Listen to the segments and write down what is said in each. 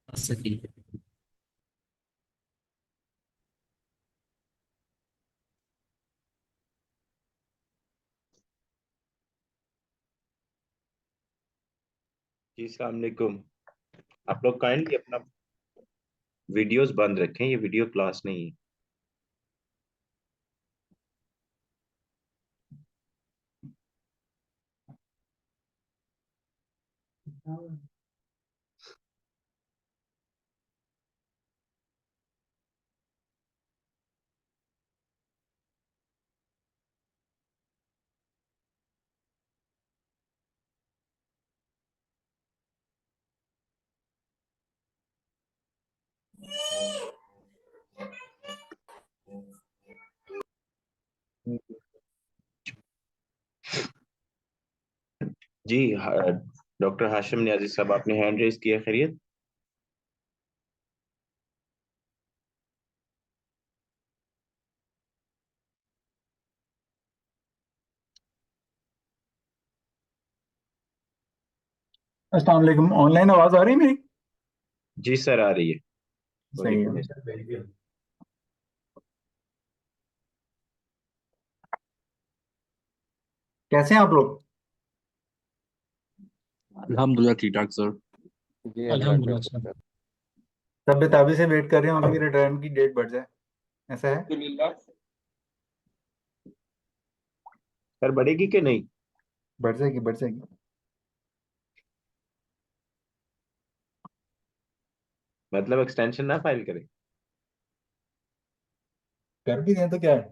सही। जी अस्सलाम वालेकुम। आप लोग काइंडली अपना वीडियोस बंद रखें, ये वीडियो क्लास नहीं है। जी डॉक्टर हाशिम न्याजी साहब, आपने हैंड रेज किया, खैरियत? अस्सलाम वालेकुम। ऑनलाइन आवाज आ रही है मेरी? जी सर, आ रही है। सही वालेकुम है। अस्सलाम। कैसे हैं आप लोग? अल्हम्दुलिल्लाह ठीक ठाक सर। जी अल्हम्दुलिल्लाह अल्लाह सर। का सब बेताबी से वेट कर रहे होंगे कि रिटर्न की डेट बढ़ जाए, ऐसा है? सर बढ़ेगी कि नहीं? बढ़ जाएगी, बढ़ जाएगी। मतलब एक्सटेंशन ना फाइल करें? कर भी दें तो क्या है?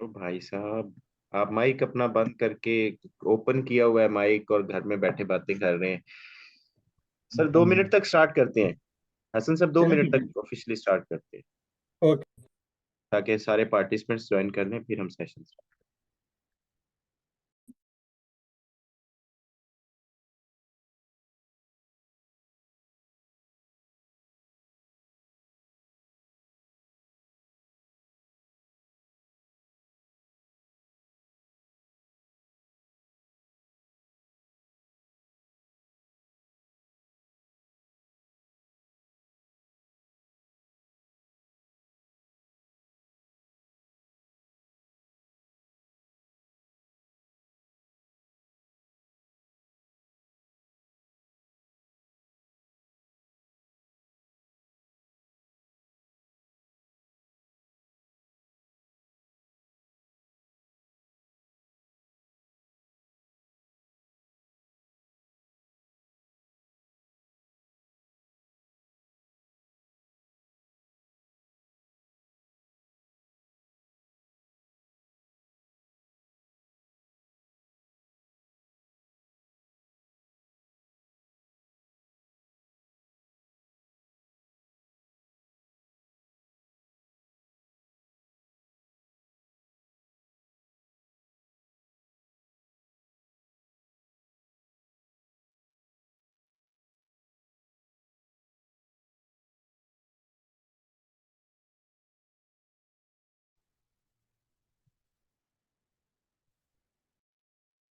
तो भाई साहब, आप माइक अपना बंद करके ओपन किया हुआ है माइक और घर में बैठे बातें कर रहे हैं। सर 2 मिनट तक स्टार्ट करते हैं। हसन सर, दो चलिए मिनट ठीक है। तक ऑफिशियली स्टार्ट करते हैं ओके। ताकि सारे पार्टिसिपेंट्स ज्वाइन कर लें, फिर हम सेशन स्टार्ट।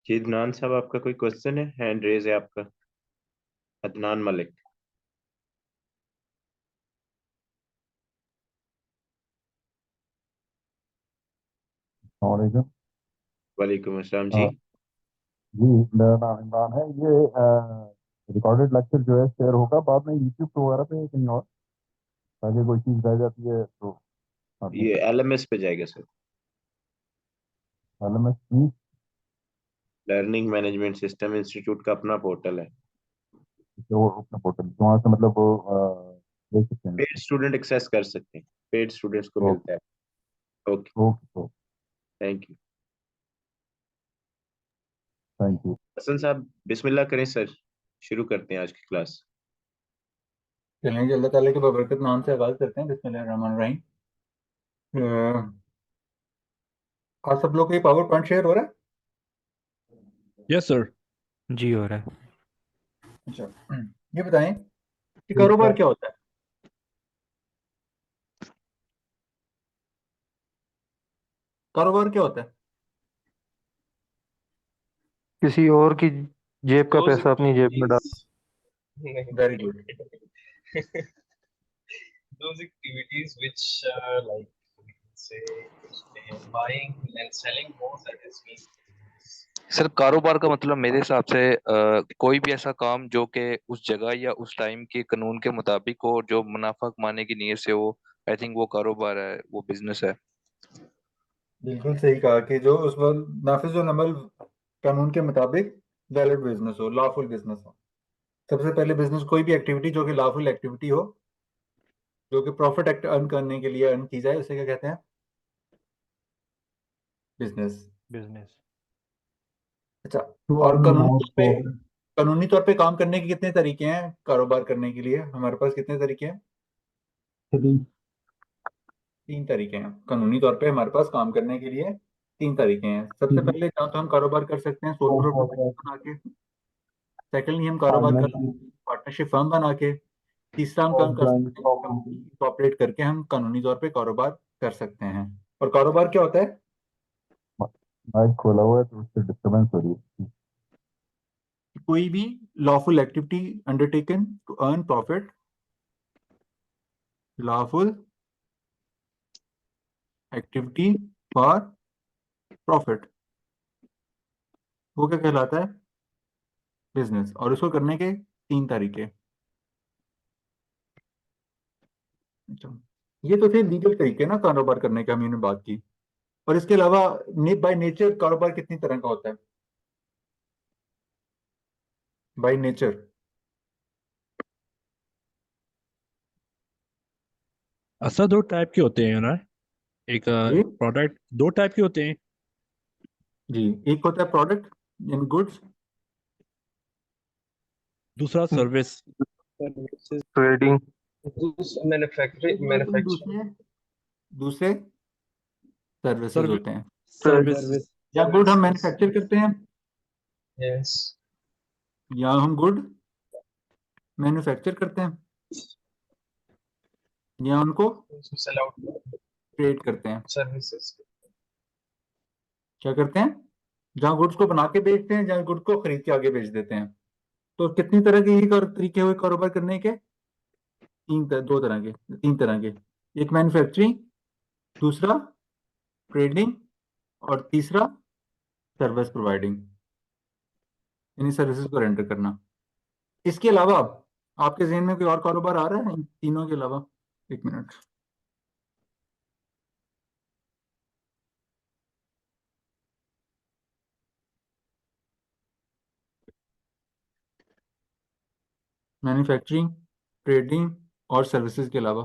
जी अदनान साहब, आपका कोई क्वेश्चन है? हैंड रेज है आपका। अदनान मलिक। वालेकुम। वालेकुम अस्सलाम जी। हाँ जी, मेरा नाम इमरान है। ये रिकॉर्डेड लेक्चर जो है शेयर होगा बाद में यूट्यूब पे वगैरह पे कहीं और, ताकि कोई चीज़ रह जाती है तो आप देख ये सकते एलएमएस पे जाएगा सर। हैं। एलएमएस की लर्निंग मैनेजमेंट सिस्टम इंस्टीट्यूट का अपना पोर्टल है। वो अपना पोर्टल तो वहाँ से मतलब वो देख सकते हैं। पेड स्टूडेंट एक्सेस कर सकते हैं, पेड स्टूडेंट्स को ओके मिलता है। Okay, okay thank you. Thank you. Hasan साहब बिस्मिल्लाह करें सर, शुरू करते हैं आज की क्लास। चलेंगे जी, अल्लाह ताला के बबरकत नाम से आगाज करते हैं। बिस्मिल्लाहिर्रहमानिर्रहीम। आज सब लोग को ये पावर पॉइंट शेयर हो रहा है? Yes sir. जी हो रहा है। अच्छा, ये बताएं कि कारोबार क्या होता है? कारोबार क्या होता है? किसी और की जेब का those पैसा अपनी जेब में डाल। activities very good. those activities which like we can say buying and selling both, that is mean sir कारोबार का मतलब मेरे हिसाब से कोई भी ऐसा काम जो कि उस जगह या उस टाइम के कानून के मुताबिक हो, जो मुनाफा कमाने की नीयत से हो, आई थिंक वो कारोबार है, वो बिजनेस है। बिल्कुल सही कहा कि जो उस वक्त नाफिज और अमल कानून के मुताबिक वैलिड बिजनेस हो, लॉफुल बिजनेस हो। सबसे पहले बिजनेस कोई भी एक्टिविटी जो कि लॉफुल एक्टिविटी हो, जो कि प्रॉफिट अर्न करने के लिए अर्न की जाए, उसे क्या कहते हैं? बिजनेस। बिजनेस। अच्छा, तो और अर्न अमाउंट को कानूनी तौर पे काम करने के कितने तरीके हैं? कारोबार करने के लिए हमारे पास कितने तरीके हैं? थ्री 3 तरीके हैं कानूनी तौर पे हमारे पास काम करने के लिए। 3 तरीके हैं। सबसे पहले जहाँ तो हम कारोबार कर सकते हैं सोल प्रोप्राइटर बना के। सेकेंडली हम कारोबार कर सकते हैं पार्टनरशिप फर्म बना के। तीसरा हम काम कर सकते हैं कॉपरेट करके हम कानूनी तौर पे कारोबार कर सकते हैं। और कारोबार क्या होता है? माइक खोला हुआ है तो उससे डिस्टरबेंस हो रही है। कोई भी lawful activity undertaken to earn profit. Lawful activity for profit, वो क्या कहलाता है? बिजनेस। और इसको करने के 3 तरीके। अच्छा, ये तो थे लीगल तरीके ना कारोबार करने के, हमने बात की। और इसके अलावा बाय नेचर कारोबार कितनी तरह का होता है? बाय नेचर सर दो टाइप के होते हैं ना, एक जी प्रोडक्ट दो टाइप के होते हैं। जी, एक होता है प्रोडक्ट इन गुड्स। दूसरा सर्विस। services, trading. manufacturing दूसरे दूसरे सर्विसेज सर्विस होते हैं। सर्विस। या गुड हम services, मैन्युफैक्चर करते हैं, yes, या हम गुड मैन्युफैक्चर करते हैं, या उनको to sell out ट्रेड करते हैं। services. क्या करते हैं? जहाँ गुड्स को बना के बेचते हैं, जहाँ गुड्स को खरीद के आगे बेच देते हैं। तो कितनी तरह के ये तरीके हुए कारोबार करने के? 3 तरह के। एक मैन्युफैक्चरिंग, दूसरा ट्रेडिंग, और तीसरा सर्विस प्रोवाइडिंग, यानी सर्विसेज को रेंडर करना। इसके अलावा आपके जहन में कोई और कारोबार आ रहा है इन तीनों के अलावा? एक मिनट। मैन्युफैक्चरिंग, ट्रेडिंग और सर्विसेज के अलावा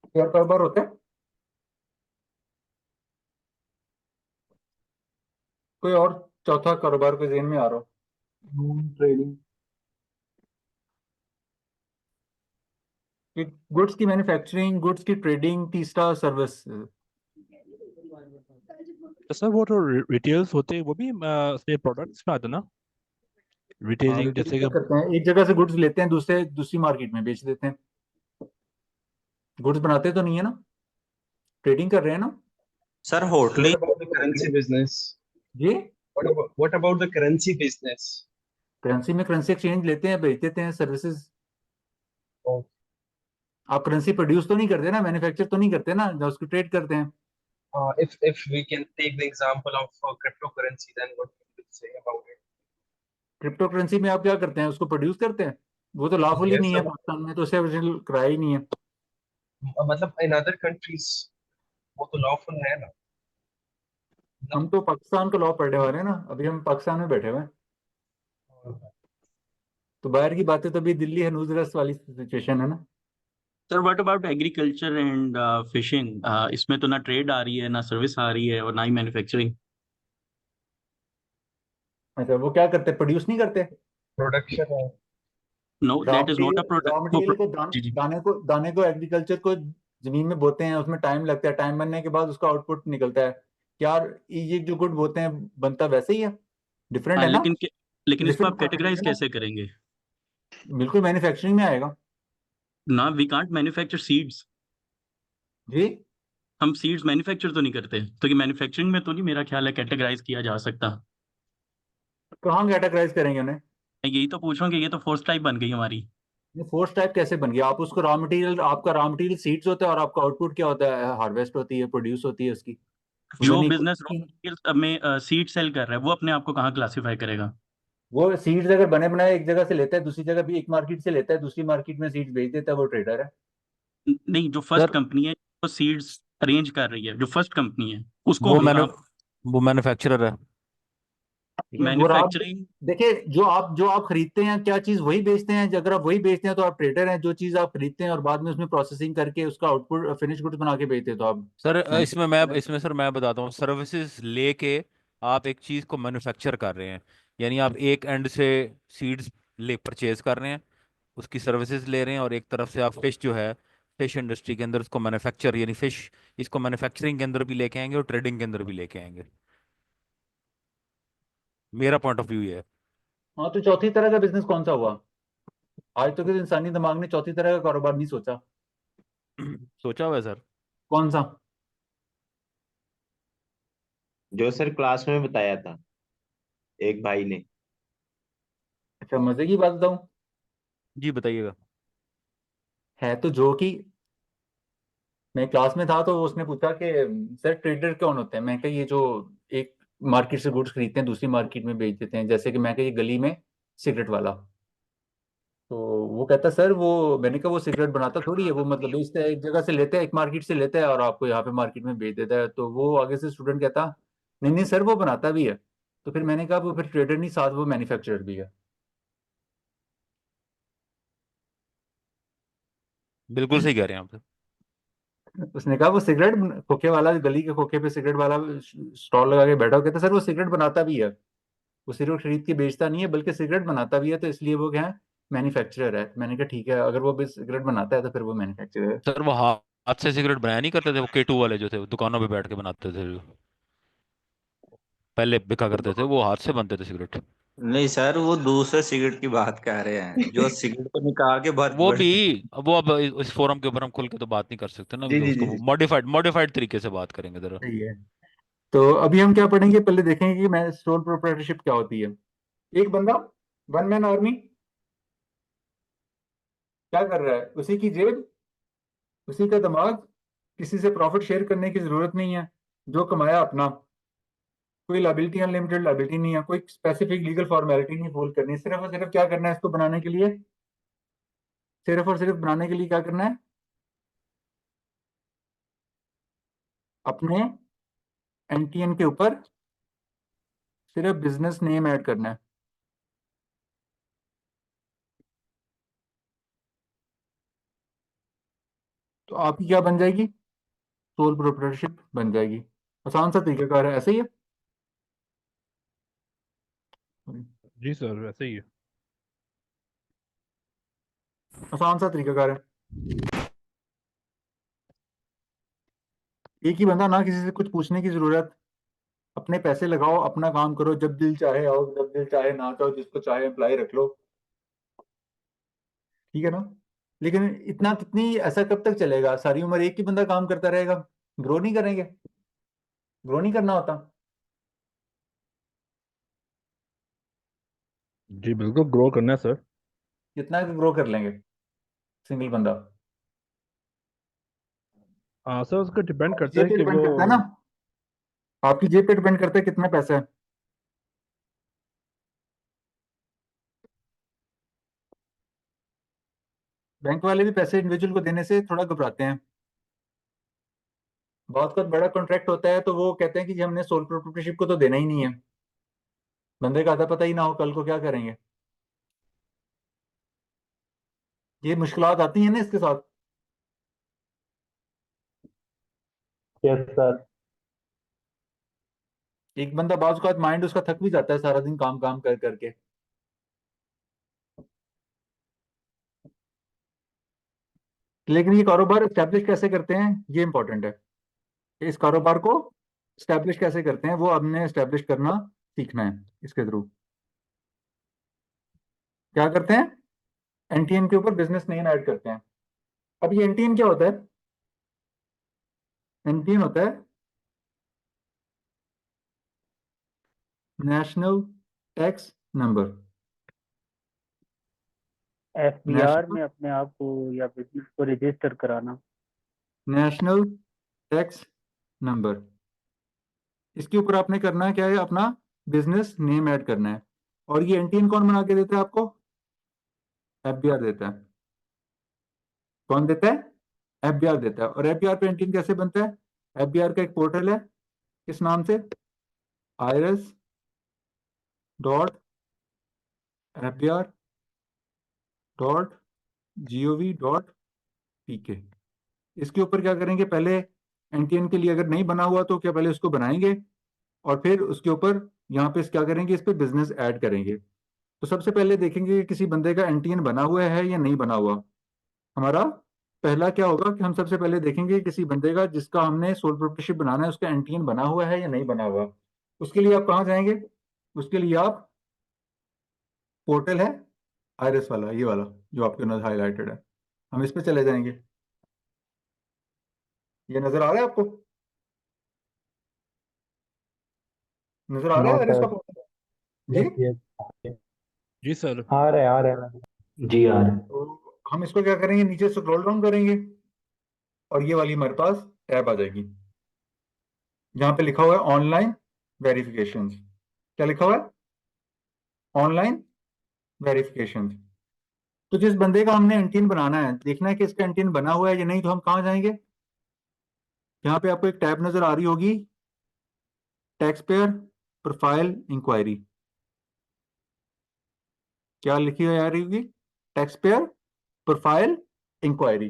कोई और कारोबार होता है? कोई और चौथा कारोबार को जहन में आ रहा हो? ट्रेडिंग। गुड्स की मैन्युफैक्चरिंग, गुड्स की ट्रेडिंग, तीसरा सर्विस। तो सर वो तो रिटेल्स होते हैं, वो भी उसमें प्रोडक्ट्स में आता है ना, रिटेलिंग जैसे क्या कि। करते हैं, एक जगह से गुड्स लेते हैं, दूसरी मार्केट में बेच देते हैं। गुड्स बनाते तो नहीं है ना, ट्रेडिंग कर रहे हैं ना sir What होटलिंग about the currency business? ये। What about the currency business? Currency में करेंसी एक्सचेंज लेते हैं, बेच देते हैं सर्विसेज। Oh, आप करेंसी प्रोड्यूस तो नहीं करते ना, मैन्युफैक्चर तो नहीं करते ना, जो उसको ट्रेड करते हैं। if we can take the example of cryptocurrency, then what we will say about it? Crypto currency में आप क्या करते हैं, उसको प्रोड्यूस करते हैं। वो तो लॉफुल ही Yes, नहीं है, पाकिस्तान में तो उसे ओरिजिनल कराया ही नहीं है। मतलब in other countries वो तो lawful है ना। हम तो पाकिस्तान का लॉ पढ़ने वाले हैं ना, अभी हम पाकिस्तान में बैठे हुए हैं। तो बाहर की बातें तो अभी दिल्ली हनूज रस वाली सिचुएशन है ना। Sir what about agriculture and fishing, इसमें तो ना ट्रेड आ रही है, ना सर्विस आ रही है, और ना ही मैन्युफैक्चरिंग। अच्छा, वो क्या करते, प्रोड्यूस नहीं करते? प्रोडक्शन है। No, that is not a raw product. Material को जी जी। दाने को एग्रीकल्चर को जमीन में बोते हैं, उसमें टाइम लगता है, टाइम बनने के बाद उसका आउटपुट निकलता है। क्या ये जो गुड बोते हैं बनता वैसे ही है? डिफरेंट हाँ, है ना? लेकिन इसको डिफरेंट आप प्रोसेस कैटेगराइज है ना। कैसे करेंगे? बिल्कुल मैन्युफैक्चरिंग में आएगा। ना, वी कांट मैन्युफैक्चर सीड्स। जी। हम सीड्स मैन्युफैक्चर तो नहीं करते, तो ये मैन्युफैक्चरिंग में तो नहीं, मेरा ख्याल है कैटेगराइज किया जा सकता। कहाँ कैटेगराइज करेंगे उन्हें? मैं यही तो पूछ रहा हूँ कि ये तो फोर्स टाइप बन गई हमारी। ये फोर्स टाइप कैसे बन गया? आप उसको रॉ मटेरियल, आपका रॉ मटेरियल सीड्स होता है और आपका आउटपुट क्या होता है? हार्वेस्ट होती है, प्रोड्यूस होती है उसकी। जो उसमें बिजनेस नहीं, में सीड सेल कर रहा है, वो अपने आप को कहाँ क्लासीफाई करेगा? वो सीड्स अगर बने बनाए एक जगह से लेता है, दूसरी जगह भी एक मार्केट से लेता है, दूसरी मार्केट में सीड्स बेच देता है, वो ट्रेडर है। नहीं, जो फर्स्ट सर कंपनी है जो सीड्स अरेंज कर रही है, जो फर्स्ट कंपनी है, उसको वो हम मैनु कहाँ? वो मैन्युफैक्चरर है। ठीक है, वो आप मैन्युफैक्चरिंग। देखिए, जो आप खरीदते हैं क्या चीज वही बेचते हैं। अगर आप वही बेचते हैं तो आप ट्रेडर हैं। जो चीज आप खरीदते हैं और बाद में उसमें प्रोसेसिंग करके उसका आउटपुट फिनिश गुड्स बना के बेचते हैं तो आप सर मैन्युफैक्चरर हैं। इसमें सर मैं बताता हूँ, सर्विसेज लेके आप एक चीज़ को मैन्युफैक्चर कर रहे हैं। यानी आप एक एंड से सीड्स ले परचेज कर रहे हैं, उसकी सर्विसेज ले रहे हैं, और एक तरफ से आप फिश जो है, फिश इंडस्ट्री के अंदर उसको मैन्युफैक्चर, यानी फिश इसको मैन्युफैक्चरिंग के अंदर भी लेके आएंगे और ट्रेडिंग के अंदर भी लेके आएंगे। मेरा पॉइंट ऑफ व्यू ये है। हाँ, तो चौथी तरह का बिजनेस कौन सा हुआ? आज तो किसी इंसानी दिमाग ने चौथी तरह का कारोबार नहीं सोचा। सोचा हुआ है सर। कौन सा? जो सर क्लास में बताया था एक भाई ने। अच्छा, मजे की बात बताऊं? जी बताइएगा। है तो जो कि मैं क्लास में था तो उसने पूछा कि सर ट्रेडर कौन होते हैं? मैं कहा ये जो एक मार्केट से गुड्स खरीदते हैं दूसरी मार्केट में बेच देते हैं, जैसे कि मैं कहा ये गली में सिगरेट वाला। तो वो कहता सर वो, मैंने कहा वो सिगरेट बनाता थोड़ी है, वो मतलब बेचता है, एक जगह से लेता है, एक मार्केट से लेता है और आपको यहाँ पे मार्केट में बेच देता है। तो वो आगे से स्टूडेंट कहता नहीं नहीं सर वो बनाता भी है। तो फिर मैंने कहा वो फिर ट्रेडर नहीं, साथ वो मैन्युफैक्चरर भी है। बिल्कुल सही कह रहे हैं आप। उसने कहा वो सिगरेट खोखे वाला, गली के खोखे पे सिगरेट वाला स्टॉल लगा के बैठा हो, कहता सर वो सिगरेट बनाता भी है। वो सिगरेट खरीद के बेचता नहीं है बल्कि सिगरेट बनाता भी है, तो इसलिए वो क्या है, मैन्युफैक्चरर है। मैंने कहा ठीक है, अगर वो भी सिगरेट बनाता है तो फिर वो मैन्युफैक्चरर है। सर वो हाथ से सिगरेट बनाया नहीं करते थे, वो K2 वाले जो थे, वो दुकानों पे बैठ के बनाते थे जो पहले बिका करते थे, वो हाथ से बनते थे सिगरेट। नहीं सर, वो दूसरे सिगरेट की बात कर रहे हैं, जो सिगरेट को निकाल के भर वो भर भी, अब वो अब इस फोरम के ऊपर हम खुल के तो बात नहीं कर सकते ना, अभी जी तो जी उसको जी जी। मॉडिफाइड तरीके से बात करेंगे जरा। सही है। तो अभी हम क्या पढ़ेंगे, पहले देखेंगे कि मैं सोल प्रोप्राइटरशिप क्या होती है। एक बंदा, वन मैन आर्मी, क्या कर रहा है? उसी की जेब, उसी का दिमाग, किसी से प्रॉफिट शेयर करने की जरूरत नहीं है, जो कमाया अपना। कोई लाइबिलिटी, अनलिमिटेड लाइबिलिटी नहीं है, कोई स्पेसिफिक लीगल फॉर्मेलिटी नहीं फुल करनी, सिर्फ और सिर्फ क्या करना है इसको बनाने के लिए, सिर्फ और सिर्फ बनाने के लिए क्या करना है, अपने एनटीएन के ऊपर सिर्फ बिजनेस नेम ऐड करना है। तो आपकी क्या बन जाएगी? सोल प्रोप्राइटरशिप बन जाएगी। आसान सा तरीकाकार है, ऐसे ही है। जी सर वैसे ही है। आसान सा तरीकाकार है। एक ही बंदा, ना किसी से कुछ पूछने की जरूरत, अपने पैसे लगाओ, अपना काम करो, जब दिल चाहे आओ, जब दिल चाहे ना चाहो, जिसको चाहे एम्प्लॉय रख लो। ठीक है ना? लेकिन इतना कितनी, ऐसा कब तक चलेगा? सारी उम्र एक ही बंदा काम करता रहेगा? ग्रो नहीं करेंगे? ग्रो नहीं करना होता? जी बिल्कुल ग्रो करना है सर। कितना ग्रो कर लेंगे सिंगल बंदा? हाँ सर, उसका डिपेंड आपकी करता जेब है पे कि डिपेंड वो। करता है ना, आपकी जेब पे डिपेंड करता है कितना पैसा है। बैंक वाले भी पैसे इंडिविजुअल को देने से थोड़ा घबराते हैं। बहुत बड़ा कॉन्ट्रैक्ट होता है तो वो कहते हैं कि जी हमने सोल प्रोप्राइटरशिप को तो देना ही नहीं है। बंदे का आता पता ही ना हो कल को क्या करेंगे। ये मुश्किलात आती हैं ना इसके साथ। Yes sir. एक बंदा बाज़ औक़ात माइंड उसका थक भी जाता है सारा दिन काम काम कर करके। लेकिन ये कारोबार एस्टेब्लिश कैसे करते हैं ये इंपॉर्टेंट है। इस कारोबार को एस्टेब्लिश कैसे करते हैं वो हमने एस्टेब्लिश करना सीखना है इसके थ्रू। क्या करते हैं, एनटीएन के ऊपर बिजनेस नेम ऐड करते हैं। अब ये एनटीएन क्या होता है, एनटीएन होता है नेशनल टैक्स नंबर। एफबीआर में अपने आप को या बिजनेस को रजिस्टर कराना। नेशनल टैक्स नंबर, इसके ऊपर आपने करना क्या है, अपना बिजनेस नेम ऐड करना है। और ये एनटीएन कौन बना के देता है आपको, एफबीआर देता है। कौन देता है, एफबीआर देता है। और एफबीआर पे एनटीएन कैसे बनता है, एफबीआर का एक पोर्टल है किस नाम से, irs dot FBR dot gov.pk। इसके ऊपर क्या करेंगे, पहले एनटीएन के लिए अगर नहीं बना हुआ तो क्या पहले उसको बनाएंगे और फिर उसके ऊपर यहाँ पे क्या करेंगे, इस पे बिजनेस ऐड करेंगे। तो सबसे पहले देखेंगे कि किसी बंदे का एनटीएन बना हुआ है या नहीं बना हुआ। हमारा पहला क्या होगा कि हम सबसे पहले देखेंगे किसी बंदे का जिसका हमने सोल प्रोप्राइटरशिप बनाना है उसका एनटीएन बना हुआ है या नहीं बना हुआ। उसके लिए आप कहाँ जाएंगे, उसके लिए आप पोर्टल है आईरिस वाला, ये वाला जो आपके नजर हाईलाइटेड है, हम इस पे चले जाएंगे। ये नजर आ रहा है आपको, नजर आ रहा है नो आईरिस का सर। पोर्टल जी। Yes yes. जी सर। आ रहे हैं जी आ रहे हैं। तो हम इसको क्या करेंगे, नीचे स्क्रॉल डाउन करेंगे और ये वाली हमारे पास टैब आ जाएगी जहां पे लिखा हुआ है ऑनलाइन वेरिफिकेशन। क्या लिखा हुआ है, ऑनलाइन वेरिफिकेशन। तो जिस बंदे का हमने एंटीन बनाना है, देखना है कि इसका एंटीन बना हुआ है या नहीं, तो हम कहाँ जाएंगे, यहाँ पे आपको एक टैब नजर आ रही होगी, टैक्स पेयर प्रोफाइल इंक्वायरी। क्या लिखी हुई आ रही होगी, टैक्स पेयर प्रोफाइल इंक्वायरी।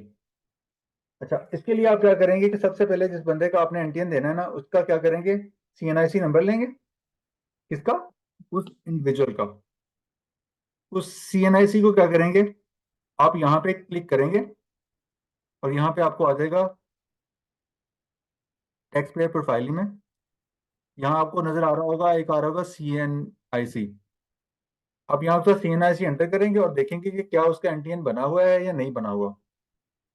अच्छा, इसके लिए आप क्या करेंगे कि सबसे पहले जिस बंदे का आपने एंटीएन देना है ना, उसका क्या करेंगे, सीएनआईसी नंबर लेंगे। किसका, उस इंडिविजुअल का। उस सीएनआईसी को क्या करेंगे, आप यहाँ पे क्लिक करेंगे और यहाँ पे आपको आ जाएगा टैक्स पेयर प्रोफाइल में। यहाँ आपको नजर आ रहा होगा, एक आ रहा होगा सीएनआईसी। आप यहाँ पे सीएनआईसी एंटर करेंगे और देखेंगे कि क्या उसका एनटीएन बना हुआ है या नहीं बना हुआ।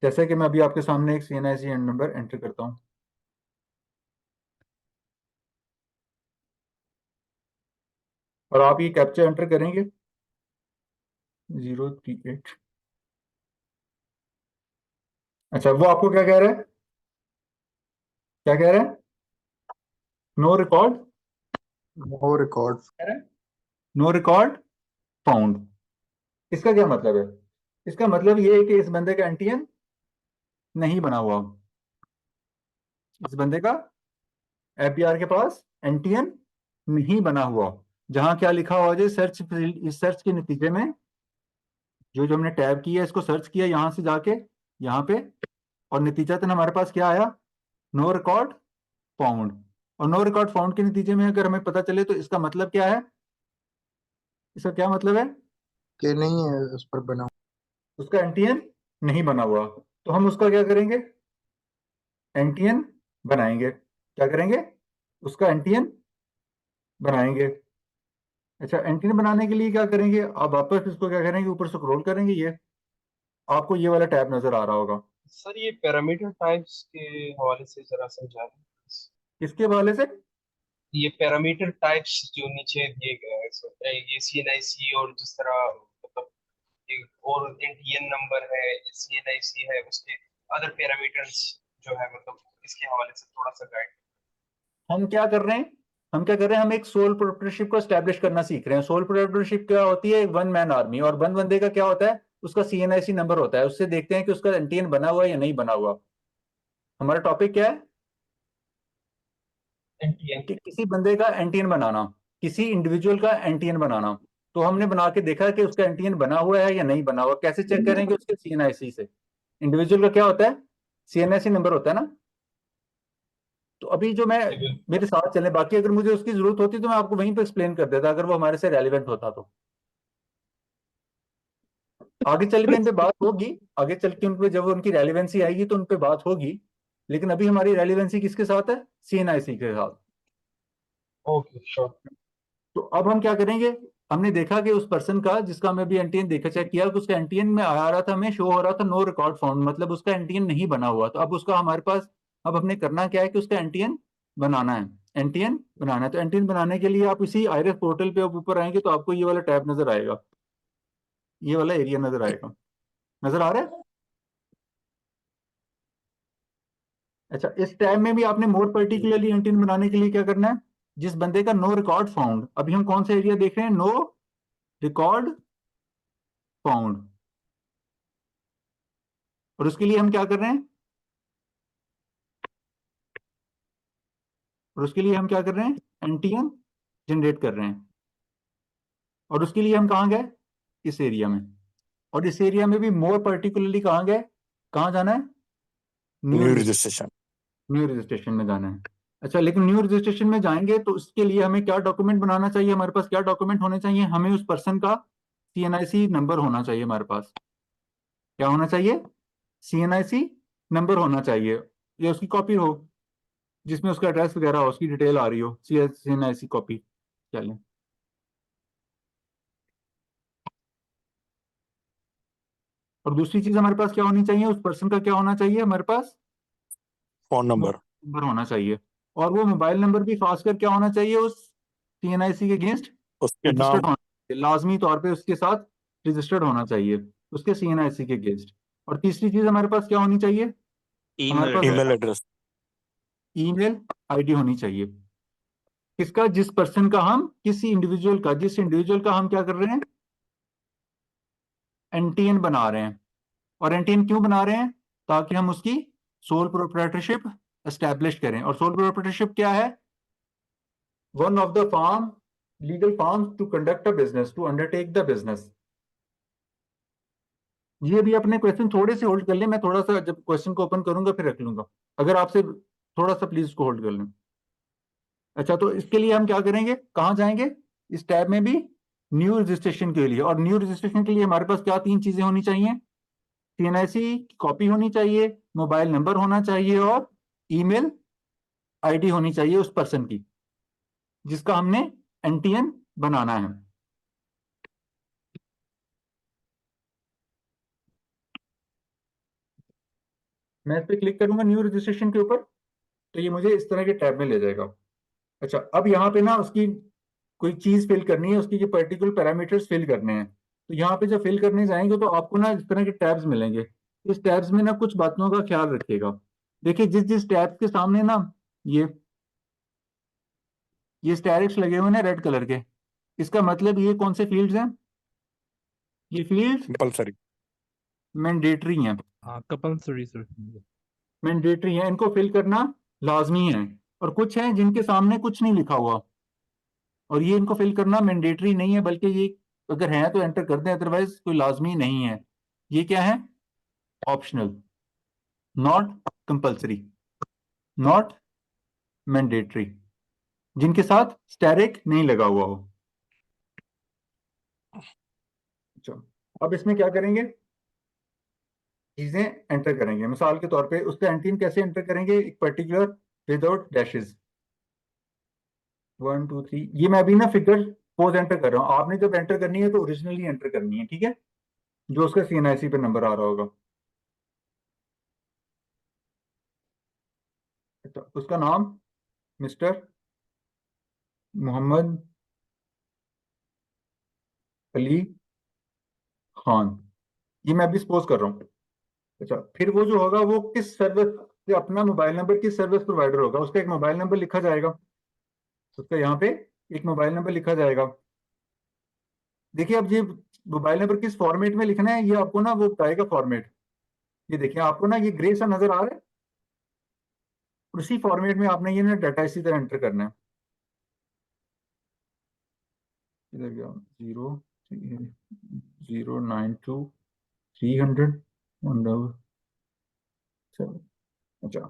जैसे कि मैं अभी आपके सामने एक सीएनआईसी नंबर एंटर करता हूँ। और आप ये कैप्चा एंटर करेंगे 038। अच्छा, वो आपको क्या कह रहा है, क्या कह रहा है, no record, no record. No record found. इसका क्या मतलब है, इसका मतलब ये है कि इस बंदे का एनटीएन नहीं बना हुआ। इस बंदे का एफबीआर के पास एनटीएन नहीं बना हुआ। जहां क्या लिखा हुआ है, सर्च, इस सर्च के नतीजे में जो जो हमने टैब किया, इसको सर्च किया यहां से जाके यहाँ पे, और नतीजतन हमारे पास क्या आया, नो रिकॉर्ड फाउंड। और नो रिकॉर्ड फाउंड के नतीजे में अगर हमें पता चले तो इसका मतलब क्या है, इसका क्या मतलब है कि नहीं है उस पर बना। उसका एनटीएन नहीं बना हुआ। तो हम उसका क्या करेंगे, एनटीएन बनाएंगे। क्या करेंगे, उसका एनटीएन बनाएंगे। अच्छा, एंटीना बनाने के लिए क्या करेंगे, आप वापस इसको क्या करेंगे, ऊपर स्क्रॉल करेंगे, ये आपको ये वाला टैब नजर आ रहा होगा। सर ये पैरामीटर टाइप्स के हवाले से जरा समझा दें। किसके हवाले से, ये पैरामीटर टाइप्स जो नीचे दिए गए हैं, ये सीएनआईसी और जिस तरह मतलब और एनटीएन नंबर है, सीएनआईसी है, उसके अदर पैरामीटर्स जो है, मतलब इसके हवाले से थोड़ा सा गाइड। हम क्या कर रहे हैं, हम क्या कर रहे हैं, हम एक सोल प्रोप्राइटरशिप को एस्टेब्लिश करना सीख रहे हैं। सोल प्रोप्राइटरशिप क्या होती है, एक वन मैन आर्मी, और वन बंदे का क्या होता है, उसका सीएनआईसी नंबर होता है। उससे देखते हैं कि उसका एनटीएन बना हुआ है या नहीं बना हुआ। हमारा टॉपिक क्या है, एनटीएन। कि किसी बंदे का एनटीएन बनाना, किसी इंडिविजुअल का एनटीएन बनाना। तो हमने बना के देखा कि उसका एनटीएन बना हुआ है या नहीं बना हुआ। कैसे चेक करेंगे? उसके सीएनआईसी से। इंडिविजुअल का क्या होता है? सीएनआईसी नंबर होता है ना। तो अभी जो मैं, मेरे साथ चले, बाकी अगर मुझे उसकी जरूरत होती तो मैं आपको वहीं पे एक्सप्लेन कर देता, अगर वो हमारे से रेलिवेंट होता तो। आगे चल के इन पे बात होगी, आगे चल के उन पे जब उनकी रेलिवेंसी आएगी तो उन पे बात होगी, लेकिन अभी हमारी रेलिवेंसी किसके साथ है? सीएनआईसी के साथ। Okay sure. तो अब हम क्या करेंगे? हमने देखा कि उस पर्सन का, जिसका हमें भी एनटीएन देखा, चेक किया, कि उसका एनटीएन में आ रहा था, हमें शो हो रहा था नो रिकॉर्ड फाउंड, मतलब उसका एनटीएन नहीं बना हुआ। तो अब उसका हमारे पास, अब हमने करना क्या है कि उसका एनटीएन बनाना है। एनटीएन बनाना है, तो एनटीएन बनाने के लिए आप इसी आईरेफ पोर्टल पे ऊपर आएंगे तो आपको ये वाला टैब नजर आएगा, ये वाला एरिया नजर आएगा। नजर आ रहा है? अच्छा, इस टैब में भी आपने मोर पर्टिकुलरली एंटीन बनाने के लिए क्या करना है? जिस बंदे का नो रिकॉर्ड फाउंड, अभी हम कौन सा एरिया देख रहे हैं? No record found. और उसके लिए हम क्या कर रहे हैं? और उसके लिए हम क्या कर रहे हैं? एंटीएन जनरेट कर रहे हैं। और उसके लिए हम कहाँ गए? इस एरिया में। और इस एरिया में भी मोर पर्टिकुलरली कहाँ गए? कहाँ जाना है? New registration. न्यू रजिस्ट्रेशन में जाना है। अच्छा, लेकिन न्यू रजिस्ट्रेशन में जाएंगे तो उसके लिए हमें क्या डॉक्यूमेंट बनाना चाहिए? हमारे पास क्या डॉक्यूमेंट होने चाहिए? हमें उस पर्सन का सीएनआईसी नंबर होना चाहिए हमारे पास। क्या होना चाहिए? सीएनआईसी नंबर होना चाहिए, या उसकी कॉपी हो जिसमें उसका एड्रेस वगैरह हो, उसकी डिटेल आ रही हो, सीएनआईसी कॉपी। चलें। और दूसरी चीज हमारे पास क्या होनी चाहिए? उस पर्सन का क्या होना चाहिए हमारे पास? Phone number. नंबर होना चाहिए। और वो मोबाइल नंबर भी खासकर क्या होना चाहिए? उस सीएनआईसी के अगेंस्ट उसके रजिस्टर्ड नाम। होना चाहिए, लाजमी तौर पे उसके साथ रजिस्टर्ड होना चाहिए, उसके सीएनआईसी के अगेंस्ट। और तीसरी चीज हमारे पास क्या होनी चाहिए? हमारे पास ईमेल एड्रेस। ईमेल आईडी होनी चाहिए। किसका? जिस पर्सन का हम, किसी इंडिविजुअल का, जिस इंडिविजुअल का हम क्या कर रहे हैं? एनटीएन बना रहे हैं। और एनटीएन क्यों बना रहे हैं? ताकि हम उसकी सोल प्रोप्राइटरशिप एस्टैब्लिश करें। और सोल प्रोप्राइटरशिप क्या है? One of the form, legal forms to conduct a business, to undertake the business. ये भी अपने क्वेश्चन थोड़े से होल्ड कर लें, मैं थोड़ा सा जब क्वेश्चन को ओपन करूंगा फिर रख लूंगा, अगर आपसे थोड़ा सा प्लीज को होल्ड कर लें। अच्छा, तो इसके लिए हम क्या करेंगे? कहाँ जाएंगे? इस टैब में भी न्यू रजिस्ट्रेशन के लिए। और न्यू रजिस्ट्रेशन के लिए हमारे पास क्या तीन चीजें होनी चाहिए? सीएनआईसी कॉपी होनी चाहिए, मोबाइल नंबर होना चाहिए, और ईमेल आईडी होनी चाहिए उस पर्सन की जिसका हमने एनटीएन बनाना है। मैं इस पर क्लिक करूंगा न्यू रजिस्ट्रेशन के ऊपर, तो ये मुझे इस तरह के टैब में ले जाएगा। अच्छा, अब यहाँ पे ना उसकी कोई चीज फिल करनी है, उसकी जो पर्टिकुलर पैरामीटर्स फिल करने हैं। तो यहाँ पे जब फिल करने जाएंगे तो आपको ना इस तरह के टैब्स मिलेंगे। इस टैब्स में ना कुछ बातों का ख्याल रखिएगा। देखिए, जिस जिस टैब के सामने ना ये स्टैरिक्स लगे हुए हैं रेड कलर के, इसका मतलब ये कौन से फील्ड्स हैं? ये फील्ड्स कंपलसरी। मैंडेटरी हैं। हाँ कंपल्सरी सर। मैंडेटरी हैं, इनको फिल करना लाजमी है। और कुछ हैं जिनके सामने कुछ नहीं लिखा हुआ, और ये इनको फिल करना मैंडेटरी नहीं है, बल्कि ये अगर है तो एंटर कर दें, अदरवाइज कोई लाजमी नहीं है। ये क्या है? Optional, not compulsory, not mandatory, जिनके साथ स्टैरिक नहीं लगा हुआ हो। अच्छा, अब इसमें क्या करेंगे? चीजें एंटर करेंगे। मिसाल के तौर पे उसका एंटीन कैसे एंटर करेंगे? एक पर्टिकुलर विदाउट डैशेस, 1 2 3। ये मैं अभी ना फिगर पोज एंटर कर रहा हूँ, आपने जब एंटर करनी है तो ओरिजिनली एंटर करनी है, ठीक है? जो उसका सीएनआईसी पे नंबर आ रहा होगा। अच्छा, उसका नाम मिस्टर मोहम्मद अली खान, ये मैं अभी सपोज कर रहा हूँ। अच्छा, फिर वो जो होगा वो किस सर्विस, अपना मोबाइल नंबर किस सर्विस प्रोवाइडर होगा, उसका एक मोबाइल नंबर लिखा जाएगा। उसका यहाँ पे एक मोबाइल नंबर लिखा जाएगा। देखिए, अब ये मोबाइल नंबर किस फॉर्मेट में लिखना है ये आपको ना वो बताएगा फॉर्मेट। ये देखिए, आपको ना ये ग्रे सा नजर आ रहा है, उसी फॉर्मेट में आपने ये ना डाटा इसी तरह एंटर करना है। इधर गया 092 300 177। अच्छा,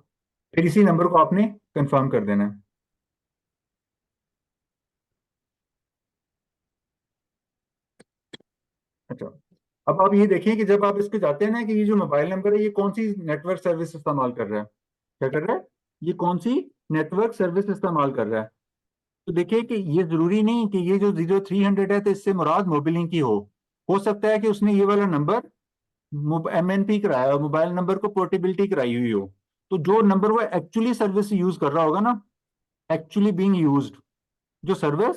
फिर इसी नंबर को आपने कंफर्म कर देना है। अच्छा, अब आप ये देखिए कि जब आप इस पे जाते हैं ना कि ये जो मोबाइल नंबर है ये कौन सी नेटवर्क सर्विस इस्तेमाल कर रहा है, क्या कर रहा है, ये कौन सी नेटवर्क सर्विस इस्तेमाल कर रहा है। तो देखिए कि ये जरूरी नहीं कि ये जो 0300 है तो इससे मुराद मोबिलिंग की हो सकता है कि उसने ये वाला नंबर MNP कराया हो, मोबाइल नंबर को पोर्टेबिलिटी कराई हुई हो। तो जो नंबर वो एक्चुअली सर्विस यूज कर रहा होगा ना, एक्चुअली बीइंग यूज्ड, जो सर्विस,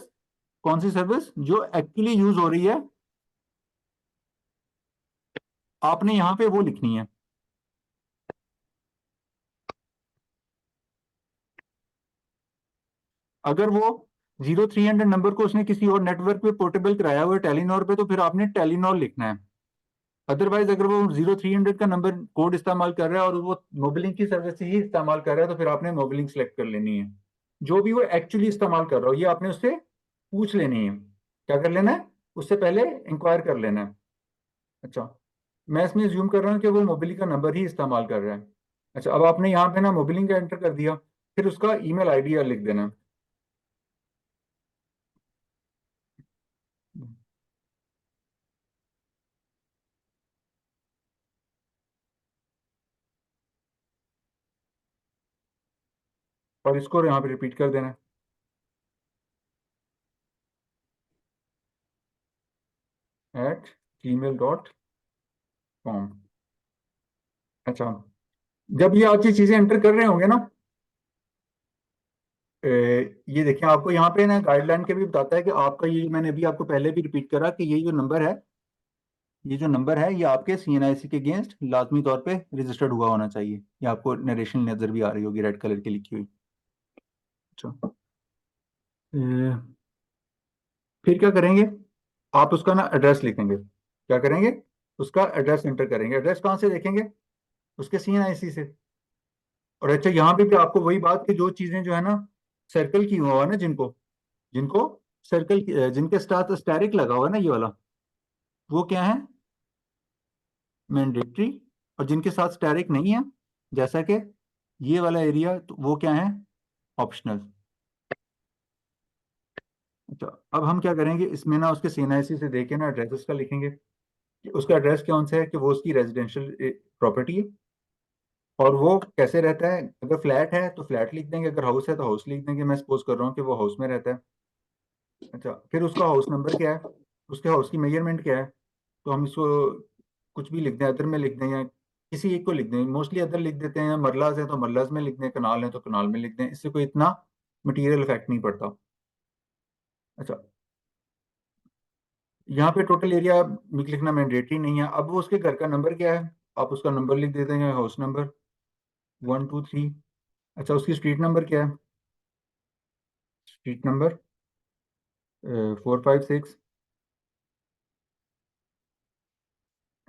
कौन सी सर्विस जो एक्चुअली यूज हो रही है, आपने यहां पे वो लिखनी है। अगर वो 0300 नंबर को उसने किसी और नेटवर्क पे पोर्टेबल कराया हुआ है टेलीनॉर पे, तो फिर आपने टेलीनॉर लिखना है। अदरवाइज अगर वो 0300 का नंबर कोड इस्तेमाल कर रहा है और वो मोबिलिंग की सर्विस ही इस्तेमाल कर रहा है, तो फिर आपने मोबिलिंग सेलेक्ट कर लेनी है। जो भी वो एक्चुअली इस्तेमाल कर रहा हो ये आपने उससे पूछ लेनी है। क्या कर लेना है, उससे पहले इंक्वायर कर लेना है। अच्छा, मैं इसमें ज्यूम कर रहा हूँ कि वो मोबिलिंग का नंबर ही इस्तेमाल कर रहा है। अच्छा, अब आपने यहाँ पे ना मोबिलिंग का एंटर कर दिया, फिर उसका ईमेल आईडी लिख देना है। और इसको यहाँ पे रिपीट कर देना है @gmail.com। अच्छा, जब ये आप ये चीजें एंटर कर रहे होंगे ना, ये देखिए आपको यहाँ पे ना गाइडलाइन के भी बताता है कि आपका ये, मैंने अभी आपको पहले भी रिपीट करा कि ये जो नंबर है, ये जो नंबर है ये आपके CNIC के अगेंस्ट लाजमी तौर पे रजिस्टर्ड हुआ होना चाहिए। ये आपको नरेशन नजर भी आ रही होगी रेड कलर की लिखी हुई। अच्छा, फिर क्या करेंगे, आप उसका ना एड्रेस लिखेंगे। क्या करेंगे, उसका एड्रेस एंटर करेंगे। एड्रेस कहाँ से देखेंगे, उसके CNIC से। और अच्छा, यहाँ पे भी आपको वही बात कि जो चीजें जो है ना सर्कल की हुआ है ना, जिनको जिनको सर्कल, जिनके साथ स्टैरिक लगा हुआ है ना ये वाला, वो क्या है, मैंडेटरी। और जिनके साथ स्टैरिक नहीं है, जैसा कि ये वाला एरिया, तो वो क्या है, ऑप्शनल। अच्छा, अब हम क्या करेंगे, इसमें ना उसके CNIC से देखे ना एड्रेस उसका लिखेंगे कि उसका एड्रेस कौन सा है, कि वो उसकी रेजिडेंशियल प्रॉपर्टी है और वो कैसे रहता है। अगर फ्लैट है तो फ्लैट लिख देंगे, अगर हाउस है तो हाउस लिख देंगे। मैं सपोज कर रहा हूँ कि वो हाउस में रहता है। अच्छा, फिर उसका हाउस नंबर क्या है, उसके हाउस की मेजरमेंट क्या है, तो हम इसको कुछ भी लिख दें, अदर में लिख दें या किसी एक को लिख दें। मोस्टली अदर लिख देते हैं, मरलाज है तो मरलाज में लिख दें, कनाल है तो कनाल में लिख दें, इससे कोई इतना मटीरियल इफेक्ट नहीं पड़ता। अच्छा, यहाँ पे टोटल एरिया लिखना मैंडेटरी नहीं है। अब वो उसके घर का नंबर क्या है, आप उसका नंबर लिख देते हैं, हाउस नंबर 123। अच्छा, उसकी स्ट्रीट नंबर क्या है, स्ट्रीट नंबर 456।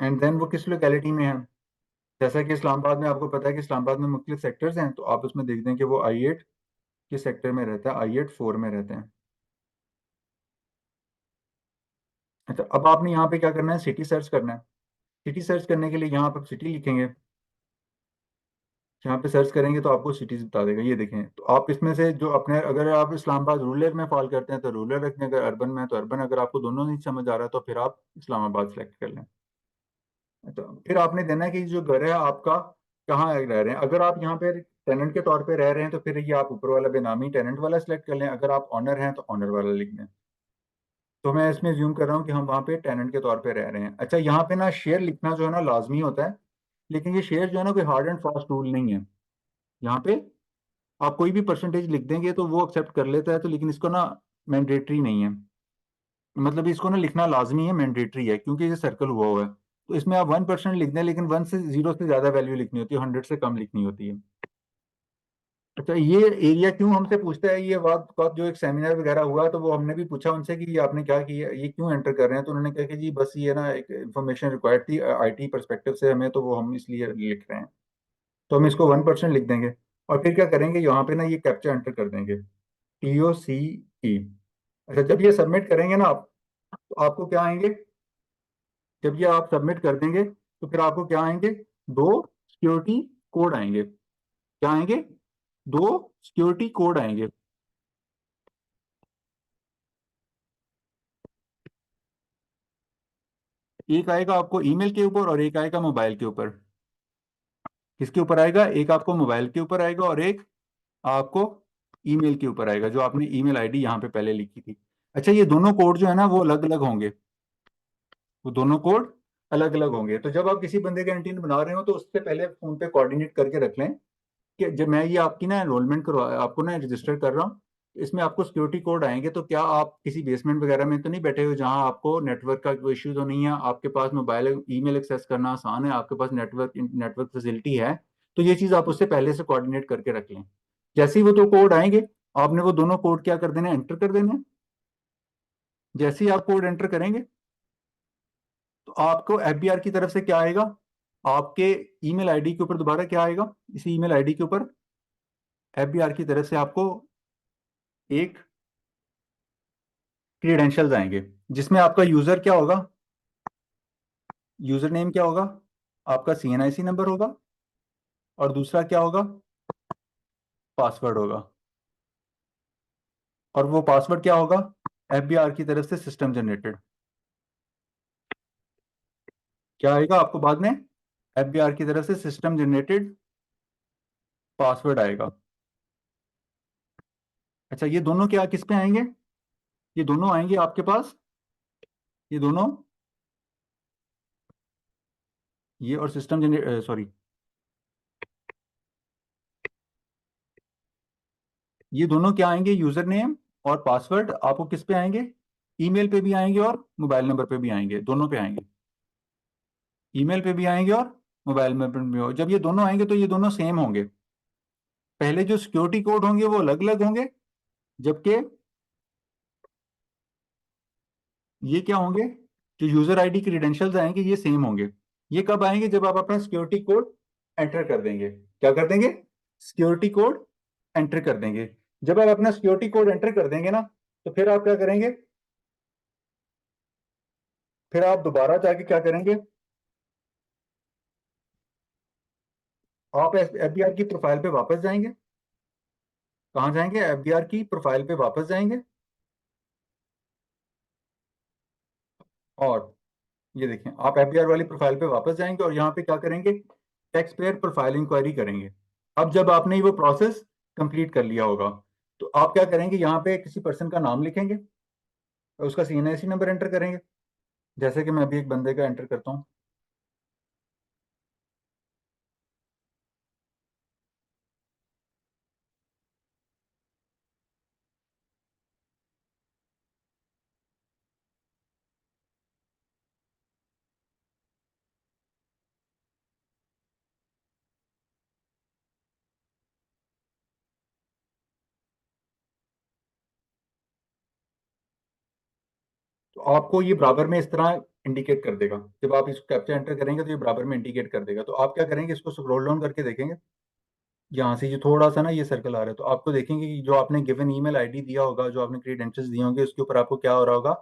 एंड देन वो किस लोकेलिटी में है। जैसा कि इस्लामाबाद में आपको पता है कि इस्लामाबाद में मुख्तलिफ सेक्टर्स हैं, तो आप उसमें देख दें कि वो I8 किस सेक्टर में रहता है, I8-4 में रहते हैं। अच्छा, अब आपने यहाँ पे क्या करना है, सिटी सर्च करना है। सिटी सर्च करने के लिए यहाँ पर सिटी लिखेंगे। यहाँ पे सर्च करेंगे तो आपको सिटीज बता देगा। ये देखें, तो आप इसमें से जो अपने, अगर आप इस्लामाबाद रूरल में फॉल करते हैं तो रूरल रखें, अगर अर्बन में है तो अर्बन, अगर आपको दोनों नहीं समझ आ रहा तो फिर आप इस्लामाबाद सेलेक्ट कर लें। अच्छा, फिर आपने देना है कि जो घर है आपका कहाँ रह रहे हैं। अगर आप यहाँ पे टेनेंट के तौर पे रह रहे हैं तो फिर ये आप ऊपर वाला बेनामी टेनेंट वाला सेलेक्ट कर लें। अगर आप ऑनर हैं तो ऑनर वाला लिख दें। तो मैं इसमें ज्यूम कर रहा हूँ कि हम वहाँ पे टेनेंट के तौर पे रह रहे हैं। अच्छा, यहाँ पे ना शेयर लिखना जो है ना लाजमी होता है, लेकिन ये शेयर जो है ना कोई हार्ड एंड फास्ट रूल नहीं है। यहाँ पे आप कोई भी परसेंटेज लिख देंगे तो वो एक्सेप्ट कर लेता है, तो लेकिन इसको ना मैंडेटरी नहीं है, मतलब इसको ना लिखना लाजमी है, मैंडेटरी है, क्योंकि ये सर्कल हुआ है। तो इसमें आप 1% लिख दें, लेकिन 1 से 0 से ज्यादा वैल्यू लिखनी होती है, 100 से कम लिखनी होती है। अच्छा, ये एरिया क्यों हमसे पूछता है, ये बात जो एक सेमिनार वगैरह हुआ तो वो हमने भी पूछा उनसे कि ये आपने क्या किया, ये क्यों एंटर कर रहे हैं, तो उन्होंने कहा कि जी बस ये ना एक इन्फॉर्मेशन रिक्वायर्ड थी IT परस्पेक्टिव से हमें, तो वो हम इसलिए लिख रहे हैं। तो हम इसको 1% लिख देंगे और फिर क्या करेंगे, यहाँ पे ना ये कैप्चा एंटर कर देंगे, TOCE। अच्छा, जब ये सबमिट करेंगे ना आप, तो आपको क्या आएंगे, जब ये आप सबमिट कर देंगे तो फिर आपको क्या आएंगे, दो सिक्योरिटी कोड आएंगे। क्या आएंगे, दो सिक्योरिटी कोड आएंगे। एक आएगा आपको ईमेल के ऊपर और एक आएगा मोबाइल के ऊपर। किसके ऊपर आएगा, एक आपको मोबाइल के ऊपर आएगा और एक आपको ईमेल के ऊपर आएगा, जो आपने ईमेल आईडी यहाँ पे पहले लिखी थी। अच्छा, ये दोनों कोड जो है ना वो अलग अलग होंगे, वो दोनों कोड अलग अलग होंगे। तो जब आप किसी बंदे का एंटीन बना रहे हो तो उससे पहले फोन पे कोऑर्डिनेट करके रख लें कि जब मैं ये आपकी ना एनरोलमेंट करवा, आपको ना रजिस्टर कर रहा हूँ, इसमें आपको सिक्योरिटी कोड आएंगे। तो क्या आप किसी बेसमेंट वगैरह में तो नहीं बैठे हुए जहां आपको नेटवर्क का कोई इश्यू तो नहीं है, आपके पास मोबाइल ईमेल एक्सेस करना आसान है, आपके पास नेटवर्क फैसिलिटी है। तो ये चीज़ आप उससे पहले से कोऑर्डिनेट करके रख लें। जैसे ही वो दो कोड आएंगे, आपने वो दोनों कोड क्या कर देने, एंटर कर देने। जैसे ही आप कोड एंटर करेंगे तो आपको एफबीआर की तरफ से क्या आएगा, आपके ईमेल आईडी के ऊपर दोबारा क्या आएगा, इसी ईमेल आईडी के ऊपर एफबीआर की तरफ से आपको एक क्रीडेंशियल्स आएंगे, जिसमें आपका यूजर क्या होगा, यूजर नेम क्या होगा, आपका सीएनआईसी नंबर होगा, और दूसरा क्या होगा, पासवर्ड होगा। और वो पासवर्ड क्या होगा, एफबीआर की तरफ से सिस्टम जनरेटेड। क्या आएगा आपको बाद में, एफबीआर की तरफ से सिस्टम जनरेटेड पासवर्ड आएगा। अच्छा, ये दोनों क्या किस पे आएंगे, ये दोनों आएंगे आपके पास, ये दोनों, ये और सिस्टम जनरेट, सॉरी, ये दोनों क्या आएंगे, यूजर नेम और पासवर्ड आपको किस पे आएंगे, ईमेल पे भी आएंगे और मोबाइल नंबर पे भी आएंगे, दोनों पे आएंगे। ईमेल पे भी आएंगे और मोबाइल नंबर पे भी होंगे। जब ये दोनों आएंगे तो ये दोनों सेम होंगे। पहले जो सिक्योरिटी कोड होंगे वो अलग अलग होंगे, जबकि ये क्या होंगे, जो यूजर आईडी क्रीडेंशियल्स आएंगे ये सेम होंगे। ये कब आएंगे, जब आप अपना सिक्योरिटी कोड एंटर कर देंगे। क्या कर देंगे, सिक्योरिटी कोड एंटर कर देंगे। जब आप अपना सिक्योरिटी कोड एंटर कर देंगे ना, तो फिर आप क्या करेंगे, फिर आप दोबारा जाके क्या करेंगे, आप एफबीआर की प्रोफाइल पे वापस जाएंगे। कहाँ जाएंगे, एफबीआर की प्रोफाइल पे वापस जाएंगे, और ये देखें आप एफबीआर वाली प्रोफाइल पे वापस जाएंगे और यहाँ पे क्या करेंगे, टैक्स पेयर प्रोफाइल इंक्वायरी करेंगे। अब जब आपने वो प्रोसेस कंप्लीट कर लिया होगा, तो आप क्या करेंगे, यहाँ पे किसी पर्सन का नाम लिखेंगे और उसका सीएनआईसी नंबर एंटर करेंगे। जैसे कि मैं अभी एक बंदे का एंटर करता हूँ, तो आपको ये बराबर में इस तरह इंडिकेट कर देगा। जब आप इसको कैप्चा एंटर करेंगे तो ये बराबर में इंडिकेट कर देगा। तो आप क्या करेंगे, इसको स्क्रॉल डाउन करके देखेंगे, यहाँ से ये थोड़ा सा ना ये सर्कल आ रहा है, तो आपको देखेंगे कि जो आपने गिवन ईमेल आईडी दिया होगा, जो आपने क्रीडेंशियल्स दिए होंगे, उसके ऊपर आपको क्या हो रहा होगा,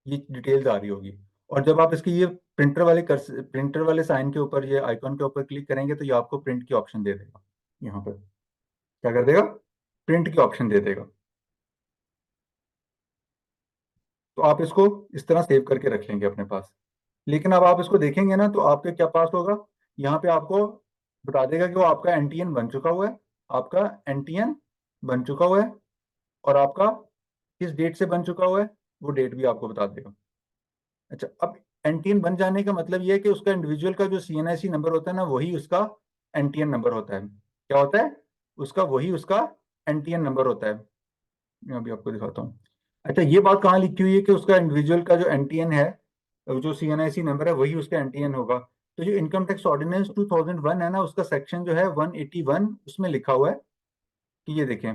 ये डिटेल्स आ रही होगी। और जब आप इसकी ये प्रिंटर वाले साइन के ऊपर, ये आइकॉन के ऊपर क्लिक करेंगे तो ये आपको प्रिंट की ऑप्शन दे देगा। यहाँ पर क्या कर देगा, प्रिंट की ऑप्शन दे देगा। तो आप इसको इस तरह सेव करके रख लेंगे अपने पास। लेकिन अब आप इसको देखेंगे ना, तो आपके क्या पास होगा, यहाँ पे आपको बता देगा कि वो आपका एनटीएन बन चुका हुआ है, आपका एनटीएन बन चुका हुआ है, और आपका किस डेट से बन चुका हुआ है वो डेट भी आपको बता देगा। अच्छा, अब एनटीएन बन जाने का मतलब ये है कि उसका इंडिविजुअल का जो सीएनआईसी नंबर होता है ना, वही उसका एनटीएन नंबर होता है। क्या होता है, उसका वही उसका एनटीएन नंबर होता है। मैं अभी आपको दिखाता हूँ। अच्छा, ये बात कहाँ लिखी हुई है कि उसका इंडिविजुअल का जो एनटीएन है, जो सीएनआईसी नंबर है, वही उसका एनटीएन होगा। तो जो इनकम टैक्स ऑर्डिनेंस 2001 है ना, उसका सेक्शन जो है 181, उसमें लिखा हुआ है कि ये देखें,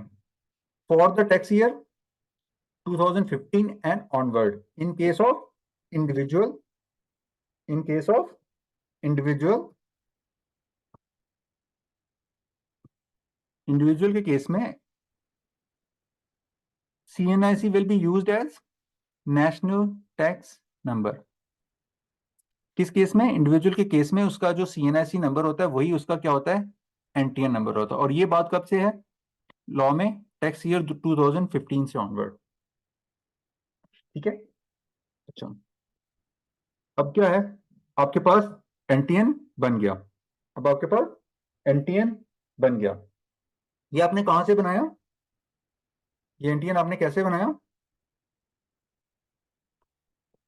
for the tax year 2015 and onward, in case of individual, in case of individual, individual के केस में CNIC will be used as national tax number. किस केस में? इंडिविजुअल के केस में उसका जो CNIC नंबर होता है वही उसका क्या होता है? NTN नंबर होता है। और ये बात कब से है लॉ में? टैक्स ईयर 2015 से ऑनवर्ड। ठीक है। अच्छा, अब क्या है? आपके पास NTN बन गया। अब आपके पास NTN बन गया। ये आपने कहां से बनाया? ये NTN आपने कैसे बनाया?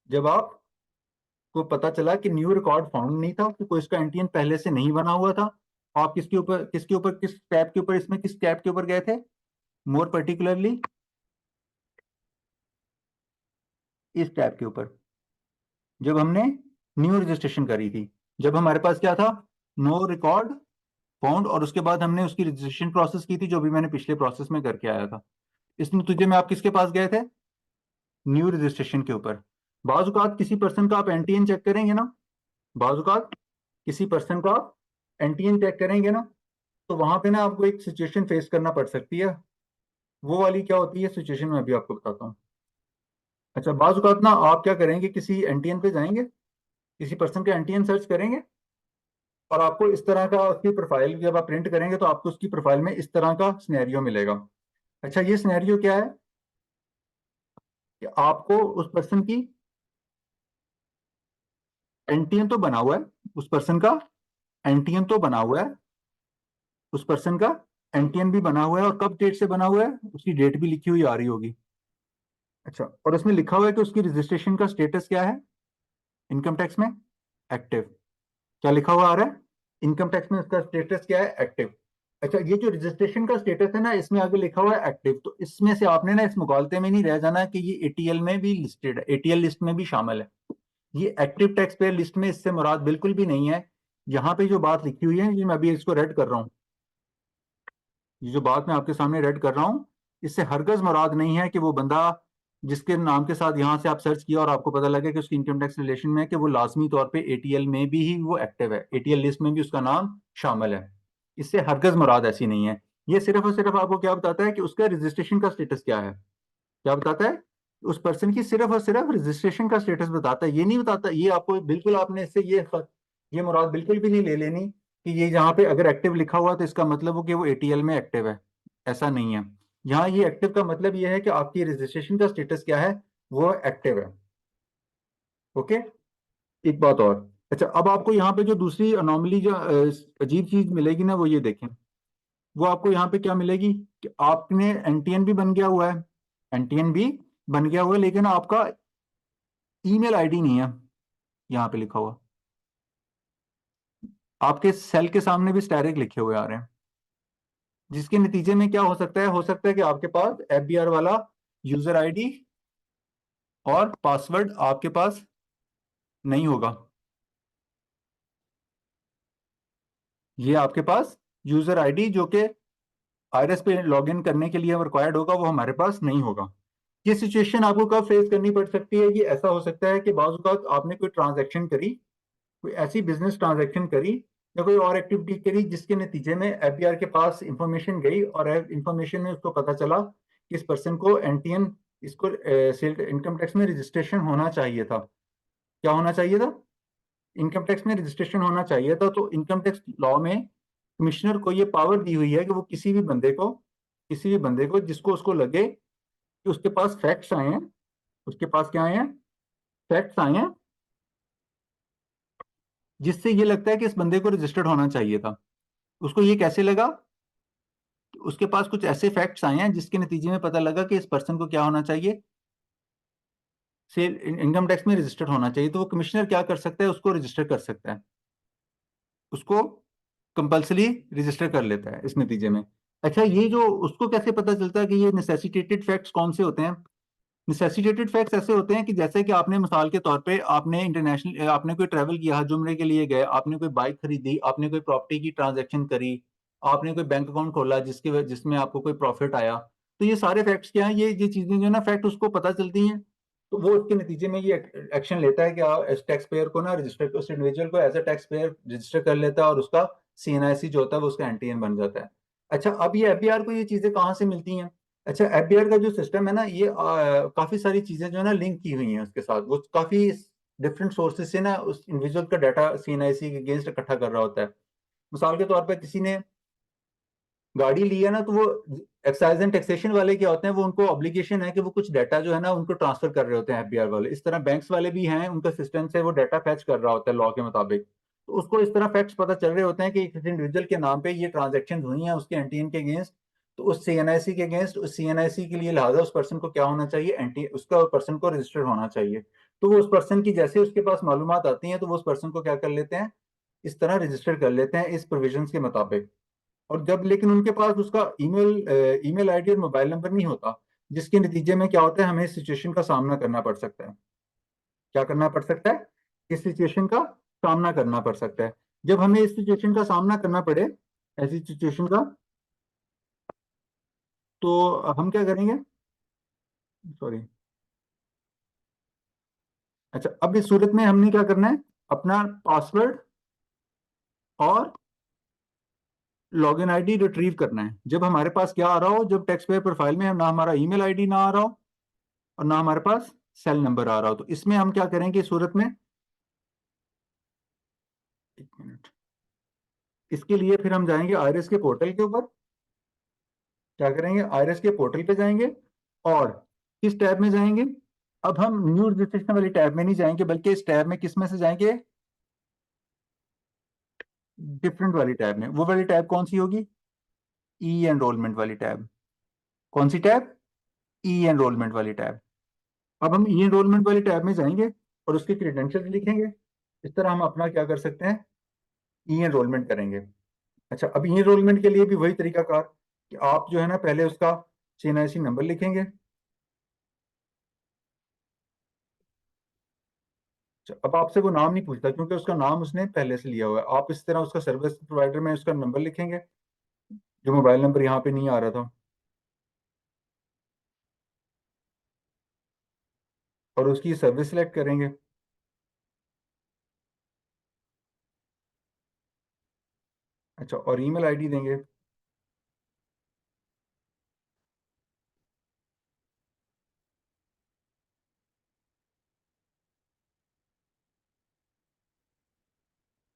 जब आपको पता चला कि न्यू रिकॉर्ड फाउंड नहीं था, कि कोई इसका NTN पहले से नहीं बना हुआ था। आप किस टैब के ऊपर, इसमें किस टैब के ऊपर गए थे? मोर पर्टिकुलरली इस टैब के ऊपर, जब हमने न्यू रजिस्ट्रेशन करी थी, जब हमारे पास क्या था? नो रिकॉर्ड फाउंड, और उसके बाद हमने उसकी रजिस्ट्रेशन प्रोसेस की थी, जो भी मैंने पिछले प्रोसेस में करके आया था। इस नतीजे में आप किसके पास गए थे? न्यू रजिस्ट्रेशन के ऊपर। बाजुकात किसी पर्सन का आप NTN चेक करेंगे ना, बाजुकात किसी पर्सन का आप NTN चेक करेंगे ना, तो वहां पे ना आपको एक सिचुएशन फेस करना पड़ सकती है। वो वाली क्या होती है सिचुएशन, मैं अभी आपको बताता हूँ। अच्छा, बाजुकात ना आप क्या करेंगे, किसी NTN पे जाएंगे, किसी पर्सन का NTN सर्च करेंगे, और आपको इस तरह का उसकी प्रोफाइल जब आप प्रिंट करेंगे तो आपको उसकी प्रोफाइल में इस तरह का सिनेरियो मिलेगा। अच्छा, ये सिनेरियो क्या है? कि आपको उस पर्सन की NTN तो बना हुआ है, उस पर्सन का NTN तो बना हुआ है, उस पर्सन का NTN भी बना हुआ है, और कब डेट से बना हुआ है उसकी डेट भी लिखी हुई आ रही होगी। अच्छा, और उसमें लिखा हुआ है कि उसकी रजिस्ट्रेशन का स्टेटस क्या है इनकम टैक्स में? एक्टिव। क्या लिखा हुआ आ रहा है? इनकम टैक्स में उसका स्टेटस क्या है? एक्टिव। अच्छा, ये जो रजिस्ट्रेशन का स्टेटस है ना, इसमें आगे लिखा हुआ है एक्टिव, तो इसमें से आपने ना इस मुकालते में नहीं रह जाना कि ये ATL में भी लिस्टेड है, ATL लिस्ट में भी शामिल है। ये एक्टिव टैक्स पेयर लिस्ट में इससे मुराद बिल्कुल भी नहीं है। यहाँ पे जो बात लिखी हुई है, ये मैं अभी इसको रेड कर रहा हूँ, ये जो बात मैं आपके सामने रेड कर रहा हूँ, इससे हरगज मुराद नहीं है कि वो बंदा जिसके नाम के साथ यहाँ से आप सर्च किया और आपको पता लगे कि उसकी इनकम टैक्स रिलेशन में है, कि वो लाजमी तौर पे ATL में भी ही वो एक्टिव है, ATL लिस्ट में भी उसका नाम शामिल है। इससे हरगज मुराद ऐसी नहीं है। ये सिर्फ और सिर्फ आपको क्या बताता है कि उसका रजिस्ट्रेशन का स्टेटस क्या है। क्या बताता है? उस पर्सन की सिर्फ और सिर्फ रजिस्ट्रेशन का स्टेटस बताता है, ये नहीं बताता। ये आपको बिल्कुल, आपने इससे ये मुराद बिल्कुल भी नहीं ले लेनी कि ये यहाँ पे अगर एक्टिव लिखा हुआ तो इसका मतलब हो कि वो ATL में एक्टिव है। ऐसा नहीं है। यहाँ ये एक्टिव का मतलब ये है कि आपकी रजिस्ट्रेशन का स्टेटस क्या है, वो एक्टिव है। ओके, एक बात और। अच्छा, अब आपको यहाँ पे जो दूसरी अनोमली, जो अजीब चीज मिलेगी ना, वो ये देखें। वो आपको यहाँ पे क्या मिलेगी कि आपने NTN भी बन गया हुआ है, NTN भी बन गया हुआ है, लेकिन आपका ईमेल आईडी नहीं है यहाँ पे लिखा हुआ। आपके सेल के सामने भी स्टैरिक लिखे हुए आ रहे हैं, जिसके नतीजे में क्या हो सकता है? हो सकता है कि आपके पास FBR वाला यूजर आईडी और पासवर्ड आपके पास नहीं होगा। ये आपके पास यूजर आईडी जो कि IRS पे लॉगिन करने के लिए रिक्वायर्ड होगा, वो हमारे पास नहीं होगा। ये सिचुएशन आपको कब फेस करनी पड़ सकती है? ये ऐसा हो सकता है कि बाज़ औक़ात आपने कोई ट्रांजैक्शन करी, कोई ऐसी बिजनेस ट्रांजैक्शन करी या कोई और एक्टिविटी करी, जिसके नतीजे में FBR के पास इंफॉर्मेशन गई, और इंफॉर्मेशन में उसको पता चला कि इस पर्सन को NTN, इसको इनकम टैक्स में रजिस्ट्रेशन होना चाहिए था। क्या होना चाहिए था? इनकम टैक्स में रजिस्ट्रेशन होना चाहिए था। तो इनकम टैक्स लॉ में कमिश्नर को ये पावर दी हुई है कि वो किसी भी बंदे को जिसको उसको लगे कि उसके पास फैक्ट्स आए हैं, उसके पास क्या आए हैं? फैक्ट्स आए हैं, जिससे ये लगता है कि इस बंदे को रजिस्टर्ड होना चाहिए था। उसको ये कैसे लगा? उसके पास कुछ ऐसे फैक्ट्स आए हैं जिसके नतीजे में पता लगा कि इस पर्सन को क्या होना चाहिए? सेल इनकम टैक्स में रजिस्टर्ड होना चाहिए। तो वो कमिश्नर क्या कर सकता है? उसको रजिस्टर कर सकता है, उसको कंपल्सरी रजिस्टर कर लेता है इस नतीजे में। अच्छा, ये जो उसको कैसे पता चलता है कि ये नेसेसिटेटेड फैक्ट्स कौन से होते हैं? नेसेसिटेटेड फैक्ट्स ऐसे होते हैं कि जैसे कि आपने मिसाल के तौर पे आपने इंटरनेशनल, आपने कोई ट्रैवल किया, हज उम्रे के लिए गए, आपने कोई बाइक खरीदी, आपने कोई प्रॉपर्टी की ट्रांजैक्शन करी, आपने कोई बैंक अकाउंट खोला जिसमें आपको कोई प्रॉफिट आया। तो ये सारे फैक्ट्स क्या हैं? ये चीजें जो है ना, फैक्ट उसको पता चलती हैं, तो वो उसके नतीजे में ये एक्शन लेता है कि इस टैक्स पेयर को ना रजिस्टर, उस इंडिविजुअल को as a tax payer register कर लेता है, और उसका CNIC जो होता है वो उसका NTN बन जाता है। अच्छा, अब ये FBR को ये चीजें कहाँ से मिलती हैं? अच्छा, एफबीआर का जो सिस्टम है ना, ये काफी सारी चीजें जो है ना लिंक की हुई हैं उसके साथ। वो काफी डिफरेंट सोर्सेज से ना उस इंडिविजुअल का डाटा सीएनआईसी के अगेंस्ट इकट्ठा कर रहा होता है। मिसाल के तौर पर किसी ने गाड़ी ली है ना, तो वो एक्साइज एंड टैक्सेशन वाले क्या होते हैं, वो उनको ऑब्लिगेशन है कि वो कुछ डाटा जो है ना उनको ट्रांसफर कर रहे होते हैं एफबीआर वाले। इस तरह बैंक्स वाले भी हैं, उनका सिस्टम से वो डाटा फैच कर रहा होता है लॉ के मुताबिक। तो उसको इस तरह फैक्ट्स पता चल रहे होते हैं कि किसी इंडिविजुअल के नाम पे ये ट्रांजेक्शन हुई हैं उसके एनटीएन के अगेंस्ट। तो उस सीएनआईसी के अगेंस्ट, उस सीएनआईसी के लिए लिहाजा उस पर्सन को क्या होना चाहिए, एंटी उसका पर्सन को रजिस्टर होना चाहिए। तो वो उस पर्सन की जैसे उसके पास मालूमात आती हैं तो वो उस पर्सन को क्या कर लेते हैं, इस तरह रजिस्टर कर लेते हैं इस प्रोविजन के मुताबिक। और जब लेकिन उनके पास उसका ईमेल आईडी और मोबाइल नंबर नहीं होता, जिसके नतीजे में क्या होता है, हमें इस सिचुएशन का सामना करना पड़ सकता है। क्या करना पड़ सकता है? इस सिचुएशन का सामना करना पड़ सकता है। जब हमें इस सिचुएशन का सामना करना पड़े, ऐसी सिचुएशन का, तो हम क्या करेंगे, सॉरी, अच्छा, अब इस सूरत में हमने क्या करना है, अपना पासवर्ड और लॉगिन आईडी रिट्रीव करना है। जब हमारे पास क्या आ रहा हो, जब टैक्स पेयर प्रोफाइल में ना हमारा ईमेल आईडी ना आ रहा हो और ना हमारे पास सेल नंबर आ रहा हो, तो इसमें हम क्या करेंगे इस सूरत में, एक मिनट, इसके लिए फिर हम जाएंगे आईरिस के पोर्टल के ऊपर। क्या करेंगे, आईरिस के पोर्टल पे जाएंगे और किस टैब में जाएंगे, अब हम न्यू रजिस्ट्रेशन वाली टैब में नहीं जाएंगे, बल्कि इस टैब में किस में से जाएंगे, डिफरेंट वाली टैब में। वो वाली टैब कौन सी होगी, ई एनरोलमेंट वाली टैब। कौन सी टैब, ई एनरोलमेंट वाली टैब। अब हम ई एनरोलमेंट वाली टैब में जाएंगे और उसके क्रेडेंशियल्स लिखेंगे। इस तरह हम अपना क्या कर सकते हैं, ई एनरोलमेंट करेंगे। अच्छा, अब ई एनरोलमेंट के लिए भी वही तरीकाकार कि आप जो है ना पहले उसका सीएनआईसी नंबर लिखेंगे। अच्छा, अब आपसे वो नाम नहीं पूछता क्योंकि उसका नाम उसने पहले से लिया हुआ है। आप इस तरह उसका सर्विस प्रोवाइडर में उसका नंबर लिखेंगे, जो मोबाइल नंबर यहाँ पे नहीं आ रहा था, और उसकी सर्विस सेलेक्ट करेंगे। अच्छा, और ईमेल आईडी देंगे।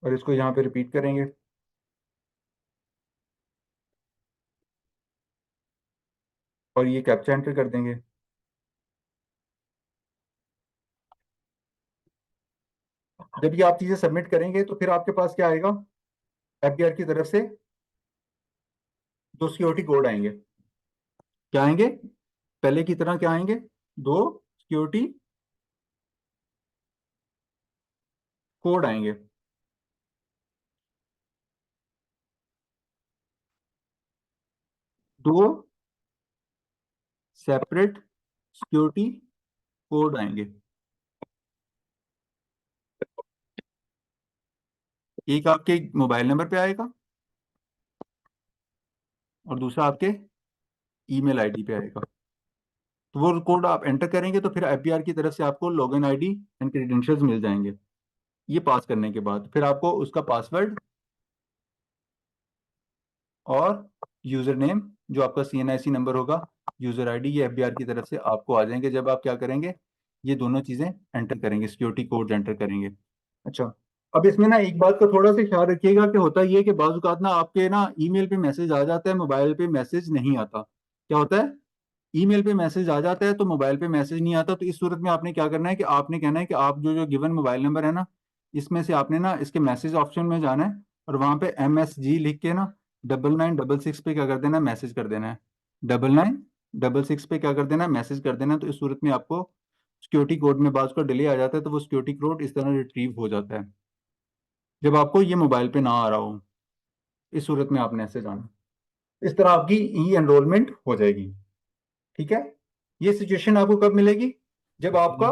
और इसको यहाँ पे रिपीट करेंगे। और ये कैप्चा एंटर कर देंगे। जब ये आप चीजें सबमिट करेंगे तो फिर आपके पास क्या आएगा, एफबीआर की तरफ से दो सिक्योरिटी कोड आएंगे। क्या आएंगे, पहले की तरह क्या आएंगे, दो सिक्योरिटी कोड आएंगे। दो सेपरेट सिक्योरिटी कोड आएंगे। एक आपके मोबाइल नंबर पे आएगा और दूसरा आपके ईमेल आईडी पे आएगा। तो वो कोड आप एंटर करेंगे तो फिर एफबीआर की तरफ से आपको लॉगिन आईडी एंड क्रेडेंशियल्स मिल जाएंगे। ये पास करने के बाद फिर आपको उसका पासवर्ड और यूजर नेम, जो आपका सीएनआईसी नंबर होगा, यूजर आईडी, ये एफबीआर की तरफ से आपको आ जाएंगे जब आप क्या करेंगे, ये दोनों चीजें एंटर करेंगे, सिक्योरिटी कोड एंटर करेंगे। अच्छा, अब इसमें ना एक बात का थोड़ा सा ख्याल रखिएगा कि होता ये है कि बाज़ औक़ात ना आपके ना ईमेल पे मैसेज आ जाता है, मोबाइल पे मैसेज नहीं आता। क्या होता है, ईमेल पे मैसेज आ जाता है तो मोबाइल पे मैसेज नहीं आता। तो इस सूरत में आपने क्या करना है कि आपने कहना है कि आप जो जो गिवन मोबाइल नंबर है ना, इसमें से आपने ना इसके मैसेज ऑप्शन में जाना है और वहां पे MSG लिख के ना 9966 पे क्या कर देना है, मैसेज कर देना है। 9966 पे क्या कर देना है, मैसेज कर देना है। तो इस सूरत में आपको सिक्योरिटी कोड में बाज का डिले आ जाता है, तो वो सिक्योरिटी कोड इस तरह रिट्रीव हो जाता है जब आपको ये मोबाइल पे ना आ रहा हो। इस सूरत में आपने ऐसे जाना, इस तरह आपकी ई एनरोलमेंट हो जाएगी। ठीक है, ये सिचुएशन आपको कब मिलेगी, जब आपका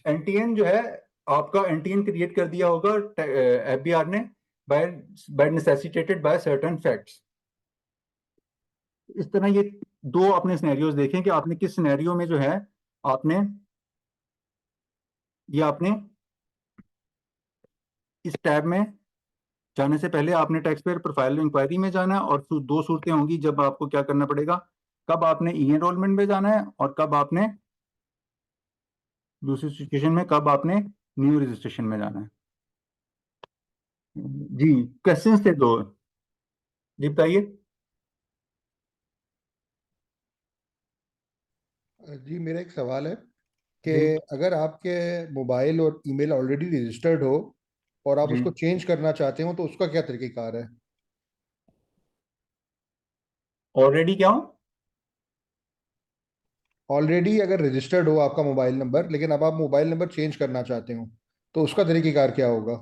एनटीएन जो है, आपका एनटीएन क्रिएट कर दिया होगा एफबीआर ने by by necessitated by certain facts. इस तरह ये दो आपने सिनेरियोज देखें कि आपने किस सिनेरियो में जो है आपने ये आपने इस टैब में जाने से पहले आपने टैक्स पेयर प्रोफाइल इंक्वायरी में जाना है, और दो सूरतें होंगी जब आपको क्या करना पड़ेगा, कब आपने ई एनरोलमेंट में जाना है और कब आपने दूसरी सिचुएशन में कब आपने न्यू रजिस्ट्रेशन में जाना है। जी क्वेश्चंस थे दो, जी बताइए। जी मेरा एक सवाल है कि जी अगर आपके मोबाइल और ईमेल ऑलरेडी रजिस्टर्ड हो और आप जी उसको चेंज करना चाहते हो तो उसका क्या तरीक़ेकार है? ऑलरेडी क्या हो? ऑलरेडी अगर रजिस्टर्ड हो आपका मोबाइल नंबर, लेकिन अब आप मोबाइल नंबर चेंज करना चाहते हो तो उसका तरीक़ेकार क्या होगा?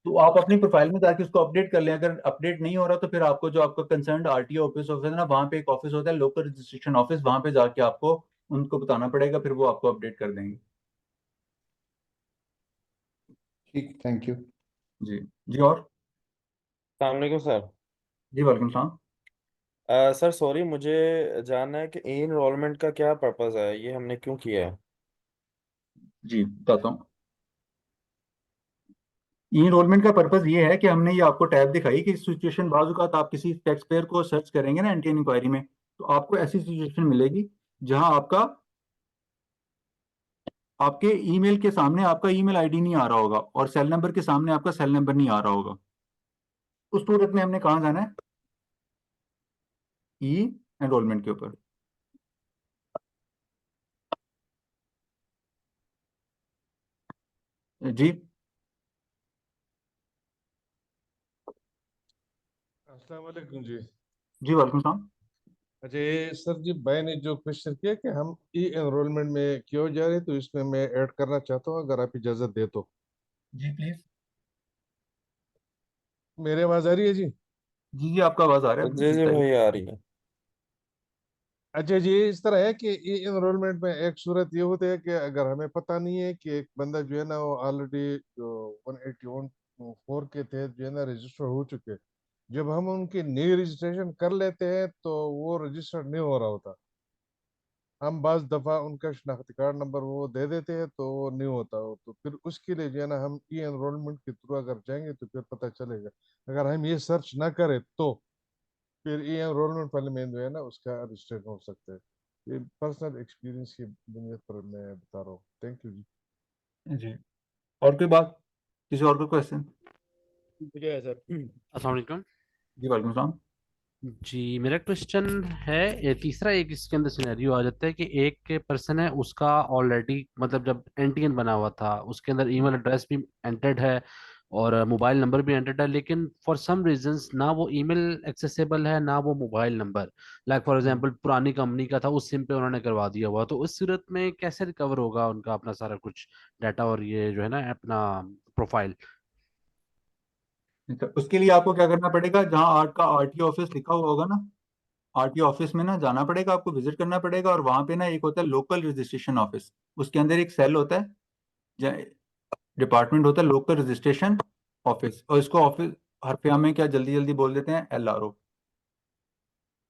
तो आप अपनी प्रोफाइल में जाके उसको अपडेट कर लें। अगर अपडेट नहीं हो रहा तो फिर आपको जो आपका कंसर्न आरटीओ ऑफिस है ना, वहाँ पे एक ऑफिस होता है लोकल रजिस्ट्रेशन ऑफिस, वहाँ पे जाके आपको उनको बताना पड़ेगा, फिर वो आपको अपडेट कर देंगे। ठीक, थैंक यू। जी जी। और सलामकुम सर। जी वालेकुम सलाम। सर सॉरी, मुझे जानना है कि ई एनरोलमेंट का क्या पर्पज़ है, ये हमने क्यों किया है? जी बताता हूँ। ई एनरोलमेंट का पर्पज ये है कि हमने ये आपको टैब दिखाई कि सिचुएशन बाजुकात आप किसी टैक्स पेयर को सर्च करेंगे ना एनटीएन इंक्वायरी में, तो आपको ऐसी सिचुएशन मिलेगी जहां आपके ईमेल के सामने आपका ईमेल आईडी नहीं आ रहा होगा और सेल नंबर के सामने आपका सेल नंबर नहीं आ रहा होगा। उस सूरत में हमने कहाँ जाना है? ई एनरोलमेंट के ऊपर। जी अस्सलाम वालेकुम जी। जी वालेकुम सलाम। अच्छा ये सर जी, मैंने जो क्वेश्चन किया कि हम ई एनरोलमेंट में क्यों जा रहे हैं, तो इसमें मैं ऐड करना चाहता हूँ अगर आप इजाज़त दे तो। जी प्लीज। मेरी आवाज़ आ रही है जी? जी जी आपका आवाज आ रहा है, जी जी बताइए। भाई, आ रही है। अच्छा जी, इस तरह है कि ई एनरोलमेंट में एक सूरत ये होती है कि अगर हमें पता नहीं है कि एक बंदा जो है ना वो ऑलरेडी 181(4) के तहत जो है ना रजिस्टर हो चुके हैं, जब हम उनकी न्यू रजिस्ट्रेशन कर लेते हैं तो वो रजिस्टर नहीं हो रहा होता। हम बाज दफा उनका शनाख्ती कार्ड नंबर वो दे देते हैं तो वो नहीं होता हो, तो फिर उसके लिए जो है ना हम ई एनरोलमेंट के थ्रू अगर जाएंगे तो फिर पता चलेगा। अगर हम ये सर्च ना करें तो फिर ई एनरोलमेंट वाले में जो है ना उसका रजिस्टर हो सकता है। ये पर्सनल एक्सपीरियंस की बुनियाद पर मैं बता रहा हूँ। थैंक यू जी। जी और कोई बात, किसी और कोई क्वेश्चन? मुझे है सर। अस्सलाम वालेकुम। जी वालेकुम सलाम। जी मेरा क्वेश्चन है, ये तीसरा एक इसके अंदर सिनेरियो आ जाता है कि एक पर्सन है, उसका ऑलरेडी मतलब जब एनटीएन बना हुआ था उसके अंदर ईमेल एड्रेस भी एंटर्ड है और मोबाइल नंबर भी एंटर्ड है, लेकिन फॉर सम रीजंस ना वो ईमेल एक्सेसिबल है ना वो mobile number. Like for example पुरानी कंपनी का था, उस सिम पे उन्होंने करवा दिया हुआ, तो उस सूरत में कैसे रिकवर होगा उनका अपना सारा कुछ डाटा और ये जो है ना अपना प्रोफाइल? तो उसके लिए आपको क्या करना पड़ेगा, जहाँ आर्ट का आरटीओ ऑफिस लिखा हुआ होगा ना, आरटीओ ऑफिस में ना जाना पड़ेगा, आपको विजिट करना पड़ेगा। और वहां पे ना एक होता है लोकल रजिस्ट्रेशन ऑफिस, उसके अंदर एक सेल होता है, डिपार्टमेंट होता है लोकल रजिस्ट्रेशन ऑफिस, और इसको ऑफिस हरफिया में क्या जल्दी जल्दी बोल देते हैं, एलआरओ।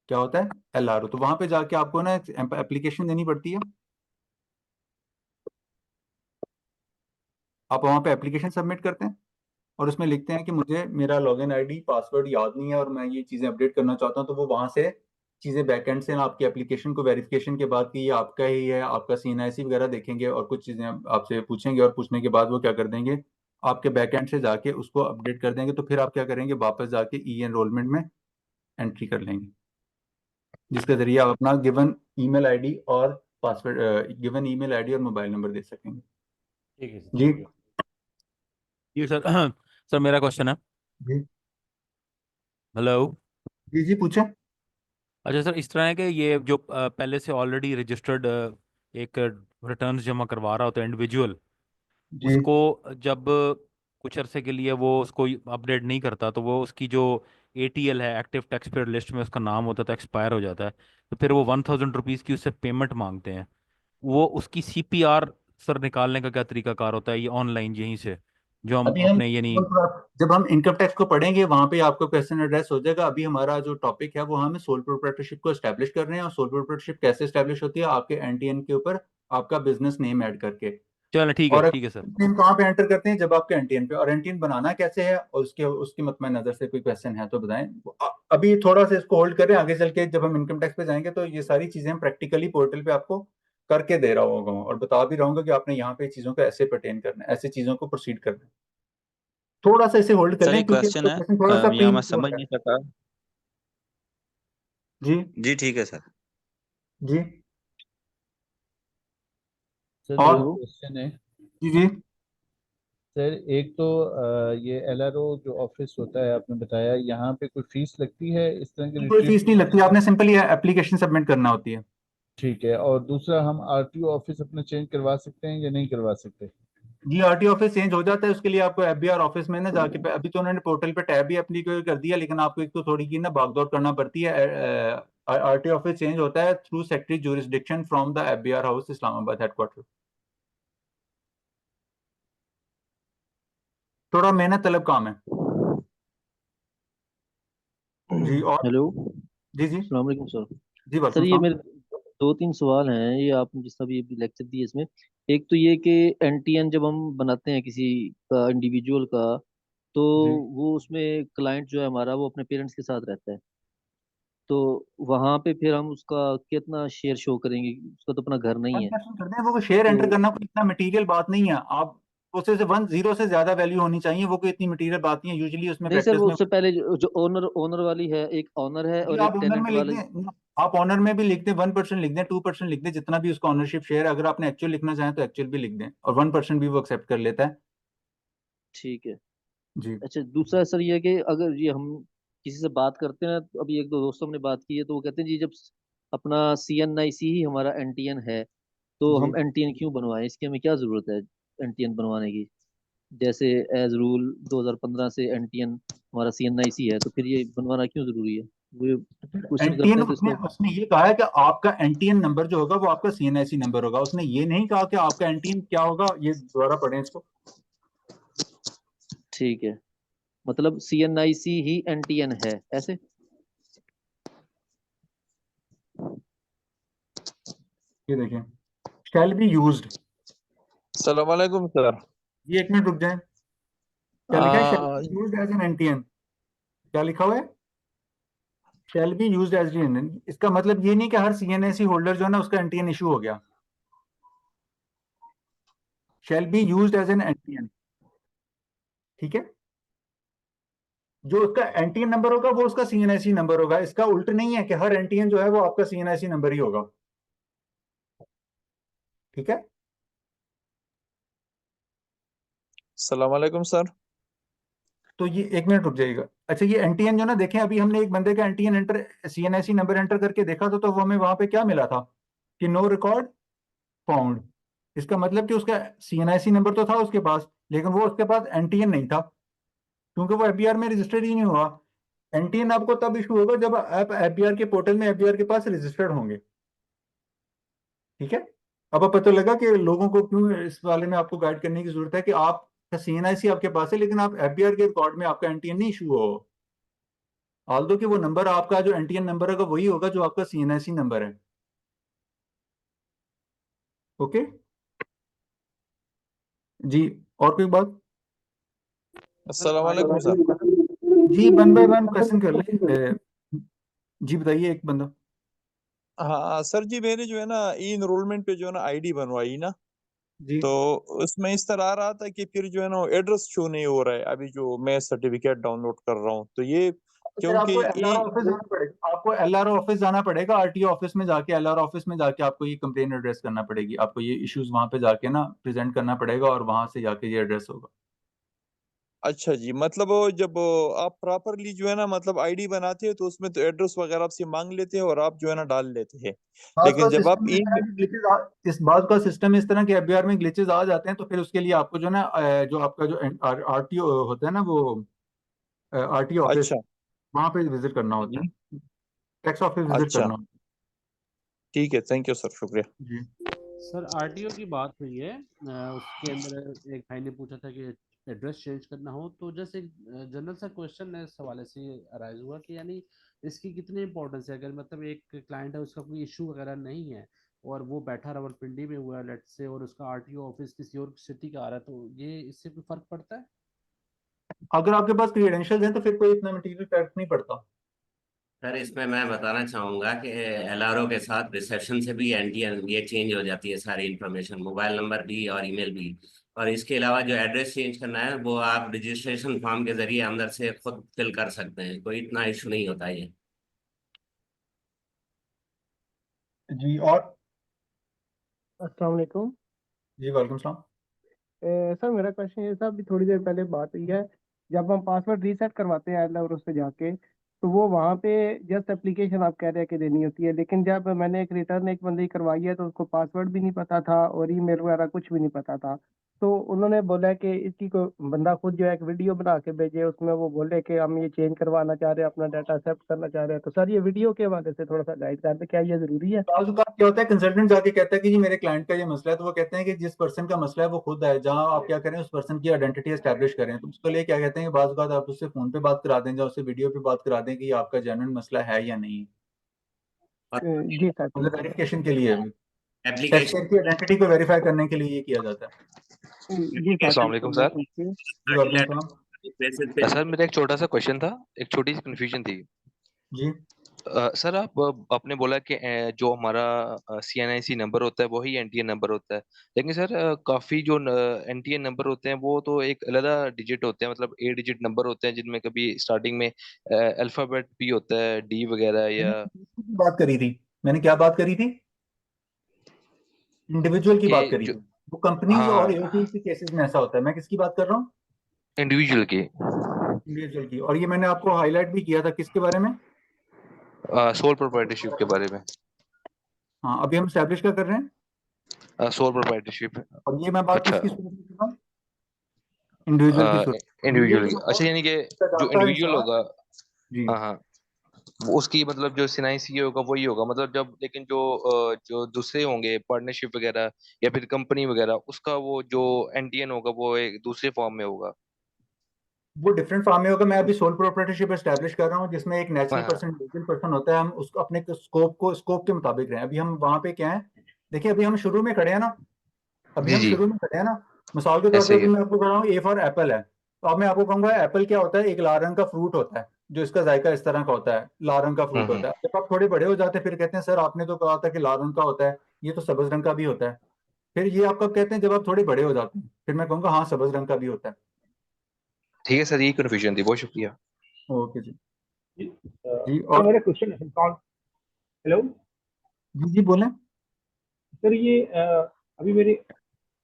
क्या होता है? एलआरओ। तो वहां पे जाके आपको ना एप्लीकेशन देनी पड़ती है। आप वहां पे एप्लीकेशन सबमिट करते हैं और उसमें लिखते हैं कि मुझे मेरा लॉगिन आईडी पासवर्ड याद नहीं है और मैं ये चीज़ें अपडेट करना चाहता हूँ। तो वो वहाँ से चीज़ें बैकएंड से आपकी एप्लीकेशन को वेरिफिकेशन के बाद कि ये आपका ही है, आपका सीएनआईसी वगैरह देखेंगे और कुछ चीज़ें आपसे पूछेंगे, और पूछने के बाद वो क्या कर देंगे, आपके बैकएंड से जाके उसको अपडेट कर देंगे। तो फिर आप क्या करेंगे, वापस जाके ई एनरोलमेंट में एंट्री कर लेंगे, जिसके जरिए आप अपना गिवन ईमेल आईडी और पासवर्ड, गिवन ईमेल आईडी और मोबाइल नंबर दे सकेंगे। ठीक है सर, जी शुक्रिया। जी सर। सर मेरा क्वेश्चन है। जी हेलो। जी जी पूछें। अच्छा सर, इस तरह है कि ये जो पहले से ऑलरेडी रजिस्टर्ड एक रिटर्न्स जमा करवा रहा होता है इंडिविजुअल, जी उसको जब कुछ अरसे के लिए वो उसको अपडेट नहीं करता तो वो उसकी जो एटीएल है, एक्टिव टैक्स पेयर लिस्ट में उसका नाम होता है, तो एक्सपायर हो जाता है। तो फिर वो 1000 रुपीज़ की उससे पेमेंट मांगते हैं। वो उसकी सीपीआर सर निकालने का क्या तरीकाकार होता है, ये ऑनलाइन यहीं से जो हम अभी हम अपने यानी? जब हम इनकम टैक्स को पढ़ेंगे वहां पे आपको क्वेश्चन एड्रेस हो जाएगा। अभी हमारा जो टॉपिक है वो हम सोल प्रोप्राइटरशिप को एस्टैब्लिश कर रहे हैं, और सोल प्रोप्राइटरशिप कैसे एस्टैब्लिश होती है, आपके एनटीएन के ऊपर आपका बिजनेस नेम ऐड करके। चलो और ठीक है सर। नेम कहाँ पे एंटर करते हैं? जब आपके एनटीएन पे। और एनटीएन बनाना कैसे है और उसके उसकी मत नजर से कोई क्वेश्चन है तो बताएं। अभी थोड़ा सा इसको होल्ड करें, आगे चल के जब हम इनकम टैक्स पे जाएंगे तो ये सारी चीजें हम प्रैक्टिकली पोर्टल पे आपको करके दे रहा होगा और बता भी रहूंगा कि आपने यहाँ पे चीजों को ऐसे पर्टेन करना है, ऐसे चीजों को प्रोसीड करना है। थोड़ा सा इसे होल्ड कर सर लें एक क्योंकि क्वेश्चन है, क्वेश्चन थोड़ा सा यहाँ मैं प्रीमेच्योर समझ है। नहीं सका। जी जी ठीक है सर। जी। सर और दो क्वेश्चन है। जी जी सर एक तो ये एलआरओ जो ऑफिस होता है आपने बताया, यहाँ पे कोई फीस लगती है इस तरह के कोई रिट्रीव फीस के नहीं लिए? लगती, आपने सिंपली एप्लीकेशन सबमिट करना होती है। ठीक है। और दूसरा, हम आरटीओ ऑफिस अपना चेंज करवा सकते हैं या नहीं करवा सकते? जी आरटीओ ऑफिस चेंज हो जाता है, उसके लिए आपको एफबीआर ऑफिस में ना जाके, अभी तो उन्होंने पोर्टल पे टैब भी अपनी कर दिया, लेकिन आपको एक तो थोड़ी की ना भागदौड़ करना पड़ती है। आरटीओ ऑफिस चेंज होता है through secretary jurisdiction from the FBR house Islamabad headquarter. थोड़ा मेहनत तलब काम है जी। और हेलो, जी जी अस्सलाम वालेकुम सर। जी सर वालेकुम ये सलाम। मेरे दो तीन सवाल हैं, ये आपने जिस अभी अभी लेक्चर दिए इसमें। एक तो ये कि एनटीएन जब हम बनाते हैं किसी का, इंडिविजुअल का, तो जी वो उसमें क्लाइंट जो है हमारा वो अपने पेरेंट्स के साथ रहता है, तो वहां पे फिर हम उसका कितना शेयर शो करेंगे? उसका तो अपना घर नहीं है। 1% करते हैं वो, शेयर तो एंटर करना कोई इतना मटेरियल बात नहीं है। आप उसे से 1 0 से ज्यादा वैल्यू होनी चाहिए, वो कोई इतनी मटेरियल बात नहीं है यूजुअली उसमें नहीं सर, प्रैक्टिस वो में। उससे पहले जो ओनर ओनर वाली है, एक ओनर है जी और आप एक ओनर टेनेंट में लिख वाले। दें, आप ऑनर में भी लिख दें, 1% लिख दें, 2% लिख दें, जितना भी उसका ऑनरशिप शेयर है। अगर आपने एक्चुअल लिखना चाहें तो एक्चुअल भी लिख दें, और 1% भी वो एक्सेप्ट कर लेता है। ठीक है। जी अच्छा, दूसरा सर ये है कि अगर ये हम किसी से बात करते हैं, तो अभी एक दो दोस्तों ने बात की है, तो वो कहते हैं जी जब अपना सीएनआईसी ही हमारा एनटीएन है, तो जी हम एनटीएन क्यों बनवाएं? इसकी हमें क्या जरूरत है एनटीएन बनवाने की? जैसे एज रूल 2015 से एनटीएन हमारा सीएनआईसी है, तो फिर ये बनवाना क्यों जरूरी है? वो क्वेश्चन करते एनटीएन, हैं तो उसने इसको। उसने ये कहा है कि आपका एनटीएन नंबर जो होगा वो आपका सीएनआईसी नंबर होगा। उसने ये नहीं कहा कि आपका एनटीएन क्या होगा। ये दोबारा पढ़ें इसको। ठीक है, मतलब सीएनआईसी ही एनटीएन है ऐसे? ये देखें, शैल बी यूज्ड। सलाम वालेकुम सर। ये एक मिनट रुक जाए, क्या लिखा है? Shall be used as an NTN. क्या लिखा हुआ है? Shall be used as an. इसका मतलब ये नहीं कि हर सीएनआईसी होल्डर जो है ना उसका एनटीएन इशू हो गया। Shall be used as an NTN, ठीक है। जो उसका एनटीएन नंबर होगा वो उसका सीएनआईसी नंबर होगा। इसका उल्ट नहीं है कि हर एनटीएन जो है वो आपका सीएनआईसी नंबर ही होगा, ठीक है। सलाम वालेकुम सर। तो ये एक मिनट रुक जाइएगा। अच्छा, ये एनटीएन जो ना, देखें अभी हमने एक बंदे का NTN enter, CNIC number enter करके देखा तो वो हमें वहां पे क्या मिला था कि नो रिकॉर्ड फाउंड। इसका मतलब कि उसका सीएनआईसी नंबर तो था उसके पास, लेकिन वो उसके पास एनटीएन नहीं था, क्योंकि वो एफबीआर में रजिस्टर्ड ही नहीं हुआ। एनटीएन आपको तब इशू होगा जब आप एफबीआर के पोर्टल में एफबीआर के पास रजिस्टर्ड होंगे, ठीक है। अब पता लगा कि लोगों को क्यों इस वाले में आपको गाइड करने की जरूरत है कि आप सीएनआईसी आपके पास है लेकिन आप एफबीआर के रिकॉर्ड में आपका एनटीएन नहीं इशू हो। ऑल्दो कि वो नंबर आपका जो एनटीएन नंबर होगा वही होगा जो आपका सीएनआईसी नंबर है, ओके जी। और कोई बात? सर अस्सलाम आरटीओ वालेकुम सर। जी वन बाय वन क्वेश्चन कर ले। जी बताइए एक बंदा। हाँ सर जी, मैंने जो है ना ई इनरोलमेंट पे जो है ना आईडी बनवाई ना, जी तो उसमें इस तरह आ रहा था कि फिर जो है ना एड्रेस शो नहीं हो रहा है अभी जो मैं सर्टिफिकेट डाउनलोड कर रहा हूँ, तो ये फिर क्योंकि आपको एलआरओ ऑफिस जाना पड़ेगा, आपको एलआरओ ऑफिस जाना पड़ेगा। आरटीओ ऑफिस में जाके, एलआरओ ऑफिस में जाके आपको ये कंप्लेन एड्रेस करना पड़ेगी। आपको ये इश्यूज वहां पे जाके ना प्रेजेंट करना पड़ेगा और वहां से जाके ये एड्रेस होगा। अच्छा जी, मतलब वो जब आप प्रॉपरली जो है ना मतलब आईडी बनाते हैं तो उसमें तो एड्रेस वगैरह आपसे मांग लेते हैं और आप जो है ना डाल लेते हैं, बात का लेकिन जब आप सिस्टम इस तरह के ग्लिचेस, इस बात का सिस्टम इस तरह के एफबीआर में ग्लिचेस आ जाते हैं, तो फिर उसके लिए आपको जो ना जो आपका जो आरटीओ होता है ना, वो आरटीओ ऑफिस, अच्छा वहां पे विजिट करना होता जी, है, टैक्स ऑफिस विजिट अच्छा करना होता ठीक है, थैंक यू सर, शुक्रिया। है जी। सर आरटीओ की बात हुई है, उसके अंदर एक भाई ने पूछा था कि एड्रेस चेंज करना हो, तो जैसे जनरल सा क्वेश्चन है, इस हवाले से अराइज हुआ कि यानी इसकी कितनी इंपॉर्टेंस है? अगर मतलब एक क्लाइंट है उसका कोई इशू वगैरह नहीं है, और वो बैठा रावलपिंडी में हुआ है लेट्स से, और उसका आरटीओ ऑफिस किसी और सिटी का आ रहा है, तो ये इससे कोई फर्क पड़ता है? अगर आपके पास क्रीडेंशियल्स हैं तो फिर कोई इतना मटेरियल फर्क नहीं पड़ता। सर इसमें मैं बताना चाहूंगा कि एलआरओ के साथ रिसेप्शन से भी एनटीएन ये चेंज हो जाती है, सारी इन्फॉर्मेशन, मोबाइल नंबर भी और ईमेल भी। और इसके अलावा जो एड्रेस चेंज करना है वो आप रजिस्ट्रेशन फॉर्म के जरिए अंदर से खुद फिल कर सकते हैं, कोई इतना इशू नहीं होता ये। जी और अस्सलाम वालेकुम। जी वालेकुम सलाम। सर मेरा क्वेश्चन ये था, अभी थोड़ी देर पहले बात हुई है, जब हम पासवर्ड रीसेट करवाते हैं और उस पे जाके, तो वो वहाँ पे जस्ट एप्लीकेशन आप कह रहे हैं कि देनी होती है, लेकिन जब मैंने एक रिटर्न एक बंदे की करवाई है तो उसको पासवर्ड भी नहीं पता था और ईमेल वगैरह कुछ भी नहीं पता था। तो उन्होंने बोला कि इसकी को बंदा खुद जो है एक वीडियो बना के भेजे, उसमें वो बोले कि हम ये चेंज करवाना चाह रहे हैं, अपना डाटा एक्सेप्ट करना चाह रहे हैं। तो सर ये वीडियो के हवाले से थोड़ा सा गाइड कर दे, क्या ये जरूरी है? बाज़ औक़ात क्या होता है, कंसल्टेंट जाके कहता है कि जी मेरे क्लाइंट का ये मसला है, तो वो कहते हैं कि जिस पर्सन का मसला है वो खुद है, जहां आप क्या करें उस पर्सन की आइडेंटिटी एस्टैब्लिश करें। तो उसके लिए क्या कहते हैं कि बाज़ औक़ात आप उससे फोन पे बात करा दें या उससे वीडियो पे बात करा दें कि आपका जेन्युइन मसला है या नहीं। जी सर मतलब वेरिफिकेशन के लिए टेस्ट एप्लीकेशन की आइडेंटिटी को वेरीफाई करने के लिए ये किया जाता है। जी सर अस्सलाम वालेकुम सर। जी वालेकुम सलाम। सर मेरा एक छोटा सा क्वेश्चन था, एक छोटी सी कन्फ्यूजन थी। जी सर आपने बोला कि जो हमारा CNIC नंबर होता है वही NTN नंबर होता है, लेकिन सर काफी जो NTN नंबर होते हैं वो तो एक अलग डिजिट होते हैं, मतलब 8 डिजिट नंबर होते हैं जिनमें कभी स्टार्टिंग में अल्फाबेट भी होता है, D वगैरह, या बात करी थी मैंने, क्या बात करी थी? इंडिविजुअल की बात कि करी जो थी। वो कंपनीज और हाँ एयरटेल के केसेस में ऐसा होता है। मैं किसकी बात कर रहा हूँ? इंडिविजुअल की, इंडिविजुअल की। और ये मैंने आपको हाईलाइट भी किया था किसके बारे में? सोल प्रोप्राइटरशिप के बारे में। हाँ अभी हम स्टैब्लिश क्या कर रहे हैं? Sole proprietorship. और ये मैं बात अच्छा, किसकी सूरत में कर रहा हूँ? इंडिविजुअल की सूरत। इंडिविजुअल की, इंडिविजुअल अच्छा, यानी कि जो जाता है इंडिविजुअल इंसान। होगा, जी हाँ हाँ, वो उसकी मतलब जो CNIC होगा वही होगा, मतलब जब, लेकिन जो दूसरे होंगे पार्टनरशिप वगैरह या फिर कंपनी वगैरह, उसका वो जो NTN होगा वो एक दूसरे फॉर्म में होगा। वो डिफरेंट फॉर्म में होगा। मैं अभी सोल प्रोप्राइटरशिप एस्टैब्लिश कर रहा हूँ जिसमें एक हाँ नेचुरल हाँ पर्सन लीगल पर्सन होता है। हम उसको अपने स्कोप के मुताबिक रहें। अभी हम वहां पे क्या है, देखिए अभी हम शुरू में खड़े हैं ना, अभी जी हम जी, शुरू में खड़े हैं ना। मिसाल के तौर पे ऐसे ही अभी है। मैं आपको कह रहा हूँ ए फॉर एप्पल है, तो अब मैं आपको कहूंगा एप्पल क्या होता है, एक लाल रंग का फ्रूट होता है, जो इसका जायका इस तरह का होता है, लाल रंग का फ्रूट होता है। जब आप थोड़े बड़े हो जाते हैं फिर कहते हैं सर आपने तो कहा था कि लाल रंग का होता है, ये तो सब्ज रंग का भी होता है। फिर ये आप कब कहते हैं? जब आप थोड़े बड़े हो जाते हैं, फिर मैं कहूंगा हाँ सब्ज रंग का भी होता है। ठीक है सर, ये कन्फ्यूजन थी, बहुत शुक्रिया। ओके जी। जी सर और मेरा क्वेश्चन है कौन। हेलो जी बोलें। सर, ये अभी मेरी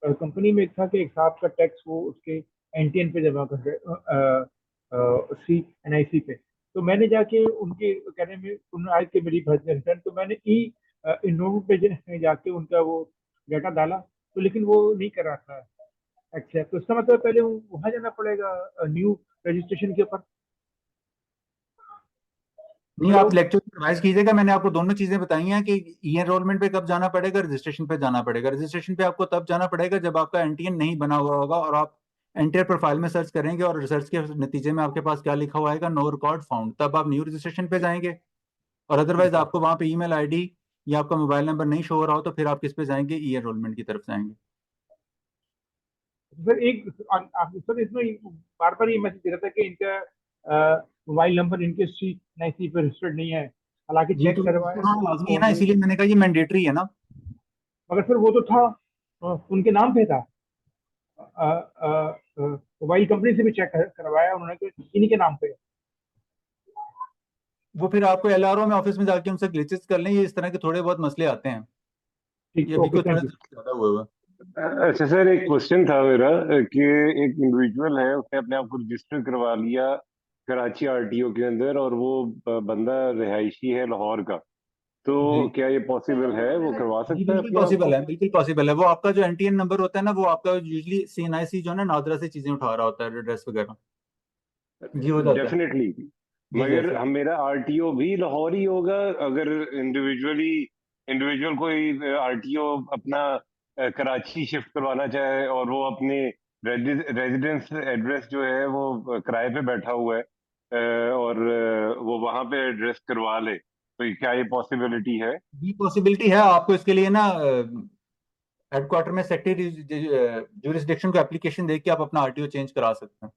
कंपनी में था कि एक साहब का टैक्स वो उसके एनटीएन पे जमा कर रहे CNIC पे। तो मैंने जाके उनके कहने में उन्होंने आज के मेरी भर्ती रिटर्न, तो मैंने इनोव पे जाके उनका वो डाटा डाला, तो लेकिन वो नहीं कर रहा था एक्सेप्ट। तो इसका मतलब पहले वहाँ जाना पड़ेगा न्यू रजिस्ट्रेशन के ऊपर। नहीं, हेलो आप लेक्चर रिवाइज कीजिएगा। मैंने आपको दोनों चीजें बताई हैं कि ई एनरोलमेंट पे कब जाना पड़ेगा, रजिस्ट्रेशन पे जाना पड़ेगा। रजिस्ट्रेशन पे आपको तब जाना पड़ेगा जब आपका एनटीएन नहीं बना हुआ होगा और आप एंटर प्रोफाइल में सर्च करेंगे और रिसर्च के नतीजे में आपके पास क्या लिखा हुआ आएगा, नो रिकॉर्ड फाउंड, तब आप न्यू रजिस्ट्रेशन पे जाएंगे। और अदरवाइज ठीक है। आपको वहां पे ईमेल आईडी या आपका मोबाइल नंबर नहीं शो हो रहा हो तो फिर आप किस पे जाएंगे? ई एनरोलमेंट की तरफ जाएंगे। सर एक सर इसमें बार बार ये मैसेज दे रहा था कि इनका मोबाइल नंबर इनके CNIC पे रजिस्टर्ड नहीं है, हालांकि जी चेक तो करवाया हाँ तो लाजमी है ना, वो इसीलिए मैंने कहा ये मैंडेटरी है ना। मगर फिर वो तो था उनके नाम पे था। मोबाइल कंपनी से भी चेक करवाया उन्होंने कि इन्हीं के नाम पे है। वो फिर आपको एलआरओ में ऑफिस में जाके उनसे ग्लिचेस कर लें। ये इस तरह के थोड़े बहुत मसले आते हैं। ठीक, ये अभी ओके, को थोड़ा थैंक यू। ज्यादा हुआ हुआ है। अच्छा सर, एक क्वेश्चन था मेरा कि एक इंडिविजुअल है, उसने अपने आप को रजिस्टर करवा लिया कराची आरटीओ के अंदर, और वो बंदा रिहायशी है लाहौर का, तो जी क्या ये पॉसिबल है, वो करवा जी सकता है बिल्कुल अपने आप पॉसिबल को? है, बिल्कुल पॉसिबल है। वो आपका जो एनटीएन नंबर होता है ना, वो आपका यूजली सीएनआईसी जो है ना, नादरा से चीजें उठा रहा होता है, एड्रेस वगैरह। जी हो जाता है। डेफिनेटली, जी जी मगर ऐसे। हम मेरा आरटीओ भी लाहौर ही होगा अगर इंडिविजुअल कोई आरटीओ अपना कराची शिफ्ट करवाना चाहे और वो अपने रेजिडेंस एड्रेस जो है वो किराए पे बैठा हुआ है, और वो वहां पे एड्रेस करवा ले, तो क्या ये पॉसिबिलिटी है? ये पॉसिबिलिटी है आपको। इसके लिए ना हेडक्वार्टर में सेक्रेटरी जुरिस्डिक्शन को एप्लीकेशन दे के आप अपना आरटीओ चेंज करा सकते हैं।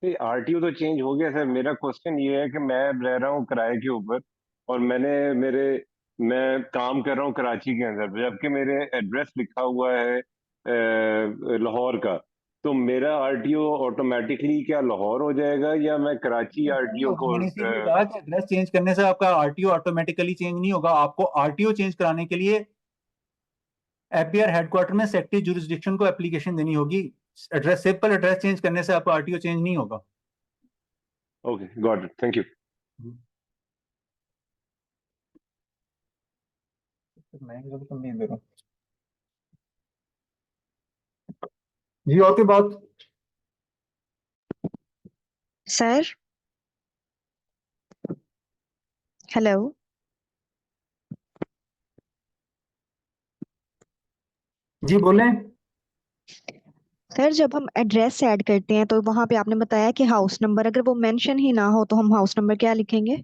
नहीं, आरटीओ तो चेंज हो गया सर। मेरा क्वेश्चन ये है कि मैं रह रहा हूँ किराए के ऊपर, और मैं काम कर रहा हूँ कराची के अंदर, जबकि मेरे एड्रेस लिखा हुआ है लाहौर का। तो मेरा आरटीओ ऑटोमेटिकली क्या लाहौर हो जाएगा, या मैं कराची नहीं आरटीओ होगा, को मैंने इसीलिए कहा कि एड्रेस चेंज करने से आपका आरटीओ ऑटोमेटिकली चेंज नहीं होगा। आपको आरटीओ चेंज कराने के लिए एपीआर हेडक्वार्टर में सेक्रेटरी जुरिस्डिक्शन को एप्लीकेशन देनी होगी। एड्रेस, सिंपल एड्रेस चेंज करने से आपका आरटीओ चेंज नहीं होगा। Okay, got it, thank you. जी और कोई बात? Sir, hello. जी बोलें। सर, जब हम एड्रेस ऐड करते हैं तो वहां पे आपने बताया कि हाउस नंबर, अगर वो मेंशन ही ना हो तो हम हाउस नंबर क्या लिखेंगे?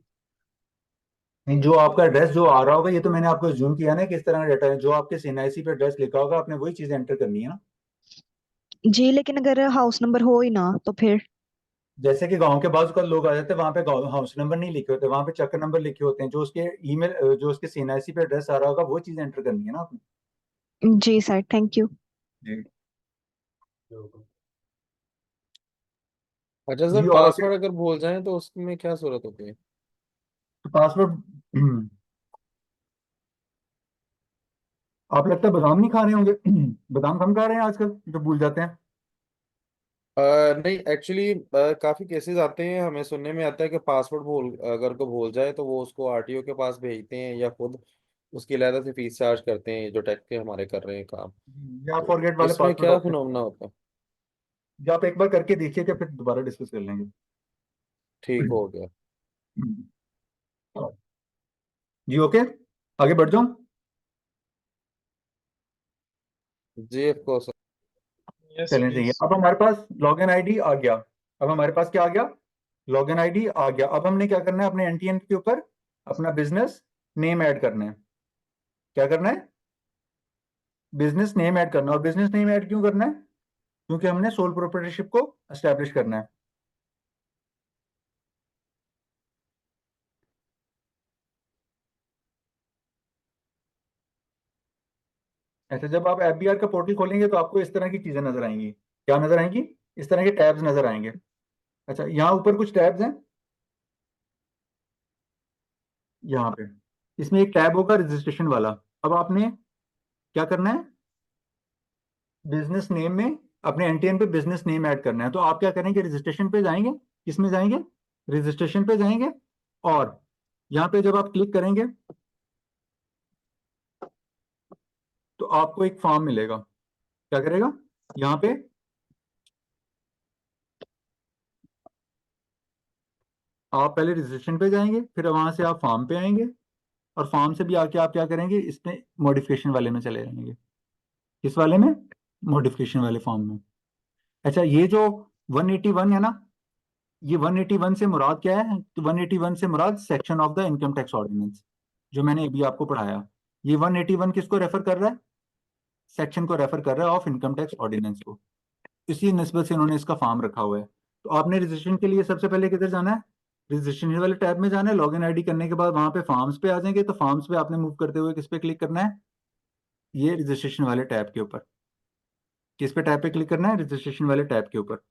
नहीं, जो आपका एड्रेस जो आ रहा होगा, ये तो मैंने आपको जूम किया ना किस तरह का डेटा है। जो आपके सीएनआईसी पे एड्रेस लिखा होगा, आपने वही चीज एंटर करनी है ना। जी, लेकिन अगर हाउस नंबर हो ही ना तो फिर? जैसे कि गांव के बाजू का लोग आ जाते हैं, वहां पे हाउस नंबर नहीं लिखे होते, वहां पे चक्कर नंबर लिखे होते हैं। जो उसके ईमेल, जो उसके सीएनआईसी पे एड्रेस आ रहा होगा, वो चीज एंटर करनी है ना आपने। जी सर, थैंक यू। जी अच्छा जी सर, और आगे पासवर्ड अगर भूल जाएं तो उसमें क्या सूरत होती है? पासवर्ड आप लगता है बादाम नहीं खा रहे होंगे। बादाम कम खा रहे हैं आजकल जो भूल जाते हैं। नहीं एक्चुअली काफी केसेस आते हैं, हमें सुनने में आता है कि पासवर्ड अगर को भूल जाए तो वो उसको आरटीओ के पास भेजते हैं या खुद उसकी अलग से फीस चार्ज करते हैं जो टेक के हमारे कर रहे हैं काम। या तो फॉरगेट वाले इसमें पासवर्ड क्या ऑप्शन, फिनोमेना होता है? जो आप एक बार करके देखिए, फिर दोबारा डिस्कस कर लेंगे। ठीक हो गया। जी ओके, आगे बढ़ जाऊं। जी ऑफ कोर्स। यस चलें सही है। प्लीज। अब हमारे पास लॉगिन आईडी आ गया। अब हमारे पास क्या आ गया? लॉगिन आईडी आ गया। अब हमने क्या करना है? अपने एनटीएन के ऊपर अपना बिजनेस नेम ऐड करना है। क्या करना है? बिजनेस नेम ऐड करना है। और बिजनेस नेम ऐड क्यों करना है? क्योंकि हमने सोल प्रोप्राइटरशिप को एस्टेब्लिश करना है। ऐसे जब आप एफबीआर का पोर्टल खोलेंगे तो आपको इस तरह की चीजें नजर आएंगी। क्या नजर आएंगी? इस तरह के टैब्स नजर आएंगे। अच्छा, यहाँ ऊपर कुछ टैब्स हैं। यहाँ पे इसमें एक टैब होगा रजिस्ट्रेशन वाला। अब आपने क्या करना है? बिजनेस नेम में अपने एनटीएन पे बिजनेस नेम ऐड करना है। तो आप क्या करेंगे? रजिस्ट्रेशन पे जाएंगे। किसमें जाएंगे? रजिस्ट्रेशन पे जाएंगे। और यहाँ पे जब आप क्लिक करेंगे तो आपको एक फॉर्म मिलेगा। क्या करेगा? यहाँ पे आप पहले रजिस्ट्रेशन पे जाएंगे, फिर वहां से आप फॉर्म पे आएंगे, और फॉर्म से भी आके आप क्या करेंगे? इसमें मॉडिफिकेशन वाले में चले जाएंगे। किस वाले में? मॉडिफिकेशन वाले फॉर्म में। अच्छा, ये जो 181 है ना, ये 181 से मुराद क्या है? तो 181 से मुराद section of the income tax ordinance, जो मैंने अभी आपको पढ़ाया। ये 181 किसको रेफर कर रहा है? सेक्शन को रेफर कर रहा है ऑफ इनकम टैक्स ऑर्डिनेंस को। इसी निस्बत से इन्होंने इसका फॉर्म रखा हुआ है। तो आपने रजिस्ट्रेशन के लिए सबसे पहले किधर जाना है? रजिस्ट्रेशन वाले टैब में जाना है। लॉगिन आईडी करने के बाद वहां पे फॉर्म्स पे आ जाएंगे। तो फॉर्म्स पे आपने मूव करते हुए किस पे क्लिक करना है? ये रजिस्ट्रेशन वाले टैब के ऊपर। किस पे टैब पे क्लिक करना है? रजिस्ट्रेशन वाले टैब के ऊपर।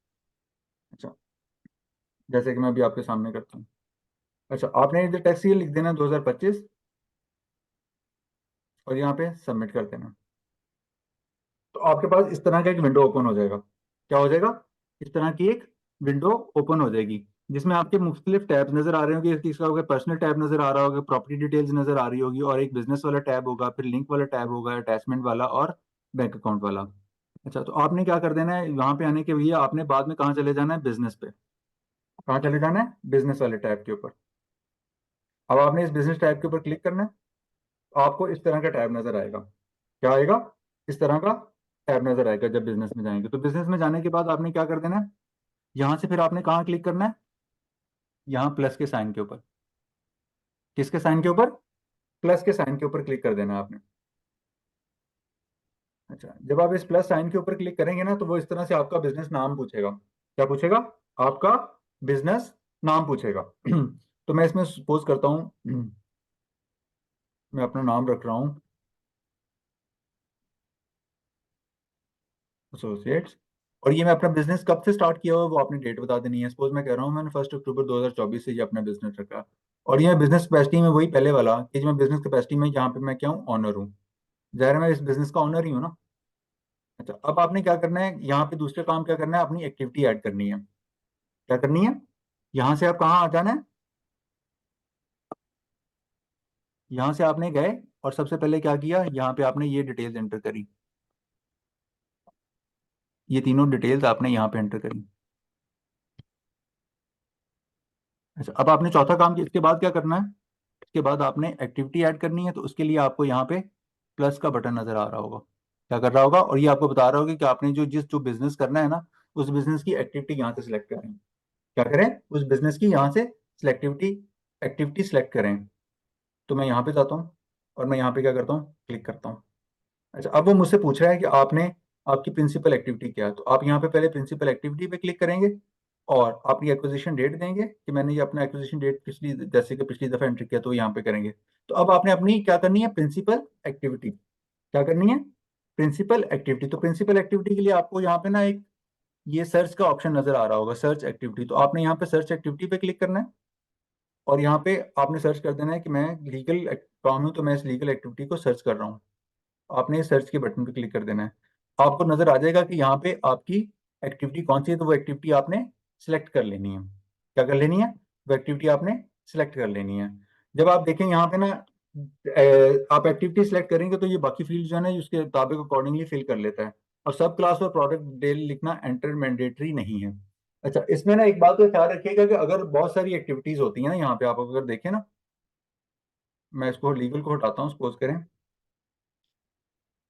अच्छा, जैसे कि मैं अभी आपके सामने करता हूँ। अच्छा, आपने इधर टैक्स ईयर लिख देना 2025, और यहाँ पे सबमिट कर देना। तो आपके पास इस तरह का एक विंडो ओपन हो जाएगा। क्या हो जाएगा? इस तरह की एक विंडो ओपन हो जाएगी, जिसमें आपके मुख्तलिफ टैब्स नजर आ रहे होंगे। इसका होगा पर्सनल टैब नजर आ रहा होगा, प्रॉपर्टी डिटेल्स नजर आ रही होगी, और एक बिजनेस वाला टैब होगा, फिर लिंक वाला टैब होगा, अटैचमेंट वाला, और बैंक अकाउंट वाला। अच्छा, तो आपने क्या कर देना है? वहां पे आने के लिए आपने बाद में कहाँ चले जाना है? बिजनेस पे। कहाँ चले जाना है? बिजनेस वाले टैब के ऊपर। अब आपने इस बिजनेस टैब के ऊपर क्लिक करना है। तो आपको इस तरह का टैब नजर आएगा। क्या आएगा? इस तरह का टैब नजर आएगा जब बिजनेस में जाएंगे। तो बिजनेस में जाने के बाद आपने क्या कर देना है? यहाँ से फिर आपने कहाँ क्लिक करना है? यहाँ प्लस के साइन के ऊपर। किसके साइन के ऊपर? प्लस के साइन के ऊपर क्लिक कर देना है आपने। अच्छा, जब आप इस प्लस साइन के ऊपर क्लिक करेंगे ना, तो वो इस तरह से आपका बिजनेस नाम पूछेगा। क्या पूछेगा? आपका बिजनेस नाम पूछेगा। तो मैं इसमें सपोज करता हूं, मैं अपना नाम रख रहा हूं एसोसिएट्स, और ये मैं अपना बिजनेस कब से स्टार्ट किया हुआ है वो आपने डेट बता देनी है। सपोज मैं कह रहा हूँ मैंने 1 अक्टूबर 2024 से ये अपना बिजनेस रखा, और ये बिजनेस कैपेसिटी में वही पहले वाला कि जो मैं बिजनेस कैपेसिटी में यहाँ पे मैं क्या हूँ? ऑनर हूँ। ज़ाहिर है मैं इस बिजनेस का ऑनर ही हूँ ना। अच्छा, अब आपने क्या करना है, यहाँ पे दूसरा काम क्या करना है? अपनी एक्टिविटी ऐड करनी है। क्या करनी है? यहाँ से आप कहाँ आ जाना है? यहाँ से आपने गए और सबसे पहले क्या किया, यहाँ पे आपने ये डिटेल्स एंटर करी, ये तीनों डिटेल्स आपने यहाँ पे एंटर करी। अच्छा, अब आपने चौथा काम किया, इसके बाद क्या करना है? इसके बाद आपने एक्टिविटी ऐड करनी है, तो उसके लिए आपको यहाँ पे प्लस का बटन नजर आ रहा होगा। क्या कर रहा होगा? और ये आपको बता रहा होगा कि आपने जो बिजनेस करना है ना, उस बिजनेस की एक्टिविटी यहाँ से सिलेक्ट करें। क्या करें? उस बिजनेस की यहाँ से सिलेक्टिविटी एक्टिविटी सिलेक्ट करें। तो मैं यहाँ पे जाता हूँ और मैं यहाँ पे क्या करता हूँ? क्लिक करता हूँ। अच्छा, अब वो मुझसे पूछ रहा है कि आपने आपकी प्रिंसिपल एक्टिविटी क्या है, तो आप यहाँ पे पहले प्रिंसिपल एक्टिविटी पे क्लिक करेंगे और अपनी एक्विजिशन डेट देंगे कि मैंने ये अपना एक्विजिशन डेट पिछली, जैसे कि पिछली दफा एंटर किया, तो यहाँ पे करेंगे। तो अब आपने अपनी क्या करनी है? Principal activity. क्या करनी है? Principal activity. तो प्रिंसिपल एक्टिविटी के लिए आपको यहाँ पे ना एक ये सर्च का ऑप्शन नजर आ रहा होगा, सर्च एक्टिविटी। तो आपने यहाँ पे सर्च एक्टिविटी पे क्लिक करना है और यहाँ पे आपने सर्च कर देना है कि मैं लीगल काम हूँ, तो मैं इस लीगल एक्टिविटी को सर्च कर रहा हूँ। आपने सर्च के बटन पे क्लिक कर देना है। आपको नजर आ जाएगा कि यहाँ पे आपकी एक्टिविटी कौन सी है, तो वो एक्टिविटी आपने सिलेक्ट कर लेनी है। क्या कर लेनी है? वो एक्टिविटी आपने सिलेक्ट कर लेनी है। जब आप देखें यहाँ पे ना, आप एक्टिविटी सिलेक्ट करेंगे तो ये बाकी फील्ड जो है ना, उसके मुताबिक अकॉर्डिंगली फिल कर लेता है। और सब क्लास और प्रोडक्ट डिटेल लिखना एंटर मैंडेटरी नहीं है। अच्छा, इसमें ना एक बात का ख्याल रखिएगा कि अगर बहुत सारी एक्टिविटीज होती है ना, यहाँ पे आप अगर देखें ना, मैं इसको लीगल को हटाता हूँ, सपोज करें,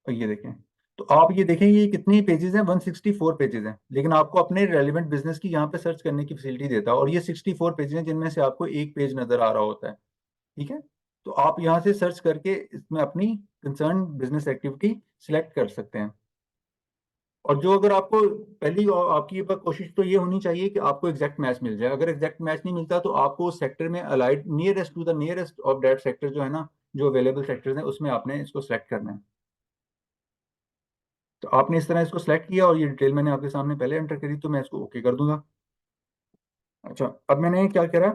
और ये देखें, तो आप ये देखें ये कितनी पेजेस हैं? 164 पेजेस हैं, लेकिन आपको अपने रेलिवेंट बिजनेस की यहाँ पे सर्च करने की फैसिलिटी देता है। और ये 64 पेजेस हैं जिनमें से आपको एक पेज नजर आ रहा होता है। ठीक है, तो आप यहाँ से सर्च करके इसमें अपनी कंसर्न बिजनेस एक्टिविटी सिलेक्ट कर सकते हैं। और जो अगर आपको पहली आपकी कोशिश तो ये होनी चाहिए कि आपको एग्जैक्ट मैच मिल जाए। अगर एग्जैक्ट मैच नहीं मिलता तो आपको उस सेक्टर में allied nearest to the nearest of that sector जो है ना, जो अवेलेबल सेक्टर्स हैं, उसमें आपने इसको सेलेक्ट करना है। तो आपने इस तरह इसको सेलेक्ट किया और ये डिटेल मैंने आपके सामने पहले एंटर करी, तो मैं इसको ओके कर दूंगा। अच्छा, अब मैंने क्या करा?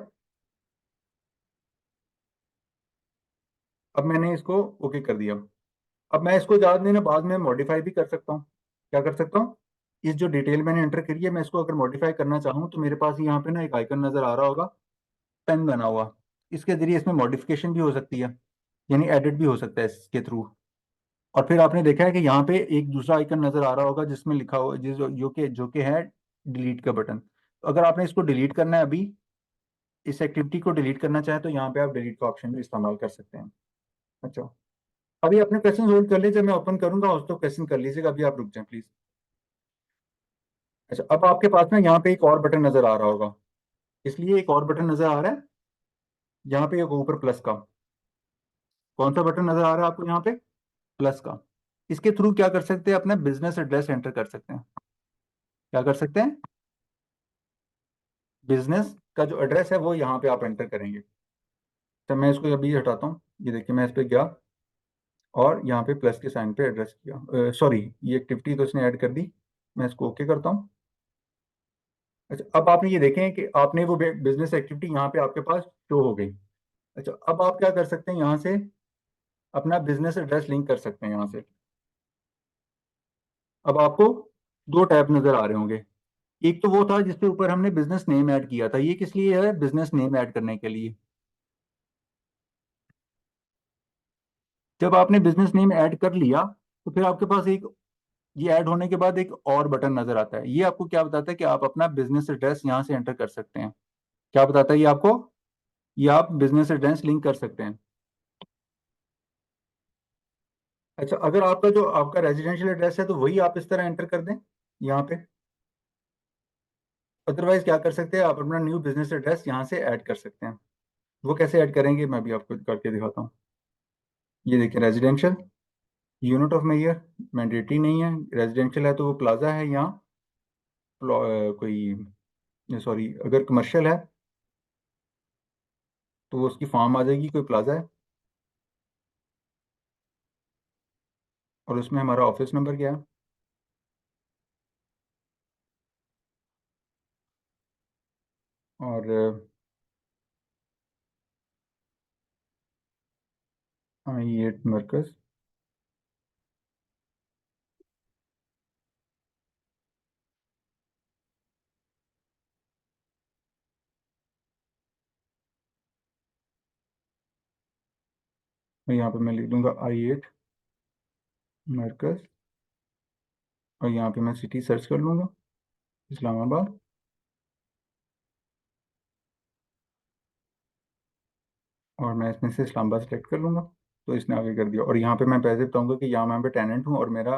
अब मैंने इसको ओके कर दिया। अब मैं इसको ज़्यादा दिन बाद में मॉडिफाई भी कर सकता हूँ। क्या कर सकता हूँ? इस जो डिटेल मैंने एंटर करी है, मैं इसको अगर मॉडिफाई करना चाहूँ तो मेरे पास यहाँ पे ना एक आइकन नजर आ रहा होगा, पेन बना हुआ। इसके जरिए इसमें मॉडिफिकेशन भी हो सकती है, यानी एडिट भी हो सकता है इसके थ्रू। और फिर आपने देखा है कि यहाँ पे एक दूसरा आइकन नजर आ रहा होगा जिसमें लिखा हुआ जो कि है डिलीट का बटन। तो अगर आपने इसको डिलीट करना है, अभी इस एक्टिविटी को डिलीट करना चाहे, तो यहाँ पे आप डिलीट का ऑप्शन भी इस्तेमाल कर सकते हैं। अच्छा, अभी अपने क्वेश्चन होल्ड कर लीजिए, मैं ओपन करूंगा उस तो क्वेश्चन कर लीजिएगा, अभी आप रुक जाए प्लीज। अच्छा, अब आपके पास ना यहाँ पे एक और बटन नजर आ रहा होगा, इसलिए एक और बटन नजर आ रहा है यहाँ पे, एक ऊपर प्लस का। कौन सा बटन नजर आ रहा है आपको यहाँ पे? प्लस का। इसके थ्रू क्या कर सकते हैं? अपना बिजनेस एड्रेस एंटर कर सकते हैं। क्या कर सकते हैं? बिजनेस का जो एड्रेस है वो यहाँ पे आप एंटर करेंगे। तो मैं इसको अभी हटाता हूँ, ये देखिए मैं इस पर गया और यहाँ पे प्लस के साइन पे एड्रेस किया, सॉरी ये एक्टिविटी तो इसने ऐड कर दी, मैं इसको ओके करता हूँ। अच्छा, अब आपने ये देखें कि आपने वो बिजनेस एक्टिविटी यहाँ पे आपके पास शो हो गई। अच्छा, अब आप क्या कर सकते हैं? यहाँ से अपना बिजनेस एड्रेस लिंक कर सकते हैं यहाँ से। अब आपको दो टैब नजर आ रहे होंगे, एक तो वो था जिसके ऊपर हमने बिजनेस नेम ऐड किया था, ये किस लिए है? बिजनेस नेम ऐड करने के लिए। जब आपने बिजनेस नेम ऐड कर लिया तो फिर आपके पास एक, ये ऐड होने के बाद एक और बटन नजर आता है। ये आपको क्या बताता है कि आप अपना बिजनेस एड्रेस यहाँ से एंटर कर सकते हैं। क्या बताता है ये आपको? ये आप बिजनेस एड्रेस लिंक कर सकते हैं। अच्छा, अगर आपका जो आपका रेजिडेंशियल एड्रेस है तो वही आप इस तरह एंटर कर दें यहाँ पे। अदरवाइज क्या कर सकते हैं? आप अपना न्यू बिजनेस एड्रेस यहाँ से ऐड कर सकते हैं। वो कैसे ऐड करेंगे मैं भी आपको करके दिखाता हूँ। ये देखिए residential unit of major mandatory नहीं है, रेजिडेंशियल है तो वो प्लाजा है, या कोई सॉरी अगर कमर्शियल है तो वो उसकी फॉर्म आ जाएगी कोई प्लाजा है, और उसमें हमारा ऑफिस नंबर क्या है, और I8 मरकज, और यहाँ पे मैं लिख दूंगा I8 मरकज, और यहाँ पे मैं सिटी सर्च कर लूँगा इस्लामाबाद, और मैं इसमें से इस्लामाबाद सेलेक्ट कर लूँगा। तो इसने आगे कर दिया, और यहाँ पे मैं पैसे बताऊँगा कि यहाँ पे टेनेंट हूँ और मेरा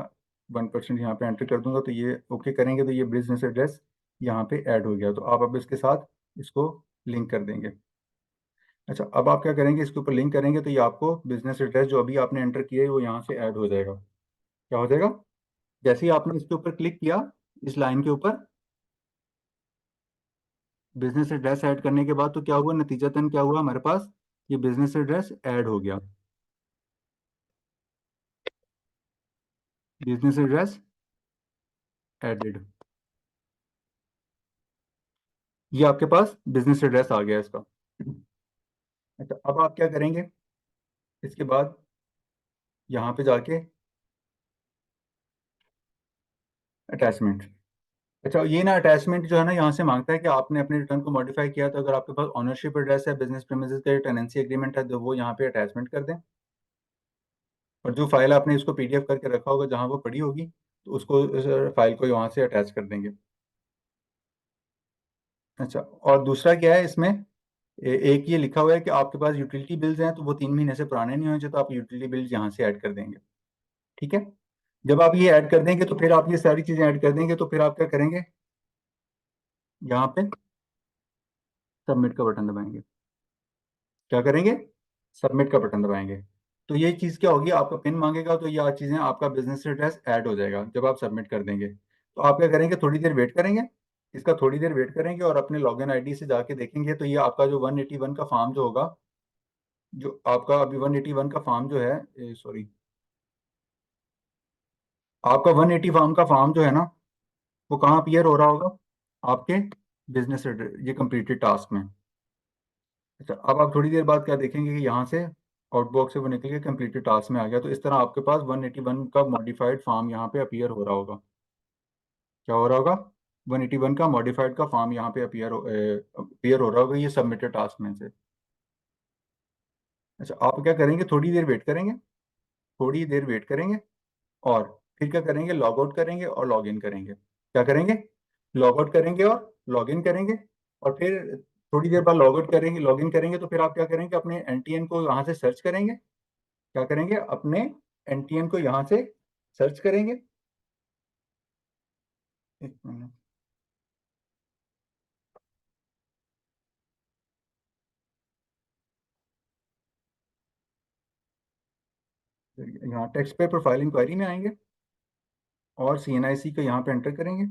1% यहाँ पे एंटर कर दूंगा, तो ये ओके करेंगे तो ये बिजनेस एड्रेस यहाँ पे ऐड हो गया। तो आप अब इसके साथ इसको लिंक कर देंगे। अच्छा, अब आप क्या करेंगे, इसके ऊपर लिंक करेंगे तो ये आपको बिजनेस एड्रेस जो अभी आपने एंटर किया है वो यहाँ से ऐड हो जाएगा। क्या हो जाएगा, जैसे ही आपने इसके ऊपर क्लिक किया इस लाइन के ऊपर बिजनेस एड्रेस ऐड करने के बाद, तो क्या हुआ, नतीजतन क्या हुआ, हमारे पास ये बिजनेस एड्रेस ऐड हो गया। बिजनेस एड्रेस एडेड, ये आपके पास बिजनेस एड्रेस आ गया इसका। अच्छा, अब आप क्या करेंगे, इसके बाद यहाँ पे जाके अटैचमेंट। अच्छा, ये ना अटैचमेंट जो है ना यहाँ से मांगता है कि आपने अपने रिटर्न को मॉडिफाई किया, तो अगर आपके पास ऑनरशिप एड्रेस है, बिजनेस प्रीमिसेस का टेनेंसी एग्रीमेंट है, तो वो यहाँ पे अटैचमेंट कर दें, और जो फाइल आपने इसको PDF करके रखा होगा जहाँ वो पड़ी होगी तो उसको उस फाइल को यहाँ से अटैच कर देंगे। अच्छा, और दूसरा क्या है इसमें, एक ये लिखा हुआ है कि आपके पास यूटिलिटी बिल्स हैं तो वो 3 महीने से पुराने नहीं होने चाहिए, तो आप यूटिलिटी बिल्स यहाँ से ऐड कर देंगे। ठीक है, जब आप ये ऐड कर देंगे तो फिर आप ये सारी चीजें ऐड कर देंगे, तो फिर आप क्या करेंगे, यहाँ पे सबमिट का बटन दबाएंगे। क्या करेंगे, सबमिट का बटन दबाएंगे। तो ये चीज़ क्या होगी, आपका पिन मांगेगा तो ये चीज़ें आपका बिजनेस एड्रेस ऐड हो जाएगा जब आप सबमिट कर देंगे। तो आप क्या करेंगे, थोड़ी देर वेट करेंगे, इसका थोड़ी देर वेट करेंगे, और अपने लॉगिन आईडी से जाके देखेंगे तो ये आपका जो 181 का फॉर्म जो होगा, जो आपका अभी 181 का फॉर्म जो है, सॉरी आपका 180 फॉर्म का फॉर्म जो है ना, वो कहाँ अपीयर हो रहा होगा, आपके बिजनेस एड्रेस ये कंप्लीटेड टास्क में। अच्छा, अब आप थोड़ी देर बाद क्या देखेंगे कि यहाँ से आउटबॉक्स से वो निकल के कंप्लीटेड टास्क में आ गया। तो इस तरह आपके पास 181 का मॉडिफाइड फॉर्म यहाँ पे अपीयर हो रहा होगा। क्या हो रहा होगा, 181 का मॉडिफाइड का फॉर्म यहाँ पे अपीयर हो रहा होगा ये सबमिटेड टास्क में से। अच्छा, आप क्या करेंगे, थोड़ी देर वेट करेंगे, थोड़ी देर वेट करेंगे, और फिर क्या करेंगे, लॉग आउट करेंगे और लॉग इन करेंगे। क्या करेंगे, लॉग आउट करेंगे और लॉग इन करेंगे, और फिर थोड़ी देर बाद लॉग आउट करेंगे, लॉग इन करेंगे, तो फिर आप क्या करेंगे, अपने NTN को यहाँ से सर्च करेंगे। क्या करेंगे, अपने NTN को यहाँ से सर्च करेंगे। एक मिनट, यहाँ टेक्स्ट पे प्रोफाइल इंक्वायरी में आएंगे और CNIC को यहाँ पे एंटर करेंगे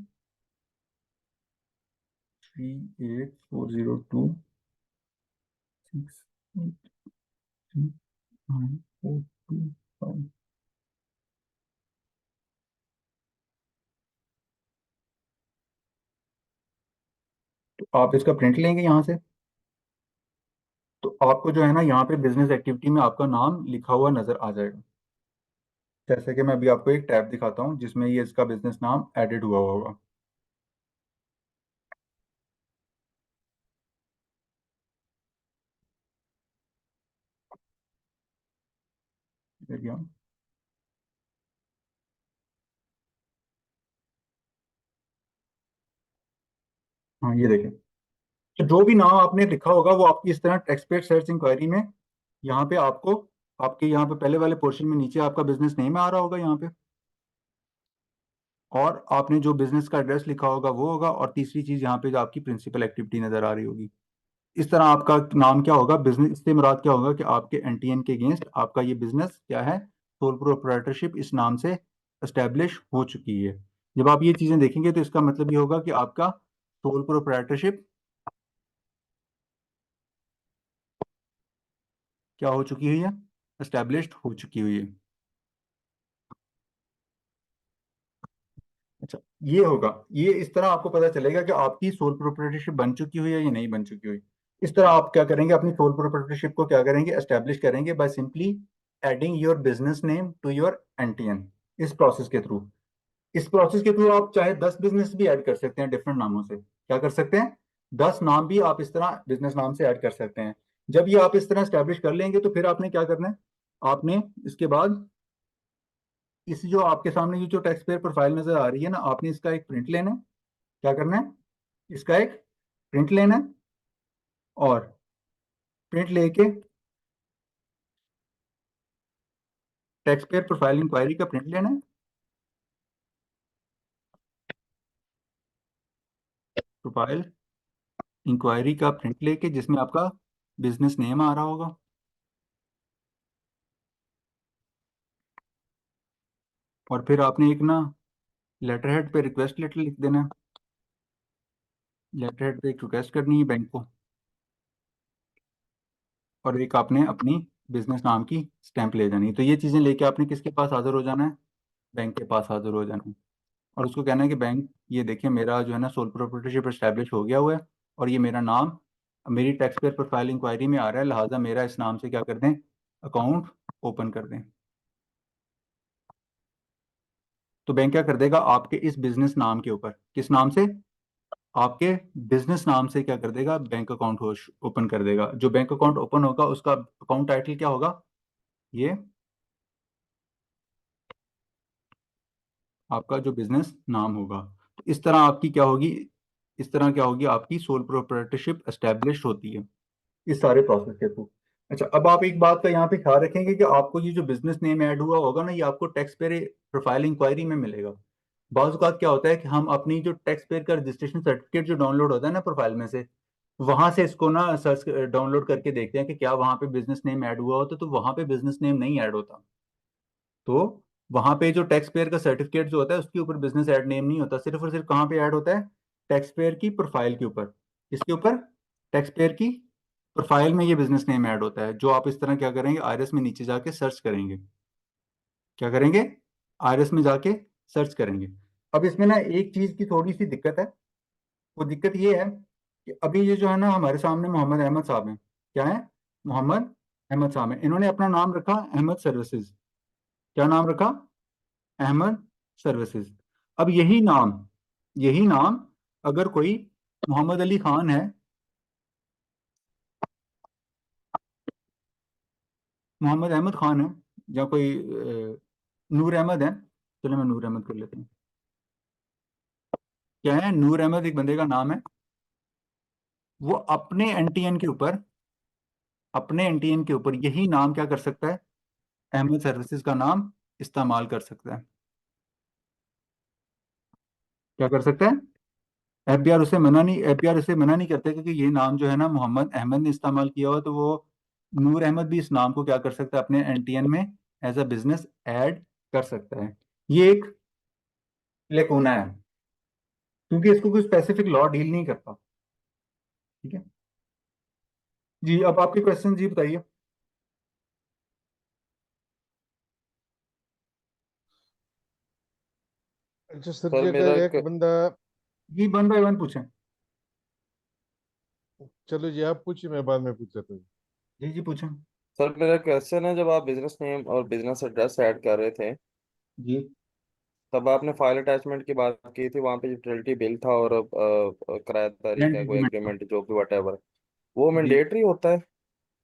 38402 6839425। तो आप इसका प्रिंट लेंगे यहाँ से, तो आपको जो है ना यहाँ पे बिजनेस एक्टिविटी में आपका नाम लिखा हुआ नजर आ जाएगा। जैसे कि मैं अभी आपको एक टैब दिखाता हूँ जिसमें ये इसका बिजनेस नाम एडेड हुआ होगा। देख लिया? हाँ, ये देखें, तो जो भी नाम आपने लिखा होगा वो आपकी इस तरह टेक्स्ट पेड सर्च इंक्वायरी में यहाँ पे आपको आपके यहाँ पे पहले वाले पोर्शन में नीचे आपका बिजनेस नेम आ रहा होगा यहाँ पे, और आपने जो बिजनेस का एड्रेस लिखा होगा वो होगा, और तीसरी चीज यहाँ पे जो आपकी प्रिंसिपल एक्टिविटी नजर आ रही होगी। इस तरह आपका नाम क्या होगा, बिजनेस, इससे मुराद क्या होगा कि आपके एनटीएन के अगेंस्ट आपका ये बिजनेस क्या है, सोल प्रोप्राइटरशिप इस नाम से एस्टेब्लिश हो चुकी है। जब आप ये चीजें देखेंगे तो इसका मतलब ये होगा कि आपका सोल प्रोप्राइटरशिप क्या हो चुकी हुई है, एस्टेब्लिश्ड हो चुकी हुई है। अच्छा, ये होगा, ये इस तरह आपको पता चलेगा कि आपकी सोल प्रोप्राइटरशिप बन चुकी हुई है या नहीं बन चुकी हुई। इस तरह आप क्या करेंगे, अपनी सोल प्रोप्राइटरशिप को क्या करेंगे, एस्टेब्लिश करेंगे by simply adding your business name to your NTN. इस प्रोसेस के थ्रू, इस प्रोसेस के थ्रू आप चाहे 10 बिजनेस भी ऐड कर सकते हैं डिफरेंट नामों से। क्या कर सकते हैं, 10 नाम भी आप इस तरह बिजनेस नाम से ऐड कर सकते हैं। जब ये आप इस तरह स्टैब्लिश कर लेंगे तो फिर आपने क्या करना है, आपने इसके बाद इस जो आपके सामने ये जो टैक्स पेयर प्रोफाइल नजर आ रही है ना, आपने इसका एक प्रिंट लेना है। क्या करना है, इसका एक प्रिंट लेना है, और प्रिंट लेके टैक्स पेयर प्रोफाइल इंक्वायरी का प्रिंट लेना है, प्रोफाइल इंक्वायरी का प्रिंट लेके जिसमें आपका बिजनेस नेम आ रहा होगा, और फिर आपने एक ना लेटर हेड पे रिक्वेस्ट लेटर लिख देना है। लेटर हेड पे एक रिक्वेस्ट करनी है बैंक को, और एक आपने अपनी बिजनेस नाम की स्टैंप ले जानी है। तो ये चीज़ें लेके आपने किसके पास हाजिर हो जाना है, बैंक के पास हाजिर हो जाना है, और उसको कहना है कि बैंक ये देखिए मेरा जो है ना सोल प्रोप्राइटरशिप एस्टैब्लिश हो गया हुआ है, और ये मेरा नाम मेरी टैक्स पेयर प्रोफाइल इंक्वायरी में आ रहा है, लिहाजा मेरा इस नाम से क्या कर दें, अकाउंट ओपन कर दें। तो बैंक क्या कर देगा, आपके इस बिजनेस नाम के ऊपर, किस नाम से, आपके बिजनेस नाम से क्या कर देगा, बैंक अकाउंट ओपन कर देगा। जो बैंक अकाउंट ओपन होगा उसका अकाउंट टाइटल क्या होगा, ये आपका जो बिजनेस नाम होगा। तो इस तरह आपकी क्या होगी, इस तरह क्या होगी, आपकी सोल प्रोप्राइटरशिप एस्टेब्लिश होती है इस सारे प्रोसेस के थ्रू। अच्छा, अब आप एक बात का यहाँ पे ख्याल रखेंगे कि आपको ये जो बिजनेस नेम ऐड हुआ होगा ना, ये आपको टैक्स पेयर प्रोफाइल इंक्वायरी में मिलेगा। बाज़ औक़ात क्या होता है कि हम अपनी जो टैक्स पेयर का रजिस्ट्रेशन सर्टिफिकेट जो डाउनलोड होता है ना प्रोफाइल में से, वहां से इसको ना सर्च डाउनलोड करके देखते हैं कि क्या वहां पे बिजनेस नेम ऐड हुआ होता है, तो वहां पे बिजनेस नेम नहीं ऐड होता। तो वहां पे जो टैक्स पेयर का सर्टिफिकेट जो होता है उसके ऊपर बिजनेस ऐड नेम नहीं होता, सिर्फ और सिर्फ कहाँ पे ऐड होता है, टैक्स पेयर की प्रोफाइल के ऊपर। इसके ऊपर टैक्स पेयर की प्रोफाइल में ये बिजनेस नेम ऐड होता है, जो आप इस तरह क्या करेंगे, आईआरएस में नीचे जाके सर्च करेंगे। क्या करेंगे, आईआरएस में जाके सर्च करेंगे। अब इसमें ना एक चीज की थोड़ी सी दिक्कत है, वो दिक्कत ये है कि अभी ये जो है ना हमारे सामने मोहम्मद अहमद साहब हैं। क्या है, मोहम्मद अहमद साहब हैं, इन्होंने अपना नाम रखा अहमद सर्विसेज। क्या नाम रखा, अहमद सर्विसेज। अब यही नाम अगर कोई मोहम्मद अली खान है, मोहम्मद अहमद खान है, या कोई नूर अहमद है, चलो मैं नूर अहमद कर लेता हूँ। क्या है, नूर अहमद एक बंदे का नाम है, वो अपने एनटीएन के ऊपर यही नाम क्या कर सकता है, अहमद सर्विसेज का नाम इस्तेमाल कर सकता है। क्या कर सकता है, एफबीआर उसे मना नहीं करते, क्योंकि ये नाम जो है ना मोहम्मद अहमद ने इस्तेमाल किया हुआ, तो वो नूर अहमद भी इस नाम को क्या कर सकता है, अपने एनटीएन में एज अ बिजनेस ऐड कर सकता है। ये एक लेकुना है, क्योंकि इसको कोई स्पेसिफिक लॉ डील नहीं करता। ठीक है जी, अब आपके क्वेश्चन जी बताइए। अच्छा सर सर जी, मेरा अगर एक बंदा, जी वन बाय वन पूछें। चलो जी आप पूछिए, मैं बाद में पूछ लेता हूँ। जी जी पूछें। सर मेरा क्वेश्चन है, जब आप बिजनेस नेम और बिजनेस एड्रेस ऐड कर रहे थे, जी तब आपने फाइल अटैचमेंट की बात की थी, वहां पे यूटिलिटी बिल था और किराएदारी रेंट का कोई एग्रीमेंट था। एग्रीमेंट जो भी वट, वो जी मैंडेटरी होता है?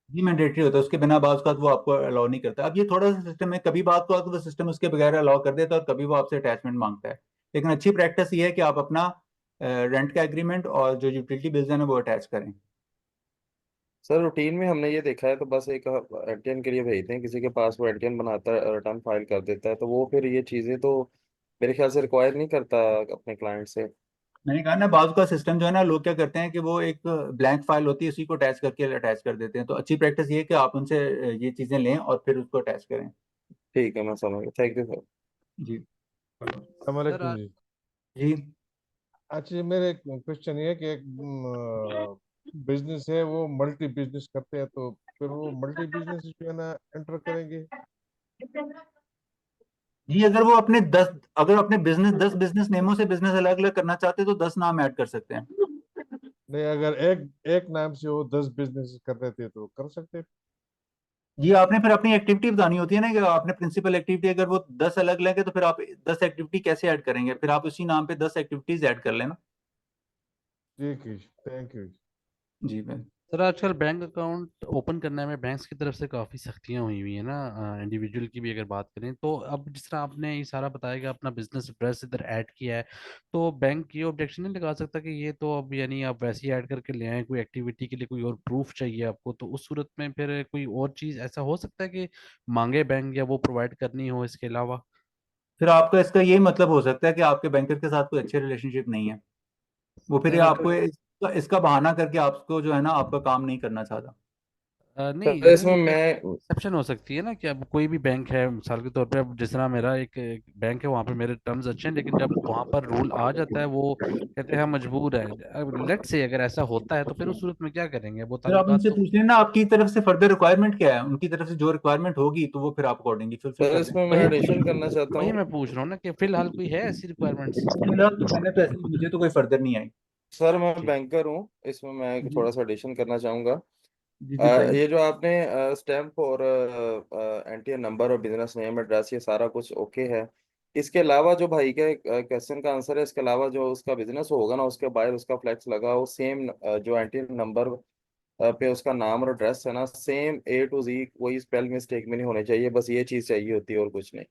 जी मैंडेटरी होता है, उसके बिना बात का वो आपको अलाउ नहीं करता। अब ये थोड़ा सा सिस्टम है, कभी बात को वो सिस्टम उसके बगैर अलाउ कर देता है, और कभी वो आपसे अटैचमेंट मांगता है। लेकिन अच्छी प्रैक्टिस ये है कि आप अपना रेंट का एग्रीमेंट और जो यूटिलिटी बिल्स हैं ना वो अटैच करें। सर रूटीन में हमने ये देखा है, तो बस एक एनटीएन के लिए भेजते हैं किसी के पास, वो एनटीएन बनाता है, रिटर्न फाइल कर देता है, तो वो फिर ये चीज़ें तो मेरे ख्याल से रिक्वायर नहीं करता अपने क्लाइंट से। मैंने कहा ना, बाजू का सिस्टम जो है ना, लोग क्या करते हैं कि वो एक ब्लैंक फाइल होती है उसी को अटैच करके अटैच कर देते हैं। तो अच्छी प्रैक्टिस ये है कि आप उनसे ये चीजें लें और फिर उसको अटैच करें। ठीक है, मैं समझ गया, थैंक यू सर। जी अस्सलाम वालेकुम जी। जी। अच्छा जी, मेरे एक क्वेश्चन ये है कि एक बिजनेस है, वो मल्टी बिजनेस करते हैं, तो फिर वो मल्टी बिजनेस जो है ना एंटर करेंगे? जी, अगर वो अगर अपने 10 बिजनेस नेमों से बिजनेस अलग अलग करना चाहते हैं तो 10 नाम ऐड कर सकते हैं। नहीं, अगर एक एक नाम से वो 10 बिजनेस कर रहे थे तो कर सकते हैं? जी, आपने फिर अपनी एक्टिविटी बतानी होती है ना, कि आपने प्रिंसिपल एक्टिविटी अगर वो 10 अलग अलग है तो फिर आप 10 एक्टिविटी कैसे ऐड करेंगे? फिर आप उसी नाम पे 10 एक्टिविटीज ऐड कर लेना। ठीक है, थैंक यू। जी मैम। सर आजकल बैंक अकाउंट ओपन करने में बैंक्स की तरफ से काफ़ी सख्तियां हुई हुई है ना, इंडिविजुअल की भी अगर बात करें तो। अब जिस तरह आपने ये सारा बताया कि अपना बिजनेस एड्रेस इधर ऐड किया है, तो बैंक ये ऑब्जेक्शन नहीं लगा सकता कि ये तो अब यानी आप वैसे ही ऐड करके ले आए, कोई एक्टिविटी के लिए कोई और प्रूफ चाहिए आपको, तो उस सूरत में फिर कोई और चीज़ ऐसा हो सकता है कि मांगे बैंक या वो प्रोवाइड करनी हो इसके अलावा? फिर आपका इसका यही मतलब हो सकता है कि आपके बैंकर के साथ कोई अच्छे रिलेशनशिप नहीं है। वो फिर ये नहीं आपको इसका बहाना करके आपको जो है ना आपका काम नहीं करना चाहता। नहीं सर यानी इसमें एक मैं एक्सेप्शन हो सकती है ना कि अब कोई भी बैंक है, मिसाल के तौर पे अब जिस तरह मेरा एक बैंक है, वहाँ पे मेरे टर्म्स अच्छे हैं, लेकिन जब वहाँ पर रूल आ जाता है वो कहते हैं हम मजबूर है। अब लेट से अगर ऐसा होता है तो फिर उस सूरत में क्या करेंगे? वो फिर आप ताल्लुकात उनसे तो पूछ लेना आपकी तरफ से फर्दर रिक्वायरमेंट क्या है, उनकी तरफ से जो रिक्वायरमेंट होगी तो वो फिर आप अकॉर्डिंगली फुलफिल सर कर दें। इसमें मैं वही एडिशन करना चाहता वही हूँ। मैं पूछ रहा हूँ ना कि फिलहाल कोई है ऐसी रिक्वायरमेंट्स? फिलहाल तो मैंने तो ऐसे मुझे तो कोई फर्दर नहीं आई। सर मैं ठीक। बैंकर हूँ, इसमें मैं एक जी थोड़ा सा एडिशन करना चाहूँगा। जी जी बताइए। ये जो आपने स्टैम्प और एनटीएन नंबर और बिजनेस नेम एड्रेस ये सारा कुछ ओके है। इसके अलावा जो भाई के क्वेश्चन का आंसर है, इसके अलावा जो उसका बिजनेस होगा ना, उसके बाहर उसका फ्लैक्स लगा हो सेम, जो एनटीएन नंबर पे उसका नाम और एड्रेस है ना, सेम ए टू जी, कोई स्पेल मिस्टेक में नहीं होने चाहिए, बस ये चीज़ चाहिए होती है और कुछ नहीं।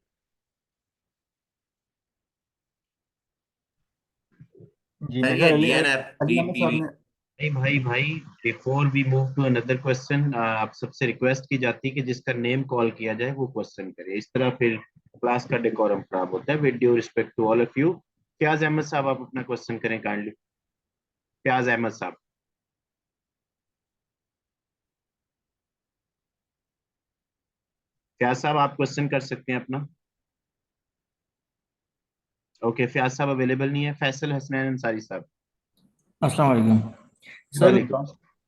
जी सर मेरे ये ख्याल डीएनएफ अली अहमद साहब ने। नहीं भाई भाई, before we move to another question, आप सबसे रिक्वेस्ट की जाती है कि जिसका नेम कॉल किया जाए वो क्वेश्चन करे। इस तरह फिर क्लास का डेकोरम खराब होता है। With due respect to all of you, Fayaz Ahmed साहब आप अपना क्वेश्चन करें काइंडली। फयाज अहमद साहब। फयाज साहब आप क्वेश्चन कर सकते हैं अपना। ओके, फयाज साहब अवेलेबल नहीं है। फैसल हसनैन अंसारी साहब। अस्सलाम वालेकुम सर। वालेकुम।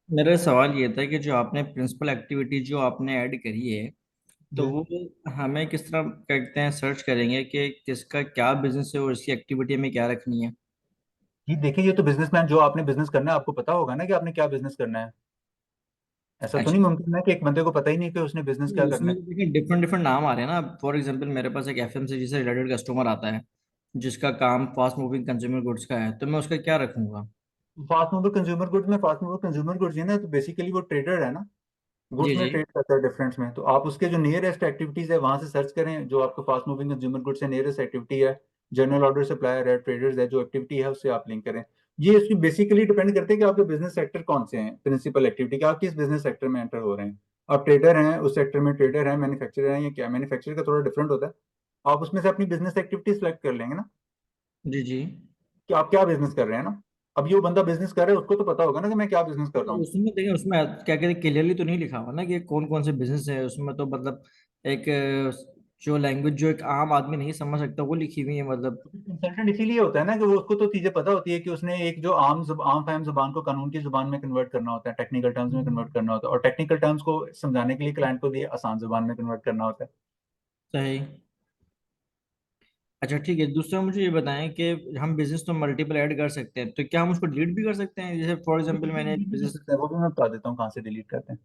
मेरा सवाल ये था कि जो आपने प्रिंसिपल एक्टिविटी जो आपने ऐड करी है, तो जी वो हमें किस तरह करते हैं, सर्च करेंगे कि किसका क्या बिजनेस है और इसकी एक्टिविटी में क्या रखनी है? जी देखिए, ये तो बिजनेसमैन जो आपने बिजनेस करना है आपको पता होगा ना कि आपने क्या बिजनेस करना है। ऐसा तो नहीं अच्छा, मुमकिन है कि एक बंदे को पता ही नहीं कि उसने बिजनेस क्या करना उसमें है। तो देखिए डिफरेंट डिफरेंट नाम आ रहे हैं ना। फॉर एग्जांपल मेरे पास एक एफएमसीजी से रिलेटेड कस्टमर आता है जिसका काम फास्ट मूविंग कंज्यूमर गुड्स का है, तो मैं उसका क्या रखूंगा? फास्ट मूवर कंज्यूमर गुड्स है ना, तो बेसिकली वो ट्रेडर है ना, जी गुड्स में जी। ट्रेड करता है डिफरेंस में। तो आप उसके जो नियरेस्ट एक्टिविटीज है वहां से सर्च करें, जो आपको फास्ट मूविंग कंज्यूमर गुड्स से नियरेस्ट एक्टिविटी है, जनरल ऑर्डर सप्लायर है, ट्रेडर्स है, जो एक्टिविटी है उससे आप लिंक करें। ये इसकी बेसिकली डिपेंड करते हैं कि आपके बिजनेस सेक्टर कौन से हैं, प्रिंसिपल एक्टिविटी का आप किस बिजनेस सेक्टर में एंटर हो रहे हैं। आप ट्रेडर हैं, उस सेक्टर में ट्रेडर हैं, मैन्युफैक्चरर हैं, या क्या मैन्युफैक्चरर का थोड़ा डिफरेंट होता है। आप उसमें से अपनी बिजनेस एक्टिविटी सेलेक्ट कर लेंगे ना, जी जी। कि आप क्या बिजनेस कर रहे हैं ना। अब ये बंदा बिजनेस कर रहा है, उसको तो पता होगा ना कि मैं क्या बिजनेस कर रहा हूँ। उसमें देखिए, उसमें क्या कहते हैं, क्लियरली तो नहीं लिखा हुआ ना कि कौन कौन से बिजनेस है उसमें, तो मतलब एक जो लैंग्वेज जो एक आम आदमी नहीं समझ सकता वो लिखी हुई है मतलब। कंसल्टेंट इसीलिए होता है ना कि वो उसको तो चीजें पता होती है कि उसने एक जो आम फाहम जुबान को कानून की जुबान में कन्वर्ट करना होता है, टेक्निकल टर्म्स में कन्वर्ट करना होता है, और टेक्निकल टर्म्स को समझाने के लिए क्लाइंट को भी आसान जुबान में कन्वर्ट करना होता है। सही। अच्छा ठीक है, दूसरा मुझे ये बताएं कि हम बिजनेस तो मल्टीपल ऐड कर सकते हैं, तो क्या हम उसको डिलीट भी कर सकते हैं? जैसे फॉर एग्जांपल मैंने एक डिलीट भी कर बिजनेस। सकते हैं, वो भी मैं बता देता हूँ कहाँ से डिलीट करते हैं,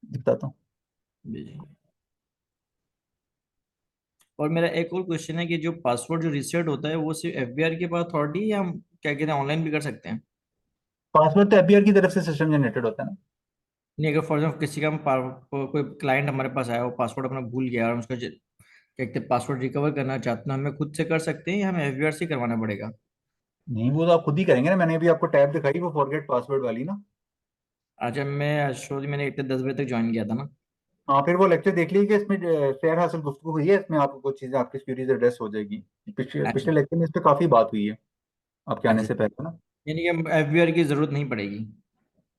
बताता हूँ। और मेरा एक और क्वेश्चन है कि जो पासवर्ड जो रीसेट होता है वो सिर्फ एफबीआर के पास अथॉरिटी है, या हम क्या कहते हैं ऑनलाइन भी कर सकते हैं? पासवर्ड तो एफबीआर की तरफ से सिस्टम जनरेटेड होता है ना। नहीं, अगर फॉर एग्जाम्पल किसी का कोई क्लाइंट हमारे पास आया, वो पासवर्ड अपना भूल गया और हम उसका क्या कहते हैं पासवर्ड रिकवर करना चाहते हैं, हमें खुद से कर सकते हैं या हमें एफबीआर से करवाना पड़ेगा? नहीं, वो तो आप खुद ही करेंगे ना, मैंने अभी आपको टैब दिखाई वो फॉरगेट पासवर्ड वाली ना। अच्छा, मैं श्योर मैंने 10 बजे तक ज्वाइन किया था ना। हाँ, फिर वो लेक्चर देख लीजिए, इसमें फेयर हासिल गुफ्तगू हुई है, इसमें आपको कुछ चीजें आपकी क्यूरीज एड्रेस हो जाएगी। पिछले अच्छा। पिछले लेक्चर में इस पे काफी बात हुई है आपके आने अच्छा। से पहले ना। यानी कि एफबीआर की जरूरत नहीं पड़ेगी।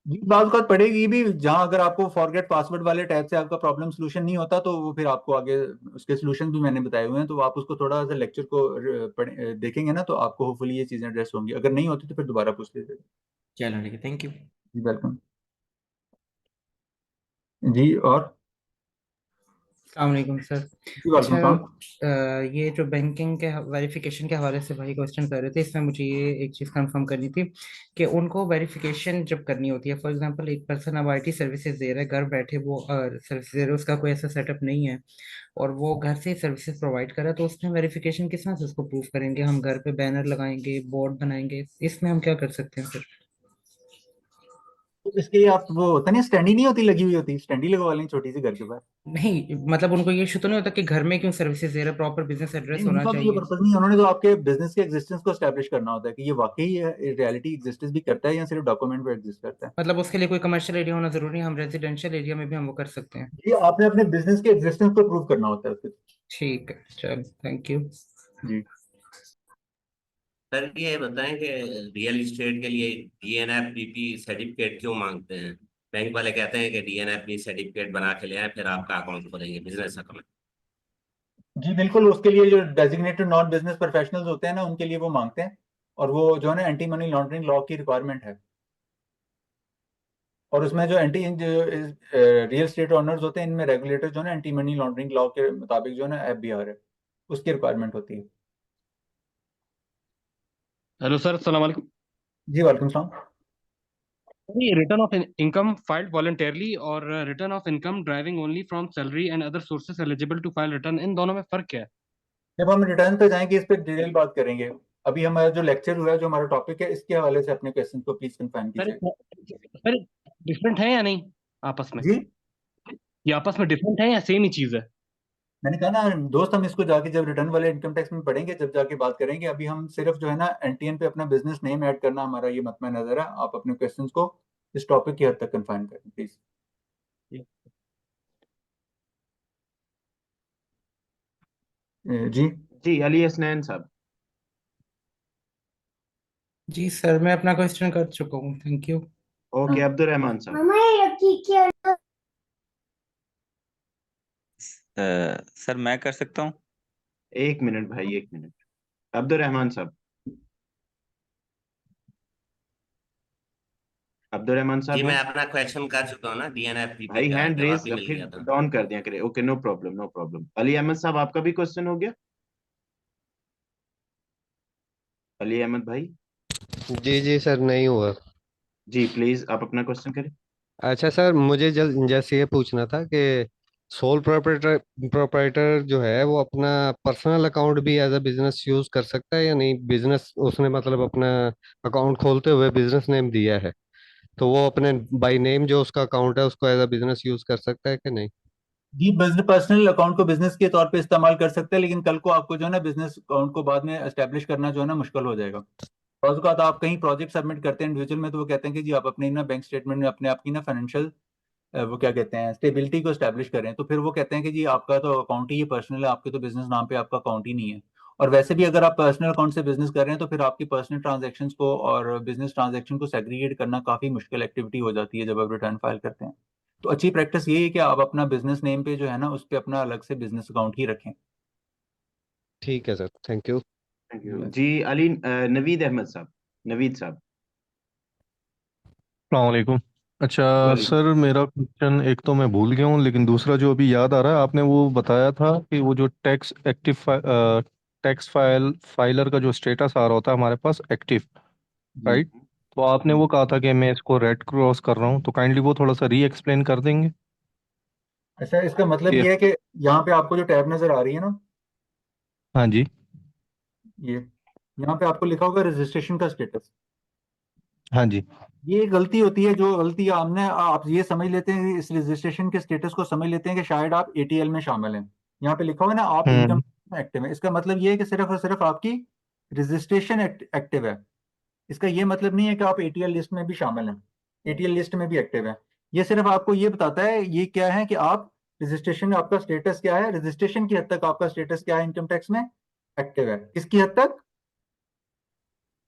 जी बात बात पड़ेगी भी, जहां अगर आपको फॉरगेट पासवर्ड वाले टैब से आपका प्रॉब्लम सोल्यूशन नहीं होता तो वो फिर आपको आगे उसके सोल्यूशन भी मैंने बताए हुए हैं, तो आप उसको थोड़ा सा लेक्चर को देखेंगे ना तो आपको होपफुली ये चीजें एड्रेस होंगी। अगर नहीं होती तो फिर दोबारा पूछ लीजिएगा। चलो ठीक है, थैंक यू। जी वेलकम। जी और अस्सलामुअलैकुम सर। जी वालेकुम अच्छा, सलाम। ये जो बैंकिंग के वेरिफिकेशन के हवाले से भाई क्वेश्चन कर रहे थे, इसमें मुझे ये एक चीज़ कंफर्म करनी थी कि उनको वेरिफिकेशन जब करनी होती है, फॉर एग्जांपल एक पर्सन अब आईटी सर्विसेज दे रहा है, घर बैठे वो सर्विस दे रहा है, उसका कोई ऐसा सेटअप नहीं है और वो घर से सर्विसेज प्रोवाइड कर रहा है, तो उसमें वेरिफिकेशन किस तरह से उसको प्रूफ करेंगे? हम घर पे बैनर लगाएंगे, बोर्ड बनाएंगे, इसमें हम क्या कर सकते हैं सर? तो इसके लिए आप वो होता नहीं, स्टैंडी नहीं होती लगी हुई होती, स्टैंडी लगवा लें छोटी सी घर के पास। नहीं मतलब उनको ये इशू तो नहीं होता कि घर में क्यों सर्विसेज दे रहा है, प्रॉपर बिजनेस एड्रेस नहीं होना उनका तो ये चाहिए। पर्पज नहीं है, उन्होंने तो आपके बिजनेस के एग्जिस्टेंस को एस्टैब्लिश करना होता है कि ये वाकई रियलिटी एग्जिस्टेंस भी करता है या सिर्फ डॉक्यूमेंट पे एग्जिस्ट करता है। मतलब उसके लिए कोई कमर्शियल एरिया होना जरूरी है? हम रेजिडेंशियल एरिया में भी हम वो कर सकते हैं? ये आपने अपने बिजनेस के एग्जिस्टेंस को प्रूव करना होता है उसके। ठीक है, चलो थैंक यू। जी सर ये बताएं कि रियल एस्टेट के लिए डीएनएफबीपी सर्टिफिकेट क्यों मांगते हैं? बैंक वाले कहते हैं कि डीएनएफबी सर्टिफिकेट बना के ले आए फिर आपका अकाउंट खोलेंगे, बिजनेस अकाउंट। जी बिल्कुल, उसके लिए जो डेजिग्नेटेड नॉन बिजनेस प्रोफेशनल्स होते हैं ना उनके लिए वो मांगते हैं, और वो जो है ना एंटी मनी लॉन्ड्रिंग लॉ की रिक्वायरमेंट है। और उसमें जो रियल एस्टेट ओनर्स होते हैं इनमें रेगुलेटर जो है ना एंटी मनी लॉन्ड्रिंग लॉ के मुताबिक जो है ना एफबीआर है, उसकी रिक्वायरमेंट होती है। हेलो सर, अस्सलाम वालेकुम। जी वालेकुम सलाम। ये return of income filed voluntarily और return of income driving only from salary and other sources eligible to file return, इन दोनों में फर्क क्या है? जब हम रिटर्न पे जाएंगे इस पर डिटेल बात करेंगे। अभी हमारा जो लेक्चर हुआ है, जो हमारा टॉपिक है, इसके हवाले से अपने क्वेश्चन को प्लीज कंफाइन सर कीजिए। सर डिफरेंट है या नहीं आपस में? जी ये आपस में डिफरेंट है या सेम ही चीज है? मैंने कहा ना दोस्त, हम इसको जाके जब रिटर्न वाले इनकम टैक्स में पढ़ेंगे जब जाके बात करेंगे। अभी हम सिर्फ जो है ना एनटीएन पे अपना बिजनेस नेम ऐड करना हमारा ये मतम नजर है। आप अपने क्वेश्चंस को इस टॉपिक की हद तक कंफाइन करें प्लीज। जी जी अली हसनैन साहब। जी सर, मैं अपना क्वेश्चन कर चुका हूँ, thank you. Okay Abdul Rahman साहब। सर मैं कर सकता हूँ? एक मिनट भाई, एक मिनट। अब्दुल रहमान साहब, अब्दुल रहमान साहब जी मैं हैं? अपना क्वेश्चन कर चुका हूँ ना, डीएनएफबीपी भाई का हैंड जवाब रेज भी मिल फिर गया था। डाउन कर दिया करे। Okay no problem, no problem. Ali Ahmed साहब आपका भी क्वेश्चन हो गया? अली अहमद भाई। जी जी सर, नहीं हुआ। जी प्लीज आप अपना क्वेश्चन करें। अच्छा सर, मुझे जैसे ये पूछना था कि सोल प्रोप्राइटर प्रोप्राइटर जो है वो अपना पर्सनल अकाउंट भी एज अ बिजनेस यूज कर सकता है या नहीं? बिजनेस उसने मतलब अपना अकाउंट खोलते हुए बिजनेस नेम दिया है, तो वो अपने बाय नेम जो उसका अकाउंट है उसको एज अ बिजनेस यूज कर सकता है कि नहीं? जी बिजनेस पर्सनल अकाउंट को बिजनेस के तौर पे इस्तेमाल कर सकते हैं, लेकिन कल को आपको जो है ना बिजनेस अकाउंट को बाद में एस्टेब्लिश करना जो है ना मुश्किल हो जाएगा। और उसके बाद आप कहीं प्रोजेक्ट सबमिट करते हैं इंडिविजुअल में, तो वो कहते हैं कि जी आप अपने ना बैंक स्टेटमेंट में अपने आप की ना फाइनेंशियल वो क्या कहते हैं स्टेबिलिटी को स्टैब्लिश करें, तो फिर वो कहते हैं कि जी आपका तो अकाउंट ही ये पर्सनल है, आपके तो बिजनेस नाम पे आपका अकाउंट ही नहीं है। और वैसे भी अगर आप पर्सनल अकाउंट से बिजनेस कर रहे हैं तो फिर आपकी पर्सनल ट्रांजैक्शंस को और बिजनेस ट्रांजैक्शन को सेग्रीगेट करना काफी मुश्किल एक्टिविटी हो जाती है जब आप रिटर्न फाइल करते हैं। तो अच्छी प्रैक्टिस यही है कि आप अपना बिजनेस नेम पे जो है ना उस पर अपना अलग से बिजनेस अकाउंट ही रखें। ठीक है sir, thank you. Thank you जी। अली नवीद अहमद साहब, नवीद साहब। अलैक्म। अच्छा वालेकुम। सर, मेरा क्वेश्चन एक तो मैं भूल गया हूँ, लेकिन दूसरा जो अभी याद आ रहा है, आपने वो बताया था कि वो जो टैक्स फाइलर का जो स्टेटस आ रहा होता है हमारे पास एक्टिव, राइट? तो आपने वो कहा था कि मैं इसको रेड क्रॉस कर रहा हूँ, तो काइंडली वो थोड़ा सा री एक्सप्लेन कर देंगे? अच्छा, इसका मतलब ये ये है कि यहाँ पे आपको जो टैब नजर आ रही है ना, हाँ जी। ये यहाँ पे आपको लिखा होगा रजिस्ट्रेशन का स्टेटस। हाँ जी। ये गलती होती है, जो गलती हमने आप ये समझ लेते हैं, इस रजिस्ट्रेशन के स्टेटस को समझ लेते हैं कि शायद आप एटीएल में शामिल हैं। यहाँ पे लिखा हुआ है ना आप इनकम में एक्टिव है, इसका मतलब ये है कि सिर्फ और सिर्फ आपकी रजिस्ट्रेशन एक्टिव है। इसका ये मतलब नहीं है कि आप एटीएल लिस्ट में भी शामिल हैं, एटीएल लिस्ट में भी एक्टिव है। ये सिर्फ आपको ये बताता है ये क्या है कि आप रजिस्ट्रेशन, आपका स्टेटस क्या है, रजिस्ट्रेशन की हद तक आपका स्टेटस क्या है इनकम टैक्स में, एक्टिव है। किसकी हद तक,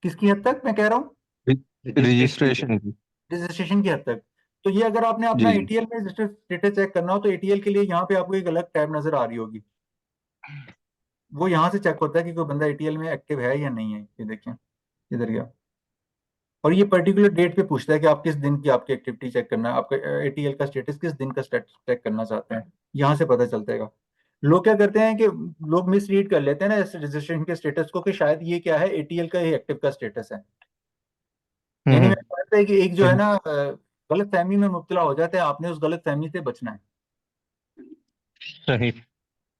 किसकी हद तक मैं कह रहा हूँ? रजिस्ट्रेशन की। रजिस्ट्रेशन की हद तक। तो ये अगर आपने अपना जी जी एटीएल में स्टेटस चेक करना हो तो एटीएल के लिए यहाँ पे आपको एक अलग टैब नजर आ रही होगी, वो यहाँ से चेक होता है कि कोई बंदा एटीएल में एक्टिव है या नहीं है। ये देखिए इधर गया, और ये पर्टिकुलर डेट पे पूछता है कि आप किस दिन की आपकी एक्टिविटी चेक करना है, आपका एटीएल का स्टेटस किस दिन का चेक करना चाहते हैं, यहाँ से पता चलता है। लोग क्या करते हैं कि लोग मिसरीड कर लेते हैं ना इस रजिस्ट्रेशन के स्टेटस को कि शायद ये क्या है, एटीएल का ही एक्टिव का स्टेटस है। यानी मेरा कहता है कि एक जो है ना गलत फहमी में मुब्तला हो जाते हैं, आपने उस गलत फहमी से बचना है। सही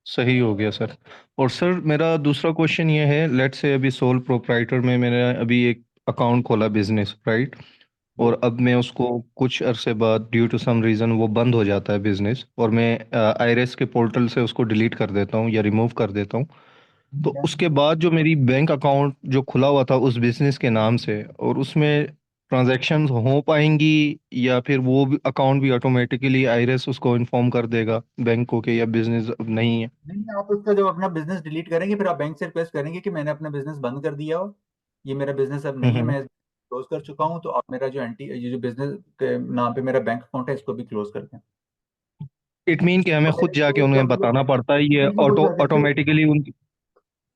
सही हो गया सर। और सर मेरा दूसरा क्वेश्चन ये है, लेट्स से अभी सोल प्रोप्राइटर में मैंने अभी एक अकाउंट खोला बिजनेस, राइट, और अब मैं उसको कुछ अरसे बाद ड्यू टू सम रीज़न वो बंद हो जाता है बिजनेस, और मैं आईरेस के पोर्टल से उसको डिलीट कर देता हूँ या रिमूव कर देता हूँ, तो उसके बाद जो मेरी बैंक अकाउंट जो खुला हुआ था उस बिजनेस के नाम से, और उसमें ट्रांजैक्शंस हो पाएंगी, या फिर वो भी अकाउंट भी ऑटोमेटिकली आईरेस उसको इन्फॉर्म कर देगा बैंक को कि यह बिजनेस अब नहीं है? नहीं, आप उसका जब अपना बिजनेस डिलीट करेंगे फिर आप बैंक से रिक्वेस्ट करेंगे कि मैंने अपना बिजनेस बंद कर दिया हो, ये मेरा बिजनेस अब नहीं है, मैं क्लोज कर चुका हूँ, तो आप मेरा जो ये जो बिजनेस के नाम पे मेरा बैंक अकाउंट है इसको भी क्लोज कर दें। इट मीन कि हमें खुद जाके उन्हें बताना पड़ता है, ये ऑटोमेटिकली उनकी?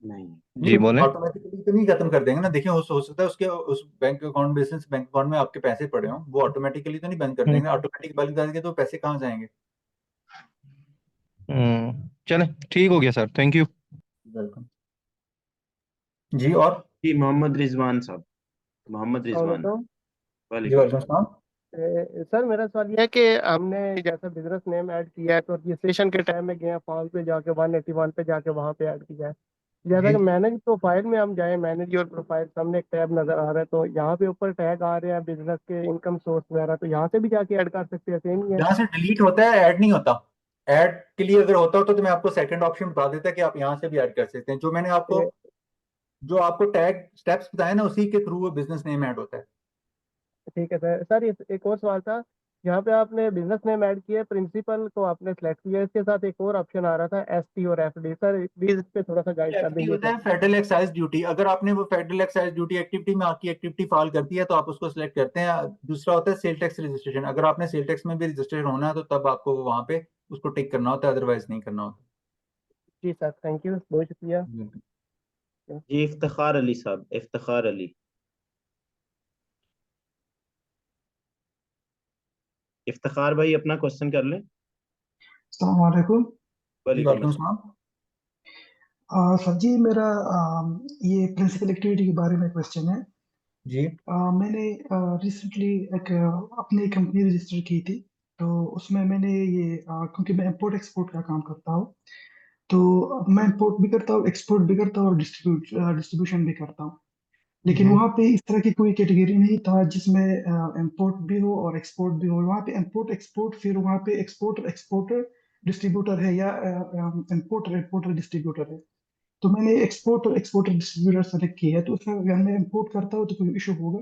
नहीं जी बोले। ऑटोमेटिकली तो नहीं खत्म कर देंगे ना। देखिए हो सकता है उसके उस bank account business bank account में आपके पैसे पड़े हों, वो ऑटोमेटिकली तो नहीं बंद कर देंगे। ऑटोमेटिक बंद कर देंगे तो पैसे कहाँ जाएंगे? चले, ठीक हो गया सर, थैंक यू। वेलकम जी। और जी मोहम्मद रिजवान साहब, मोहम्मद रिजवान। वालेकुम। जी वालेकुम वालेकुम सलाम। सर मेरा सवाल यह है कि हमने जैसा बिजनेस नेम ऐड किया है तो रजिस्ट्रेशन के टाइम में गए फॉर्म पे जाके 181 पे जाके वहाँ पे ऐड किया है। जैसा कि मैनेज प्रोफाइल में हम जाए, मैनेज योर प्रोफाइल, सामने एक टैब नजर आ रहा है, तो यहाँ पे ऊपर टैग आ रहे हैं बिजनेस के इनकम सोर्स वगैरह, तो यहाँ से भी जाके ऐड कर सकते हैं, सेम ही है? यहाँ से डिलीट होता है, ऐड नहीं होता। ऐड के लिए अगर होता तो मैं आपको सेकंड ऑप्शन बता देता कि आप यहाँ से भी ऐड कर सकते हैं। जो आपको टैग स्टेप्स बताए ना उसी के थ्रू वो बिजनेस नेम ऐड होता है। ठीक है सर। सर एक और सवाल था, यहाँ पे आपने बिजनेस नेम ऐड किया, प्रिंसिपल को आपने सेलेक्ट किया, इसके साथ एक और ऑप्शन आ रहा था एसटी और एफडी, सर प्लीज इस पे थोड़ा सा गाइड कर एफडी देंगे होता है क्या? Federal excise duty. अगर आपने वो फेडरल एक्साइज ड्यूटी एक्टिविटी में आपकी एक्टिविटी फाइल कर दी है तो आप उसको सिलेक्ट करते हैं। दूसरा होता है सेल टैक्स रजिस्ट्रेशन। अगर आपने सेल टैक्स में भी रजिस्ट्रेशन होना है तो तब आपको वहाँ पे उसको टिक करना होता है, अदरवाइज नहीं करना होता। जी सर, थैंक यू, बहुत शुक्रिया। जी इफ्तिखार अली साहब, इफ्तिखार अली। इफ्तिखार भाई अपना क्वेश्चन कर लें। अस्सलाम वालेकुम। वालेकुम वालेकुम अस्सलाम। सलाम। सर जी मेरा ये प्रिंसिपल एक्टिविटी के बारे में क्वेश्चन है जी। मैंने रिसेंटली एक अपनी कंपनी रजिस्टर की थी, तो उसमें मैंने ये क्योंकि मैं इंपोर्ट एक्सपोर्ट का काम करता हूँ, तो मैं इंपोर्ट भी करता हूँ, एक्सपोर्ट भी करता हूँ और डिस्ट्रीब्यूशन भी करता हूँ। लेकिन वहाँ पे इस तरह की कोई कैटेगरी नहीं था जिसमें इंपोर्ट भी हो और एक्सपोर्ट भी हो। वहाँ पे इंपोर्ट एक्सपोर्ट, फिर वहाँ पे एक्सपोर्टर एक्सपोर्टर डिस्ट्रीब्यूटर है, या इंपोर्टर इंपोर्टर डिस्ट्रीब्यूटर है। तो मैंने एक्सपोर्ट एक्सपोर्टर डिस्ट्रीब्यूटर सेलेक्ट किया है, तो उसमें अगर मैं इंपोर्ट करता हूँ तो कोई इशू होगा?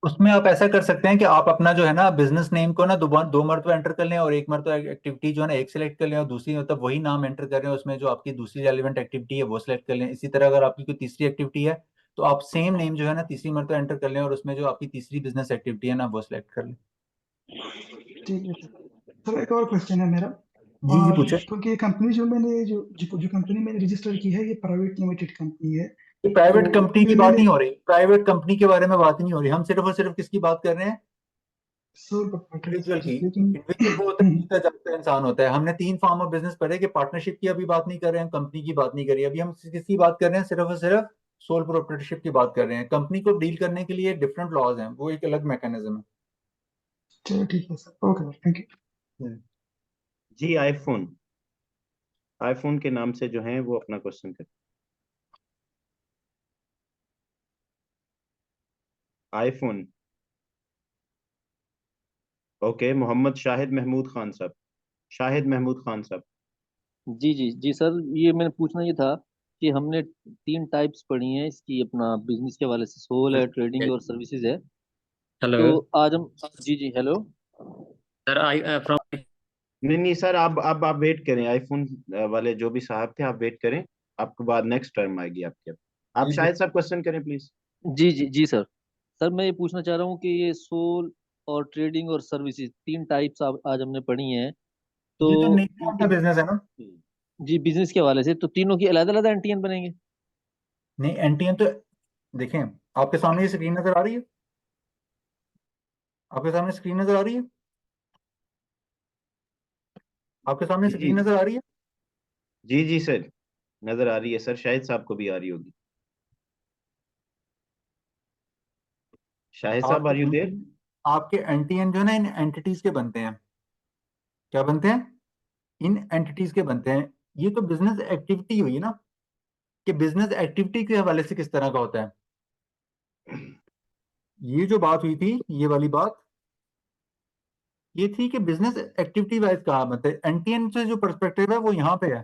उसमें आप ऐसा कर सकते हैं कि आप अपना जो है ना बिजनेस नेम को ना दो मरतबा एंटर कर लें, और एक मरतबा एक्टिविटी जो है ना एक सिलेक्ट कर लें, और दूसरी मतलब वही नाम एंटर कर रहे हैं उसमें जो आपकी दूसरी रेलिवेंट एक्टिविटी है वो सिलेक्ट कर लें। इसी तरह अगर आपकी कोई तीसरी एक्टिविटी है तो आप सेम नेम जो है ना तीसरी मरतबा एंटर कर लें, और उसमें जो आपकी तीसरी बिजनेस एक्टिविटी है ना वो सिलेक्ट कर लें। ठीक है सर। एक और क्वेश्चन है मेरा। जी पूछे। क्योंकि कंपनी जो मैंने जो कंपनी मैंने रजिस्टर की है ये प्राइवेट लिमिटेड कंपनी है, प्राइवेट तो कंपनी की इसमें बात मैंने नहीं हो रही, प्राइवेट कंपनी के बारे में बात नहीं हो रही, हम सिर्फ और सिर्फ किसकी बात कर रहे हैं? सोल प्रोप्राइटर इंडिविजुअल की। लेकिन इंडिविजुअल वो होता है जिसका जागता इंसान होता है। हमने 3 फॉर्म ऑफ बिजनेस पढ़े कि पार्टनरशिप की अभी बात नहीं कर रहे हैं, कंपनी की बात नहीं करी, अभी हम किसकी बात कर रहे हैं? सिर्फ और सिर्फ सोल प्रोप्राइटरशिप की बात कर रहे हैं। कंपनी को डील करने के लिए डिफरेंट लॉज हैं, वो एक अलग मैकेनिज्म है। चलो ठीक है सर, ओके थैंक यू। जी आईफोन, आईफोन के नाम से जो है वो अपना क्वेश्चन करें। आईफोन। ओके, मोहम्मद शाहिद महमूद खान साहब, शाहिद महमूद खान साहब। जी जी जी सर, ये मैंने पूछना ये था कि हमने 3 टाइप्स पढ़ी हैं इसकी, अपना बिजनेस के हवाले से, सोल है, ट्रेडिंग और सर्विसेज है। हेलो तो आज हम, जी जी हेलो सर, आई फ्रॉम नहीं नहीं सर, आप वेट करें, आईफोन वाले जो भी साहब थे आप वेट करें, आपके बाद नेक्स्ट टर्म आएगी आपके। आप जी शायद साहब क्वेश्चन करें प्लीज। जी जी जी सर। सर मैं ये पूछना चाह रहा हूँ कि ये सोल और ट्रेडिंग और सर्विसेज 3 टाइप्स आज हमने पढ़ी हैं, तो ये तो नेचर ऑफ द इनके बिजनेस है ना। जी बिजनेस के हवाले से तो तीनों की अलग अलग एंटीएन बनेंगे। नहीं, एनटीएन तो देखें, आपके सामने ये स्क्रीन नजर आ रही है, आपके सामने स्क्रीन नजर आ रही है, आपके सामने जी स्क्रीन नजर आ रही है। जी जी सर, नजर आ रही है सर, शाहिद साहब को भी आ रही होगी। शाहिद साहब, आर यू देयर? आपके एनटीएन जो है ना इन एंटिटीज के बनते हैं। क्या बनते हैं? इन एंटिटीज के बनते हैं। ये तो बिजनेस एक्टिविटी हुई ना, कि बिजनेस एक्टिविटी के हवाले से किस तरह का होता है। ये जो बात हुई थी, ये वाली बात ये थी कि बिजनेस एक्टिविटी वाइज कहा, मतलब एनटीएन से जो पर्सपेक्टिव है वो यहाँ पे है।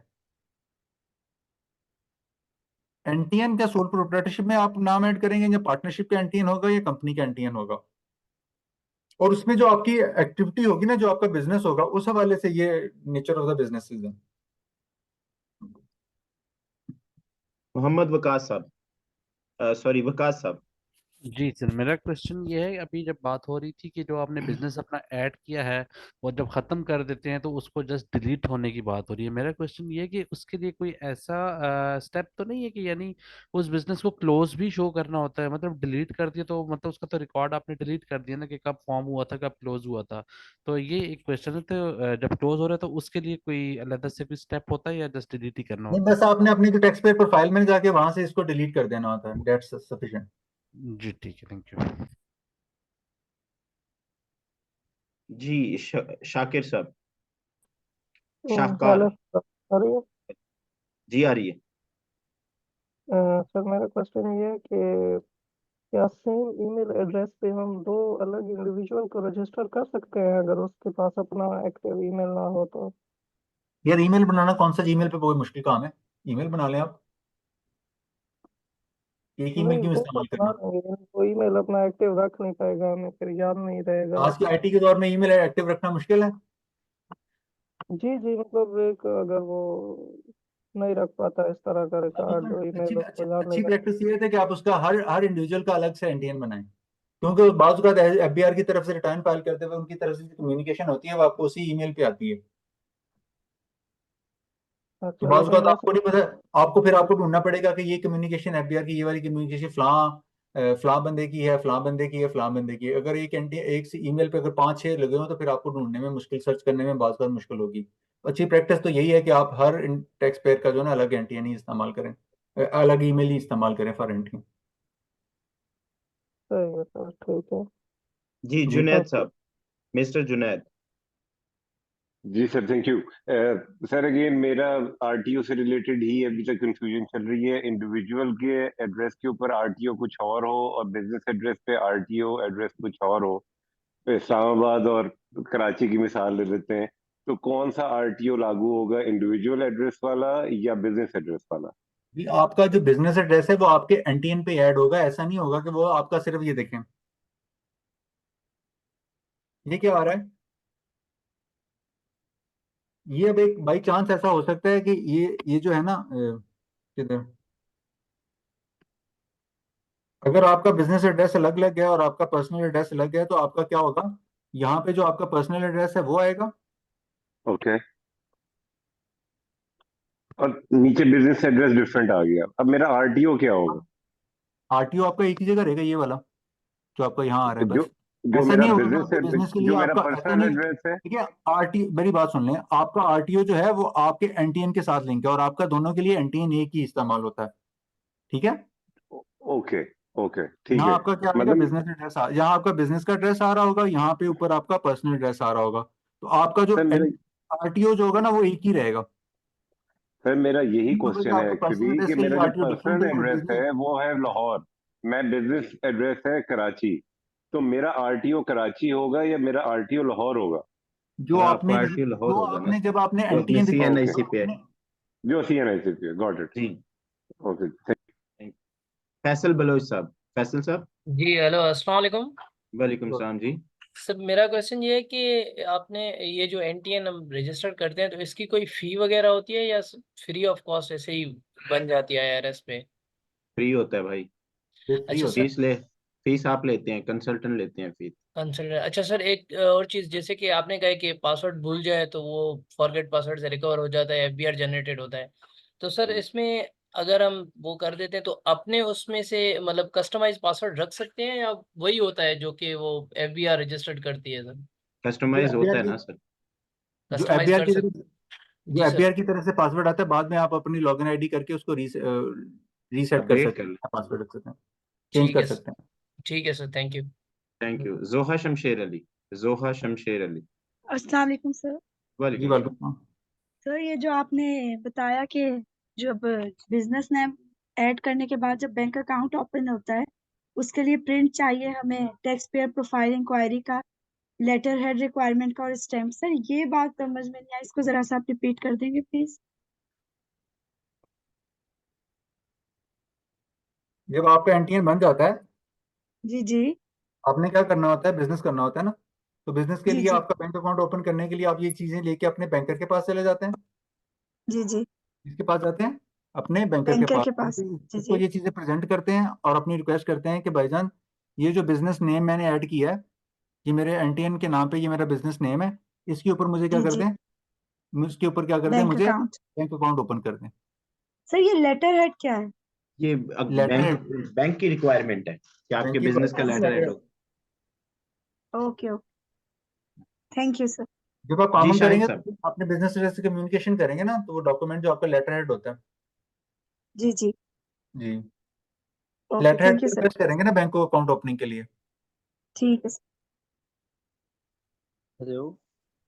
एनटीएन का सोल प्रोप्राइटरशिप में आप नाम ऐड करेंगे, या पार्टनरशिप का एनटीएन होगा या कंपनी का एनटीएन होगा, और उसमें जो आपकी एक्टिविटी होगी ना, जो आपका बिजनेस होगा, उस हवाले से ये नेचर ऑफ द बिजनेस है। मोहम्मद वकास साहब, सॉरी वकास साहब। जी सर, मेरा क्वेश्चन ये है, अभी जब बात हो रही थी कि जो आपने बिजनेस अपना ऐड किया है और जब खत्म कर देते हैं तो उसको जस्ट डिलीट होने की बात हो रही है। मेरा क्वेश्चन ये है कि उसके लिए कोई ऐसा स्टेप तो नहीं है कि यानी उस बिजनेस को क्लोज भी शो करना होता है? मतलब डिलीट कर दिया तो मतलब उसका तो रिकॉर्ड आपने डिलीट कर दिया ना, कि कब फॉर्म हुआ था, कब क्लोज हुआ था। तो ये एक क्वेश्चन है। तो जब क्लोज हो रहा है तो उसके लिए कोई अलग से कोई स्टेप होता है या जस्ट डिलीट ही करना नहीं, होता बस आपने अपनी टैक्स पेयर प्रोफाइल में जाके वहां से इसको डिलीट कर देना होता है, दैट्स सफिशिएंट। है? जी ठीक है, थैंक यू। जी शाकिर साहब, हेलो शाहकार। सर, जी आ रही है। सर मेरा क्वेश्चन ये है कि क्या सेम ईमेल एड्रेस पे हम 2 अलग इंडिविजुअल को रजिस्टर कर सकते हैं अगर उसके पास अपना एक्टिव ईमेल ना हो तो? यार ईमेल बनाना कौन सा, ईमेल पे कोई मुश्किल काम है? ईमेल बना लें आप, एक ईमेल नहीं, क्यों वो तो इस्तेमाल बना करना। लेंगे, वो ईमेल अपना एक्टिव रख नहीं पाएगा, हमें फिर याद नहीं रहेगा। आज की आईटी के दौर में ईमेल एक्टिव रखना मुश्किल है। जी जी, मतलब एक अगर वो नहीं रख पाता इस तरह का अभी रिकॉर्ड, तो अच्छी ईमेल अच्छी उसको याद नहीं अच्छी रहता। प्रैक्टिस ये है कि आप उसका हर हर इंडिविजुअल का अलग से एनटीएन बनाएं, क्योंकि बाज़ औक़ात एफबीआर की तरफ से रिटर्न फाइल करते हुए उनकी तरफ से कम्युनिकेशन होती है, वो आपको उसी ईमेल पे आती है। तो अच्छा, बाज़ लेकिन औक़ात मैं आपको नहीं पता, आपको फिर आपको ढूंढना पड़ेगा कि ये कम्युनिकेशन एफबीआर की, ये वाली कम्युनिकेशन फलां बंदे की है, फलां बंदे की है, फलां बंदे की है। अगर एक सी ईमेल पे अगर 5-6 लगे हो तो फिर आपको ढूंढने में मुश्किल, सर्च करने में बाज़ औक़ात मुश्किल होगी। अच्छी प्रैक्टिस तो यही है कि आप हर टैक्स पेयर का जो है ना अलग एनटीएन ही इस्तेमाल करें, अलग ईमेल ही इस्तेमाल करें फॉर एनटीएन। सही है सर, ठीक है जी जी जुनैद साहब, मिस्टर जुनैद। जी sir, thank you. Sir again मेरा आरटीओ से रिलेटेड ही अभी तक कंफ्यूजन चल रही है। इंडिविजुअल के एड्रेस के ऊपर आरटीओ कुछ और हो और बिजनेस एड्रेस पे आरटीओ एड्रेस कुछ और हो। तो इस्लामाबाद और कराची की मिसाल ले लेते हैं, तो कौन सा आरटीओ लागू होगा, इंडिविजुअल एड्रेस वाला या बिजनेस एड्रेस वाला? जी, आपका जो बिजनेस एड्रेस है वो आपके एनटीएन पे ऐड होगा, ऐसा नहीं होगा कि वो आपका सिर्फ, ये देखें ये क्या आ रहा है। ये अब एक बाई चांस ऐसा हो सकता है कि ये जो है ना किधर, अगर आपका बिजनेस एड्रेस अलग लग गया और आपका पर्सनल एड्रेस अलग गया तो आपका क्या होगा, यहाँ पे जो आपका पर्सनल एड्रेस है वो आएगा, ओके, और नीचे बिजनेस एड्रेस डिफरेंट आ गया। अब मेरा आरटीओ क्या होगा? आरटीओ आपका एक ही जगह रहेगा, ये वाला जो आपका यहाँ आ रहा तो है जो बस। जो ऐसा मेरा नहीं होगा कि बिजनेस आपके बिजनेस के लिए जो मेरा आपका, ऐसा पर्सनल नहीं, एड्रेस है। ठीक है। आरटी मेरी बात सुन लें, आपका आरटीओ जो है वो आपके एनटीएन के साथ लिंक है और आपका दोनों के लिए एनटीएन एक ही इस्तेमाल होता है, ठीक है। ओके, ओके, ठीक यहाँ है। आपका क्या आएगा, मतलब बिजनेस एड्रेस, यहाँ आपका बिजनेस का एड्रेस आ रहा होगा, यहाँ पे ऊपर आपका पर्सनल एड्रेस आ रहा होगा, तो आपका जो सर मेरा आरटीओ जो होगा ना वो एक ही रहेगा। सर मेरा यही नहीं होगा कि क्वेश्चन है आपका पर्सनल एक्चुअली, एड्रेस कि के लिए मेरा जो आरटीओ डिफरेंट पर्सनल है और एड्रेस बिजनेस। है वो है लाहौर, मैं बिजनेस एड्रेस है कराची, तो मेरा आरटीओ कराची होगा या मेरा आरटीओ लाहौर होगा? जो सर आपका आपने आरटीओ लाहौर जो होगा ना, आपने जब आपने जो अपने एनटीएन दिखाया, ओके, सीएनआईसी जो पे है। आपने, जो सीएनआईसी पे, गॉट इट। जी। ओके, फैसल बलोच साहब, फैसल साहब। जी हेलो, अस्सलाम वालेकुम। वालेकुम सलाम जी। सर मेरा क्वेश्चन ये है कि आपने ये जो एनटीएन हम रजिस्टर करते हैं तो इसकी कोई फी वगैरह होती है या फ्री ऑफ कॉस्ट ऐसे ही बन जाती है आईआरएस पे? फ्री होता है भाई, फ्री अच्छा होता सर, है। फीस ले। फीस आप लेते हैं, कंसल्टेंट लेते हैं फीस। कंसल्टेंट। अच्छा सर, एक और चीज, जैसे कि आपने कहा कि पासवर्ड भूल जाए तो वो फॉरगेट पासवर्ड से रिकवर हो जाता है, एफबीआर जनरेटेड होता है, तो सर इसमें अगर हम वो कर देते हैं तो अपने उसमें से मतलब कस्टमाइज पासवर्ड रख सकते हैं, या वही होता है जो कि वो एफबीआर रजिस्टर्ड करती है सर? जो कस्टमाइज एफबीआर होता है की ना सर। जो कस्टमाइज एफबीआर कर की सकते? तरफ जो जी सर। एफबीआर की तरफ से पासवर्ड आता है, बाद में आप अपनी लॉगिन आईडी करके उसको रीसेट कर अपडेट सकते कर हैं, ले। पासवर्ड रख सकते हैं, चेंज ठीक कर है सकते हैं। ठीक है sir, thank you. Thank you. जोहा शमशेर अली। जोहा शमशेर अली। अस्सलाम वालेकुम सर। जी वालेकुम सलाम। वेलकम। सर ये जो आपने बताया कि जब बिजनेस नेम ऐड करने के बाद जब बैंक अकाउंट ओपन होता है उसके लिए प्रिंट चाहिए हमें टैक्स पेयर प्रोफाइल इंक्वायरी का, लेटर हेड रिक्वायरमेंट का और स्टैम्प। सर ये बात समझ में नहीं आई, इसको जरा सा आप रिपीट कर देंगे प्लीज? जब आपका एनटीएन बन जाता है, जी जी आपने क्या करना होता है, बिजनेस करना होता है ना, तो बिजनेस के जी लिए जी आपका बैंक अकाउंट ओपन करने के लिए आप ये चीजें लेके अपने बैंकर के पास चले जाते हैं। जी जी किसके पास जाते हैं? अपने बैंकर के बैंकर पास। के और पास। फिर जी उसको जी ये चीजें प्रेजेंट करते हैं और अपनी रिक्वेस्ट करते हैं कि भाईजान, ये जो बिजनेस नेम मैंने ऐड किया है, ये मेरे एनटीएन के नाम पे ये मेरा बिजनेस नेम है, इसके ऊपर मुझे क्या जी कर जी दें, उसके ऊपर क्या कर दें, बैंक मुझे अकाउंट। बैंक अकाउंट ओपन कर दें। सर ये लेटर हेड क्या है? ये लेटर बैंक हेड, बैंक की रिक्वायरमेंट है कि बैंक आपके की बिजनेस का अच्छा, लेटर हेड हो। Okay okay, thank you sir. जब आप जी कॉमन शाहिद करेंगे साहब। तो अपने बिजनेस से कम्युनिकेशन करेंगे ना, तो वो डॉक्यूमेंट जो आपका लेटर हेड होता है, जी जी जी, ओके, लेटर हेड थैंक पे यू सर। रिक्वेस्ट करेंगे ना बैंक को अकाउंट ओपनिंग के लिए। ठीक है सर। हेलो।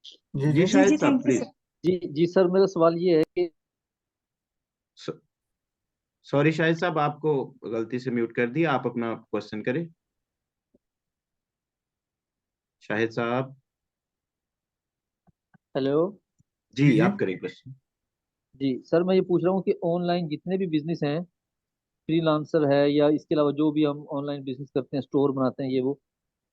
जी जी जी जी शाहिद जी साहब थैंक यू सर। प्लीज। जी सर, मेरा सवाल ये है कि सॉरी शाहिद साहब, आपको गलती से म्यूट कर दिया, आप अपना क्वेश्चन करें। शाहिद साहब। हेलो। जी जी जी आप करें क्वेश्चन। जी सर, मैं ये पूछ रहा हूँ कि ऑनलाइन जितने भी बिजनेस हैं, फ्रीलांसर है या इसके अलावा जो भी हम ऑनलाइन बिजनेस करते हैं, स्टोर बनाते हैं, ये वो,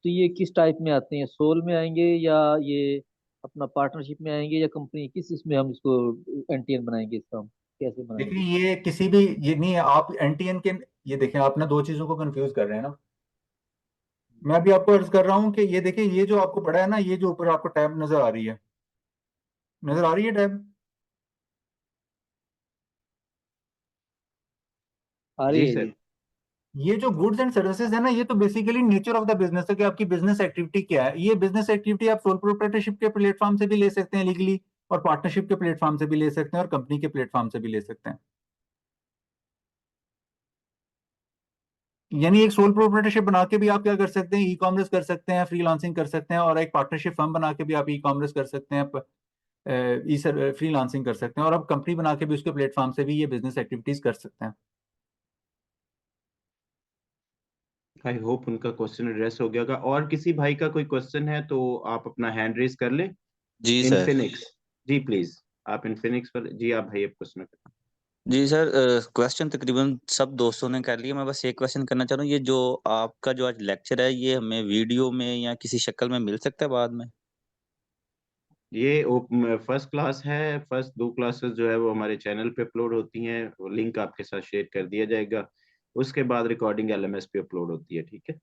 तो ये किस टाइप में आते हैं? सोल में आएंगे या ये अपना पार्टनरशिप में आएंगे या कंपनी, किस इसमें हम इसको एनटीएन बनाएंगे, इसका हम कैसे बनाएंगे? देखिए, ये किसी भी, ये नहीं है आप एनटीएन के, ये देखिए आप ना दो चीजों को कंफ्यूज कर रहे हैं ना। मैं अभी आपको अर्ज कर रहा हूँ कि ये देखिए, ये जो आपको पड़ा है ना, ये जो ऊपर आपको टैब नजर आ रही है, नजर आ रही है टैब, आ रही जी है सर। जी। ये जो गुड्स एंड सर्विसेज है ना, ये तो basically nature of the business है कि आपकी बिजनेस एक्टिविटी क्या है। ये बिजनेस एक्टिविटी आप सोल प्रोप्राइटरशिप के प्लेटफॉर्म से भी ले सकते हैं लीगली, और पार्टनरशिप के प्लेटफॉर्म से भी ले सकते हैं, और कंपनी के प्लेटफॉर्म से भी ले सकते हैं। यानी एक सोल प्रोप्राइटरशिप बना के भी आप क्या कर सकते हैं, ई कॉमर्स कर सकते हैं, फ्रीलांसिंग कर सकते हैं, और एक पार्टनरशिप फर्म बना के भी आप ई कॉमर्स कर सकते हैं, ई फ्रीलांसिंग कर सकते हैं, और अब कंपनी बना के भी उसके प्लेटफॉर्म से भी ये बिजनेस एक्टिविटीज कर सकते हैं। आई होप उनका क्वेश्चन एड्रेस हो गया होगा। और किसी भाई का कोई क्वेश्चन है तो आप अपना हैंड रेज कर लें। जी सर। इनफिनिक्स। जी प्लीज। आप इनफिनिक्स पर, जी आप भाई, आप क्वेश्चन करें। जी सर, क्वेश्चन तकरीबन सब दोस्तों ने कर लिया, मैं बस एक क्वेश्चन करना चाह रहा हूँ। ये जो आपका जो आज लेक्चर है, ये हमें वीडियो में या किसी शक्ल में मिल सकता है बाद में? ये फर्स्ट क्लास है। फर्स्ट दो क्लासेस जो है वो हमारे चैनल पे अपलोड होती हैं, वो लिंक आपके साथ शेयर कर दिया जाएगा। उसके बाद रिकॉर्डिंग एलएमएस पे अपलोड होती है, ठीक है।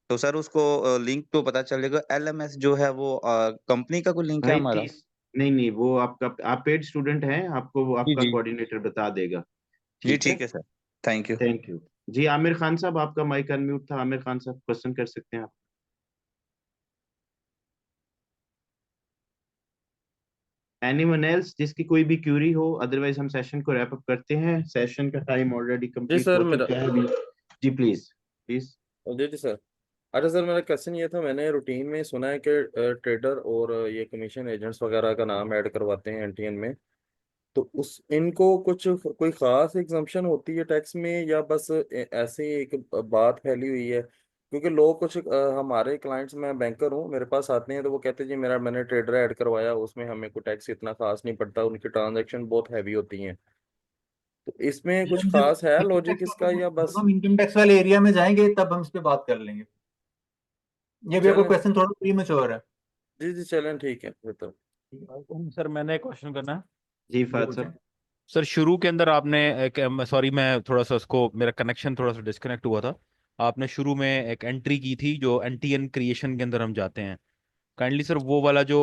तो सर उसको लिंक तो पता चलेगा, एलएमएस जो है वो कंपनी का कोई लिंक है भाई हमारा? 30, नहीं नहीं, वो आपका, आप पेड स्टूडेंट हैं, आपको वो जी आपका जी। कोऑर्डिनेटर बता देगा। जी ठीक है। ठीक है sir. Thank you. Thank you. जी आमिर खान साहब, आपका माइक अनम्यूट था। आमिर खान साहब क्वेश्चन कर सकते हैं आप। एनीवन एल्स जिसकी कोई भी क्यूरी हो, अदरवाइज हम सेशन को रैप अप करते हैं। सेशन का टाइम ऑलरेडी जी कंप्लीट सर हो मेरा चुका है अभी। जी प्लीज प्लीज। जी सर। अच्छा सर, मेरा क्वेश्चन ये था, मैंने रूटीन में सुना है कि ट्रेडर और ये कमीशन एजेंट्स वगैरह का नाम ऐड करवाते हैं एनटीएन में, तो उस इनको कुछ कोई खास एग्जाम्पशन होती है टैक्स में, या बस ऐसे ही एक बात फैली हुई है? क्योंकि लोग कुछ हमारे क्लाइंट्स, मैं बैंकर हूँ, मेरे पास आते हैं तो वो कहते हैं जी मैंने ट्रेडर ऐड करवाया, उसमें हमें कोई टैक्स इतना खास नहीं पड़ता, उनकी ट्रांजैक्शन बहुत हैवी होती हैं, तो इसमें कुछ जब खास है इनकम लॉजिक टैक्स इसका, या जब बस? हम इनकम टैक्स वाले एरिया में जाएंगे तब हम इस पे बात कर लेंगे। ये भी आपका चलें। क्वेश्चन थोड़ा प्रीमेच्योर है। जी जी चलें, ठीक है फिर तो। सर मैंने एक क्वेश्चन करना है। जी जी फाद पूछें। साहब। सर शुरू के अंदर आपने, सॉरी मैं थोड़ा सा उसको, मेरा कनेक्शन थोड़ा सा डिस्कनेक्ट हुआ था। आपने शुरू में एक एंट्री की थी जो एनटीएन क्रिएशन के अंदर हम जाते हैं। काइंडली सर वो वाला जो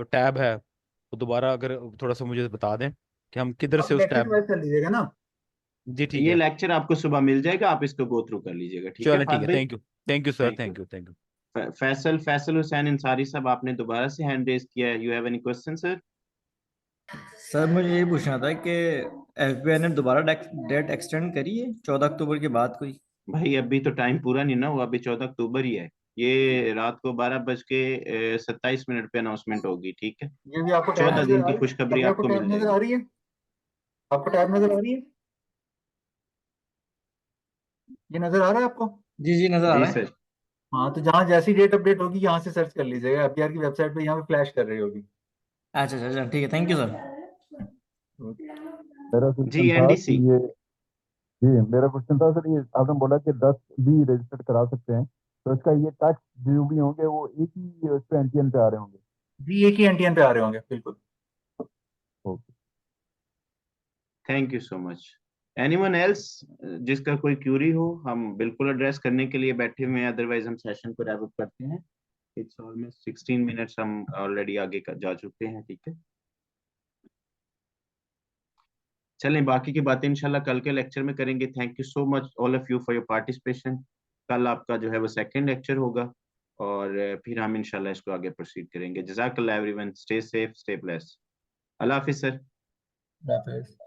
टैब है वो दोबारा अगर थोड़ा सा मुझे बता दें कि हम किधर आप से उस लेक्चर टैब। रिवाइज कर लीजिएगा ना। जी ठीक ये है, लेक्चर आपको सुबह मिल जाएगा, आप इसको गो थ्रू कर लीजिएगा। ठीक है चलें ठीक फाद है, भाई? Thank you sir, thank you. Thank you, thank you. Faisal Hussain Ansari साहब, आपने दोबारा से हैंड रेज किया है। You have any question sir? Sir मुझे ये पूछना था कि एफबीआई ने दोबारा डेट एक्सटेंड करी है 14 अक्टूबर के बाद कोई? भाई अभी तो टाइम पूरा नहीं ना हुआ, अभी 14 अक्टूबर ही है। ये रात को 12:27 पे अनाउंसमेंट होगी। ठीक है, ये भी आपको टैब 14 नजर दिन आ की रही है? खुशखबरी अभी आपको आपको टैब मिल नजर आ जाएगी। रही है? आपको टैब नजर आ रही है? ये नजर आ रहा है आपको? जी जी नजर आ जी रहा है। सर। हाँ, तो जहाँ जैसी डेट अपडेट होगी यहाँ से सर्च कर लीजिएगा, एफबीआर की वेबसाइट पे यहाँ पे फ्लैश कर रही होगी। अच्छा अच्छा अच्छा, ठीक है, थैंक यू सर। मेरा जी क्वेश्चन था कि एनडीसी। ये जी मेरा क्वेश्चन था सर, ये आपने बोला कि 10 भी रजिस्टर्ड करा सकते हैं, तो इसका ये टैक्स जो भी होंगे वो एक ही उस पे एनटीएन पे आ रहे होंगे? जी एक ही एनटीएन पे आ रहे होंगे, बिल्कुल। Okay. Thank you so much. Anyone else जिसका कोई क्यूरी हो, हम बिल्कुल एड्रेस करने के लिए बैठे हुए हैं, अदरवाइज हम सेशन को रैप अप करते हैं। इट्स ऑलमोस्ट 16 मिनट्स, हम ऑलरेडी आगे जा चुके हैं। ठीक है, चलें बाकी की बातें इंशाल्लाह कल के लेक्चर में करेंगे। Thank you so much all of you for your participation. कल आपका जो है वो सेकंड लेक्चर होगा और फिर हम इंशाल्लाह इसको आगे प्रोसीड करेंगे। जज़ाकल्लाह everyone, stay safe, stay blessed. Allah हाफिज सर। हाफिज।